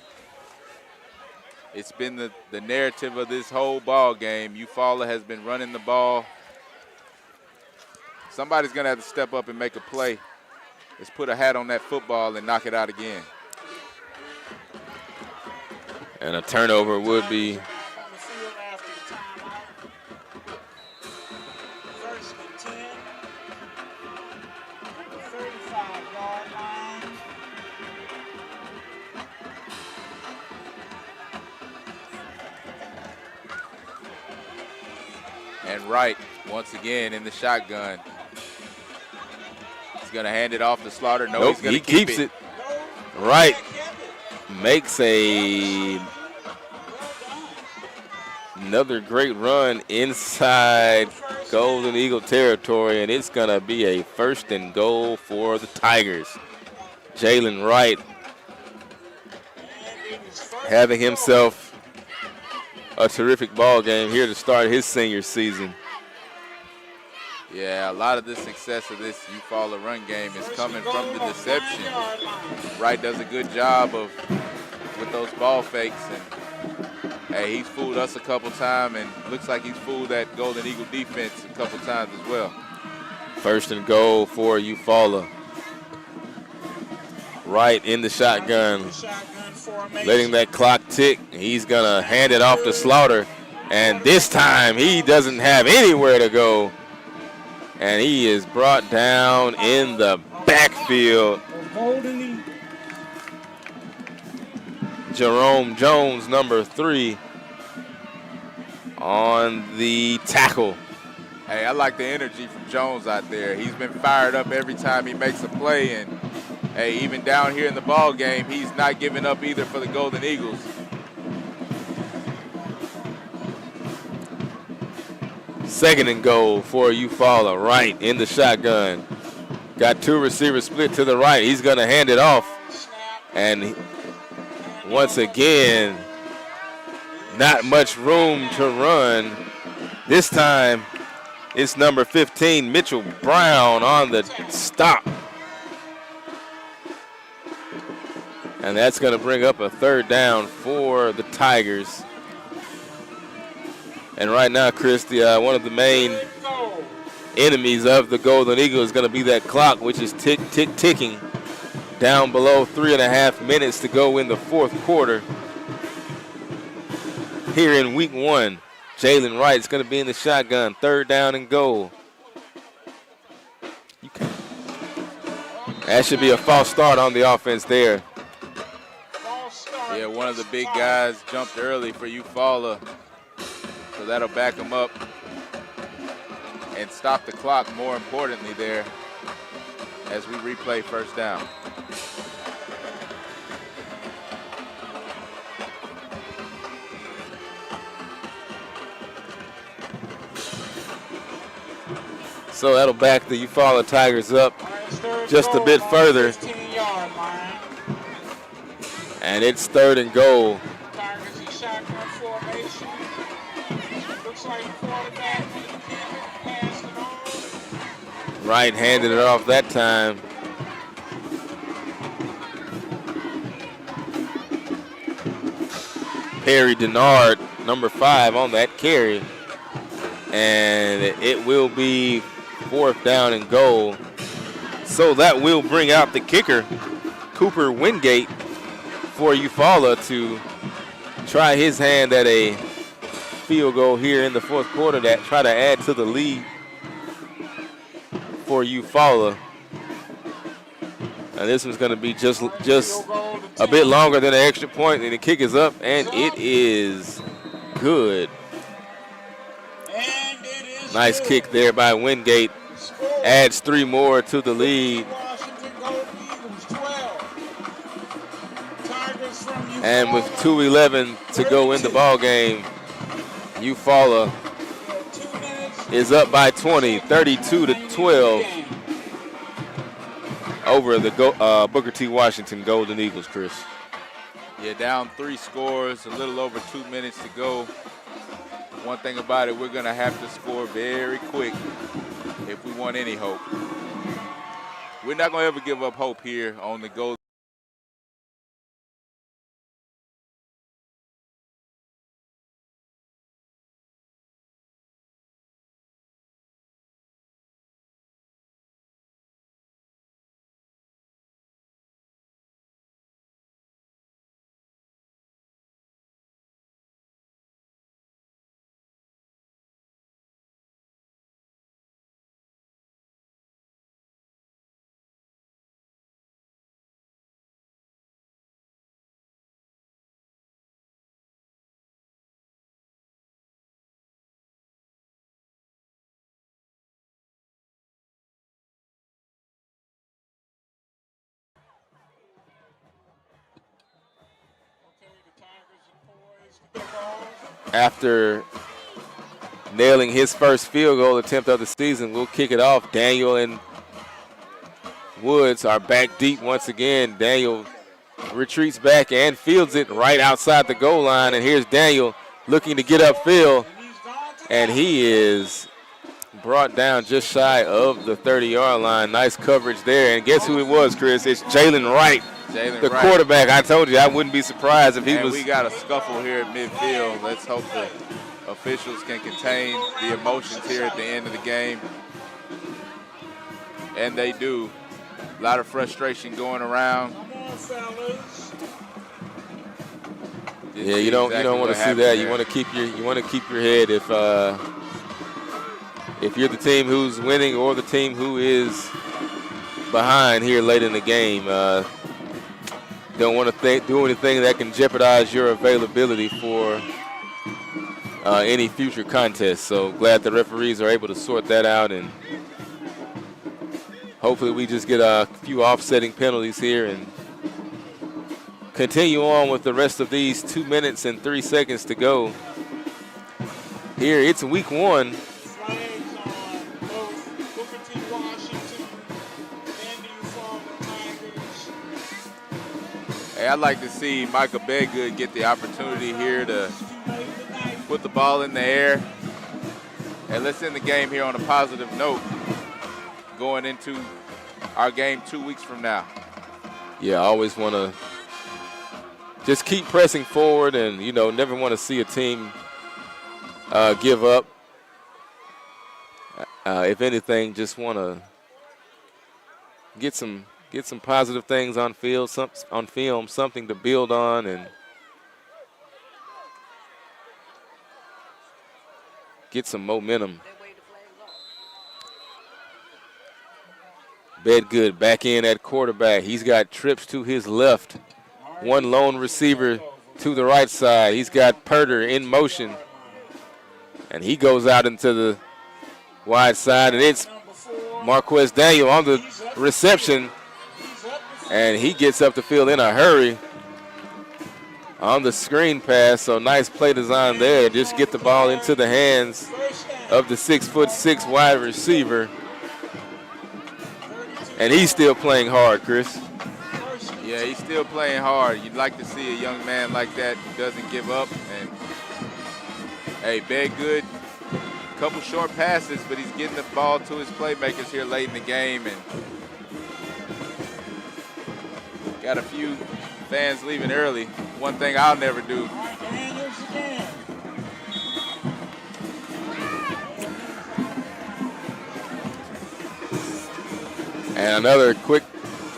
It's been the narrative of this whole ball game. Eufaula has been running the ball. Somebody's gonna have to step up and make a play. Let's put a hat on that football and knock it out again. And a turnover would be. And Wright, once again, in the shotgun. He's going to hand it off to Slaughter. No, nope, he's going to keep it. Wright makes a Another great run inside Golden Eagle territory, and it's going to be a 1st and goal for the Tigers. Jalen Wright having himself a terrific ball game here to start his senior season. Yeah, a lot of the success of this Eufaula run game is coming from the deception. Wright does a good job with those ball fakes, and hey, he's fooled us a couple times, and looks like he's fooled that Golden Eagle defense a couple times as well. 1st and goal for Eufaula. Wright in the shotgun, letting that clock tick. He's gonna hand it off to Slaughter, and this time he doesn't have anywhere to go, and he is brought down in the backfield. Jerome Jones, number 3, on the tackle. Hey, I like the energy from Jones out there. He's been fired up every time he makes a play, and hey, even down here in the ball game, he's not giving up either for the Golden Eagles. Second and goal for Eufaula. Wright in the shotgun. Got 2 receivers split to the right. He's going to hand it off. And once again, not much room to run. This time, it's number 15, Mitchell Brown, on the stop. And that's going to bring up a 3rd down for the Tigers. And right now, Chris, one of the main enemies of the Golden Eagle is going to be that clock, which is ticking down below 3.5 minutes to go in the 4th quarter. Here in week 1, Jalen Wright's going to be in the shotgun, 3rd down and goal. That should be a false start on the offense there. Yeah, one of the big guys jumped early for Eufaula, so that'll back him up and stop the clock, more importantly there, as we replay 1st down. So that'll back the Eufaula Tigers up just a bit further. And it's 3rd and goal. Wright handed it off that time. Perry Denard, number 5, on that carry. And it will be 4th down and goal. So that will bring out the kicker, Cooper Wingate, for Eufaula to try his hand at a field goal here in the 4th quarter that try to add to the lead for Eufaula. And this one's going to be just a bit longer than an extra point, and the kick is up, and it is good. Nice kick there by Wingate. Adds 3 more to the lead. And with 2:11 to go in the ball game, Eufaula is up by 20, 32-12 over the Booker T. Washington Golden Eagles, Chris. Yeah, down 3 scores, a little over 2 minutes to go. One thing about it, we're going to have to score very quick if we want any hope. We're not going to ever give up hope here on the Golden after nailing his first field goal attempt of the season, will kick it off. Daniel and Woods are back deep once again. Daniel retreats back and fields it right outside the goal line. And here's Daniel looking to get upfield, and he is brought down just shy of the 30-yard line. Nice coverage there. And guess who it was, Chris? It's Jalen Wright, the quarterback. I told you I wouldn't be surprised if he was. We got a scuffle here at midfield. Let's hope the officials can contain the emotions here at the end of the game. And they do. A lot of frustration going around. Yeah, you don't want to see that. You want to keep your head if you're the team who's winning or the team who is behind here late in the game. Don't want to do anything that can jeopardize your availability for any future contests. So glad the referees are able to sort that out, and hopefully we just get a few offsetting penalties here and continue on with the rest of these 2 minutes and 3 seconds to go. Here, it's week 1. Flags on both Booker T. Washington and the Eufaula Tigers. Hey, I'd like to see Micah Bedgood get the opportunity here to put the ball in the air. And let's end the game here on a positive note going into our game 2 weeks from now. Yeah, I always want to just keep pressing forward and, never want to see a team give up. If anything, just want to get some positive things on film, something to build on, and get some momentum. Bedgood back in at quarterback. He's got trips to his left. One lone receiver to the right side. He's got Purder in motion. And he goes out into the wide side, and it's Marquez Daniel on the reception. And he gets up the field in a hurry on the screen pass. So nice play design there. Just get the ball into the hands of the 6'6" wide receiver. And he's still playing hard, Chris. Yeah, he's still playing hard. You'd like to see a young man like that who doesn't give up. And hey, Bedgood, a couple short passes, but he's getting the ball to his playmakers here late in the game. And got a few fans leaving early. One thing I'll never do. And another quick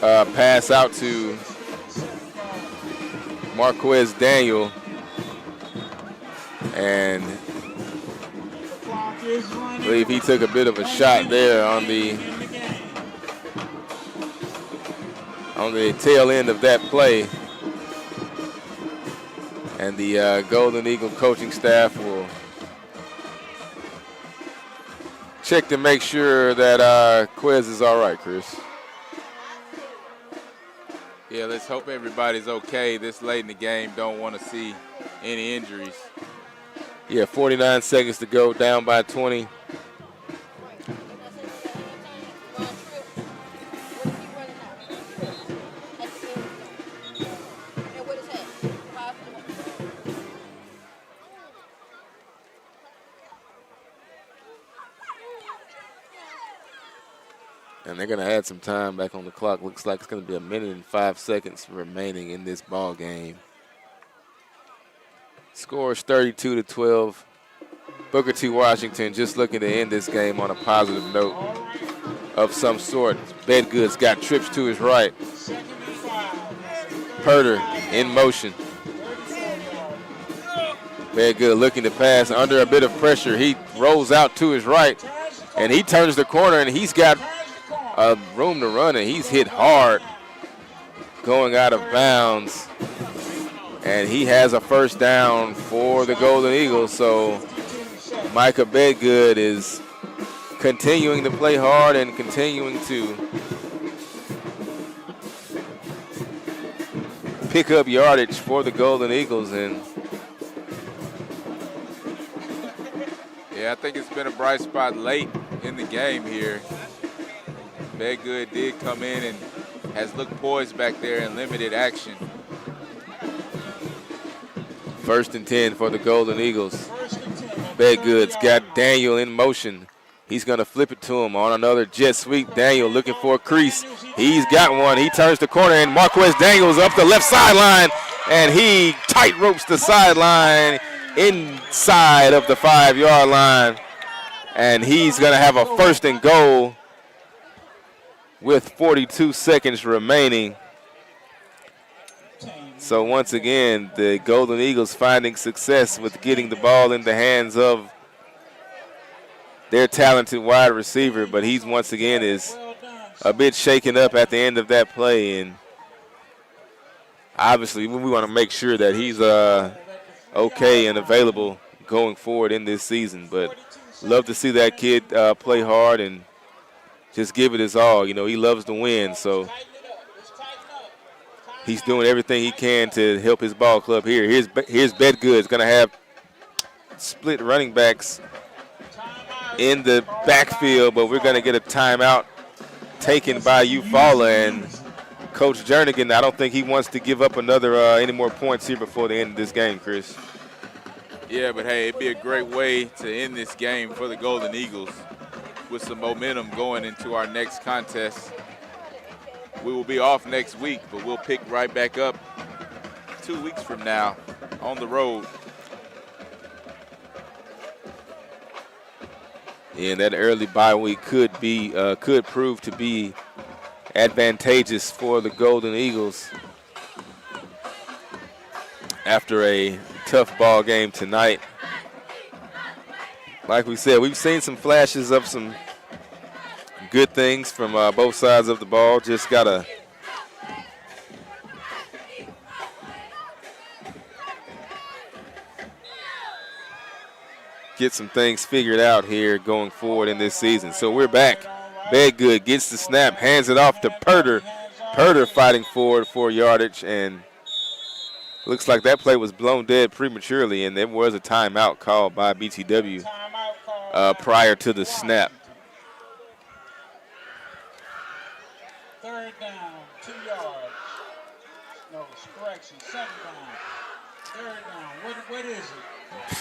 pass out to Marquez Daniel. And I believe he took a bit of a shot there on the tail end of that play. And the Golden Eagle coaching staff will check to make sure that Quez is all right, Chris. Yeah, let's hope everybody's okay this late in the game. Don't want to see any injuries. Yeah, 49 seconds to go, down by 20. And they're going to add some time back on the clock. Looks like it's going to be 1 minute and 5 seconds remaining in this ball game. Score is 32-12. Booker T. Washington just looking to end this game on a positive note of some sort. Bedgood's got trips to his right. Purder in motion. Bedgood looking to pass under a bit of pressure. He rolls out to his right, and he turns the corner, and he's got room to run, and he's hit hard going out of bounds. And he has a first down for the Golden Eagles. So Micah Bedgood is continuing to play hard and continuing to pick up yardage for the Golden Eagles. And Yeah, I think it's been a bright spot late in the game here. Bedgood did come in and has looked poised back there in limited action. 1st and 10 for the Golden Eagles. Bedgood's got Daniel in motion. He's going to flip it to him on another jet sweep. Daniel looking for a crease. He's got one. He turns the corner, and Marquez Daniels up the left sideline, and he tight ropes the sideline inside of the 5-yard line. And he's going to have a 1st and goal with 42 seconds remaining. So once again, the Golden Eagles finding success with getting the ball in the hands of their talented wide receiver, but he's once again is a bit shaken up at the end of that play, and obviously we want to make sure that he's okay and available going forward in this season. But love to see that kid play hard and just give it his all. You know, he loves to win, so he's doing everything he can to help his ball club here. Here's Bedgood's going to have split running backs in the backfield, but we're going to get a timeout taken by Eufaula. And Coach Jernigan, I don't think he wants to give up any more points here before the end of this game, Chris. Yeah, but hey, it'd be a great way to end this game for the Golden Eagles with some momentum going into our next contest. We will be off next week, but we'll pick right back up 2 weeks from now on the road. And that early bye week could prove to be advantageous for the Golden Eagles after a tough ball game tonight. Like we said, we've seen some flashes of some good things from both sides of the ball. Just gotta get some things figured out here going forward in this season. So we're back. Bedgood gets the snap, hands it off to Purder. Purder fighting forward for yardage, and looks like that play was blown dead prematurely, and there was a timeout called by BTW prior to the snap. 3rd down, 2 yards. No, correction, 2nd down. 3rd down. What is it?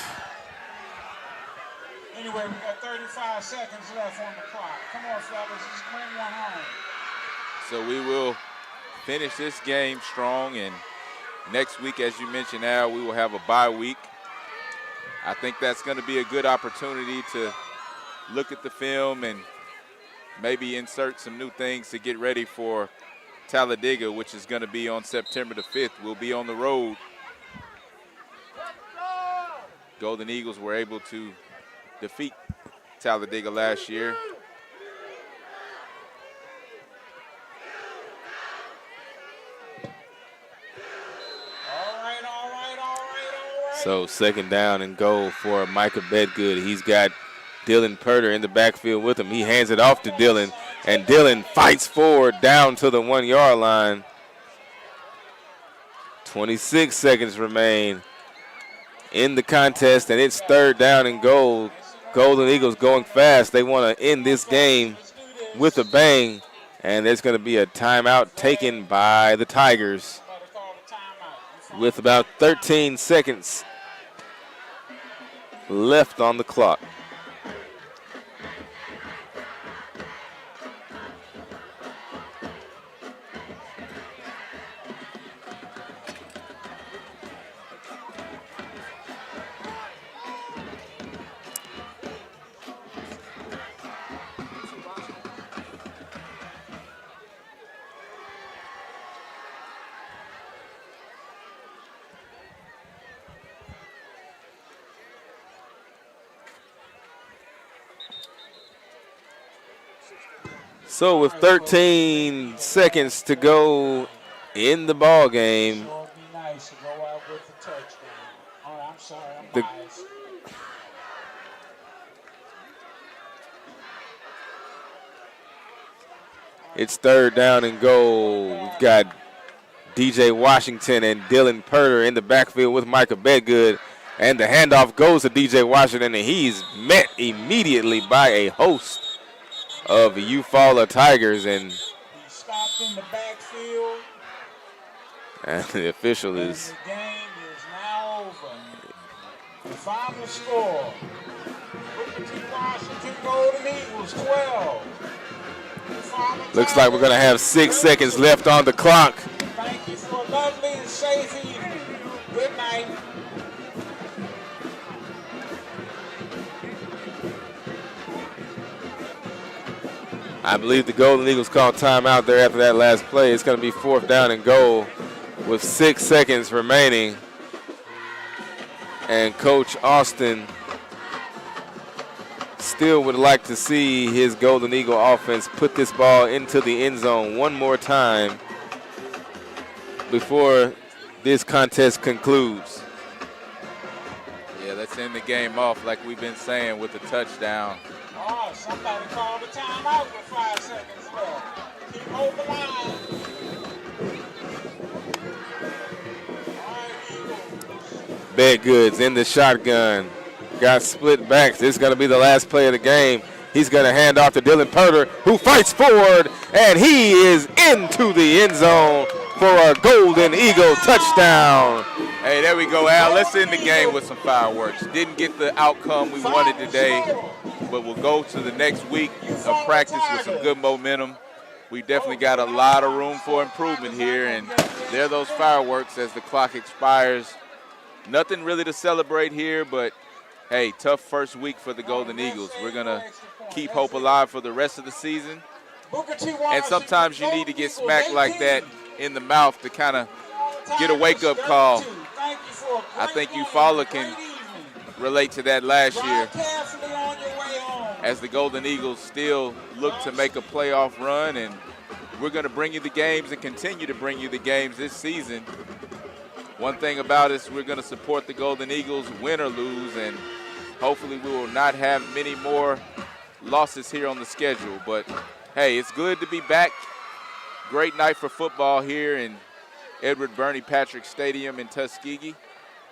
Anyway, we got 35 seconds left on the clock. Come on, fellas, just bring one home. So we will finish this game strong, and next week, as you mentioned, Al, we will have a bye week. I think that's going to be a good opportunity to look at the film and maybe insert some new things to get ready for Talladega, which is going to be on September the 5th. We'll be on the road. Golden Eagles were able to defeat Talladega last year. So 2nd down and goal for Micah Bedgood. He's got Dylan Purder in the backfield with him. He hands it off to Dylan, and Dylan fights forward down to the 1-yard line. 26 seconds remain in the contest, and it's 3rd down and goal. Golden Eagles going fast. They want to end this game with a bang, and there's going to be a timeout taken by the Tigers with about 13 seconds left on the clock. So with 13 seconds to go in the ball game, Sure would be nice to go out with a touchdown. All right, I'm sorry, I'm The- biased. it's 3rd down and goal. We've got DJ Washington and Dylan Purder in the backfield with Micah Bedgood. And the handoff goes to DJ Washington, and he's met immediately by a host of Eufaula Tigers. And He stopped in the backfield. And the official is. The game is now over. The final score: Booker T. Washington Golden Eagles 12. Looks like we're going to have 6 seconds left on the clock. Thank you for a lovely and safe evening. Good night. I believe the Golden Eagles called timeout there after that last play. It's going to be 4th down and goal with 6 seconds remaining. And Coach Austin still would like to see his Golden Eagle offense put this ball into the end zone one more time before this contest concludes. Yeah, let's end the game off like we've been saying with a touchdown. Oh, somebody called a timeout with 5 seconds left. Keep hold the line. Bad Goods in the shotgun. Got split backs. This is going to be the last play of the game. He's going to hand off to Dylan Purter, who fights forward, and he is into the end zone for a Golden Eagle touchdown. Hey, there we go, Al. Let's end the game with some fireworks. Didn't get the outcome we wanted today, but we'll go to the next week of practice with some good momentum. We definitely got a lot of room for improvement here, and there are those fireworks as the clock expires. Nothing really to celebrate here, but hey, tough first week for the Golden Eagles. We're going to keep hope alive for the rest of the season. And sometimes you need to get smacked like that in the mouth to kind of get a wake-up call. I think Eufaula can relate to that last year as the Golden Eagles still look to make a playoff run, and we're going to bring you the games and continue to bring you the games this season. One thing about us, we're going to support the Golden Eagles, win or lose, and hopefully we will not have many more losses here on the schedule. But, hey, it's good to be back. Great night for football here in Edward Bernie Patrick Stadium in Tuskegee.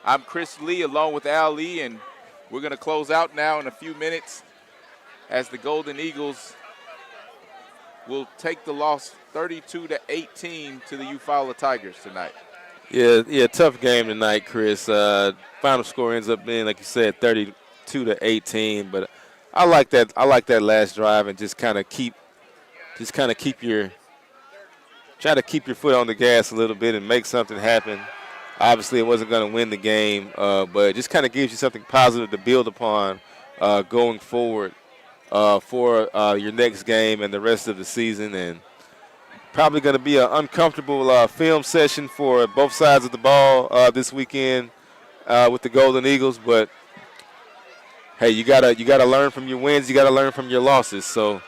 I'm Chris Lee along with Al Lee, and we're going to close out now in a few minutes as the Golden Eagles will take the loss 32-18 to the Eufaula Tigers tonight. Yeah, tough game tonight, Chris. Final score ends up being, like you said, 32-18. But I like that. I like that last drive and try to keep your foot on the gas a little bit and make something happen. Obviously, it wasn't going to win the game, but it just kind of gives you something positive to build upon going forward for your next game and the rest of the season. And probably going to be an uncomfortable film session for both sides of the ball this weekend with the Golden Eagles. But hey, you gotta learn from your wins. You gotta learn from your losses. So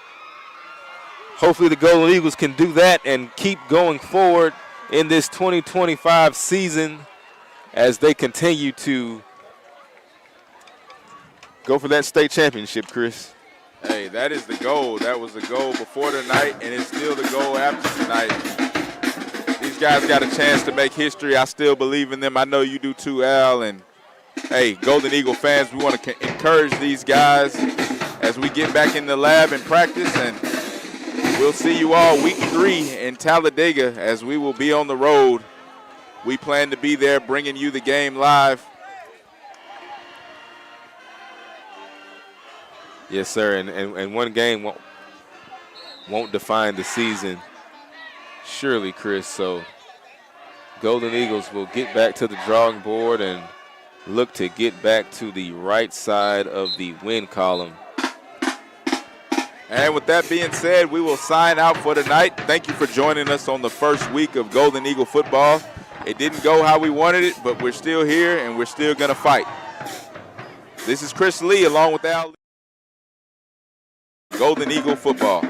hopefully the Golden Eagles can do that and keep going forward in this 2025 season as they continue to go for that state championship, Chris. Hey, that is the goal. That was the goal before tonight, and it's still the goal after tonight. These guys got a chance to make history. I still believe in them. I know you do too, Al. And, hey, Golden Eagle fans, we want to encourage these guys as we get back in the lab and practice. And we'll see you all week 3 in Talladega as we will be on the road. We plan to be there bringing you the game live. Yes, sir, and one game won't define the season, surely, Chris. So Golden Eagles will get back to the drawing board and look to get back to the right side of the win column. And with that being said, we will sign out for tonight. Thank you for joining us on the first week of Golden Eagle football. It didn't go how we wanted it, but we're still here and we're still going to fight. This is Chris Lee along with Al Lee. Golden Eagle football.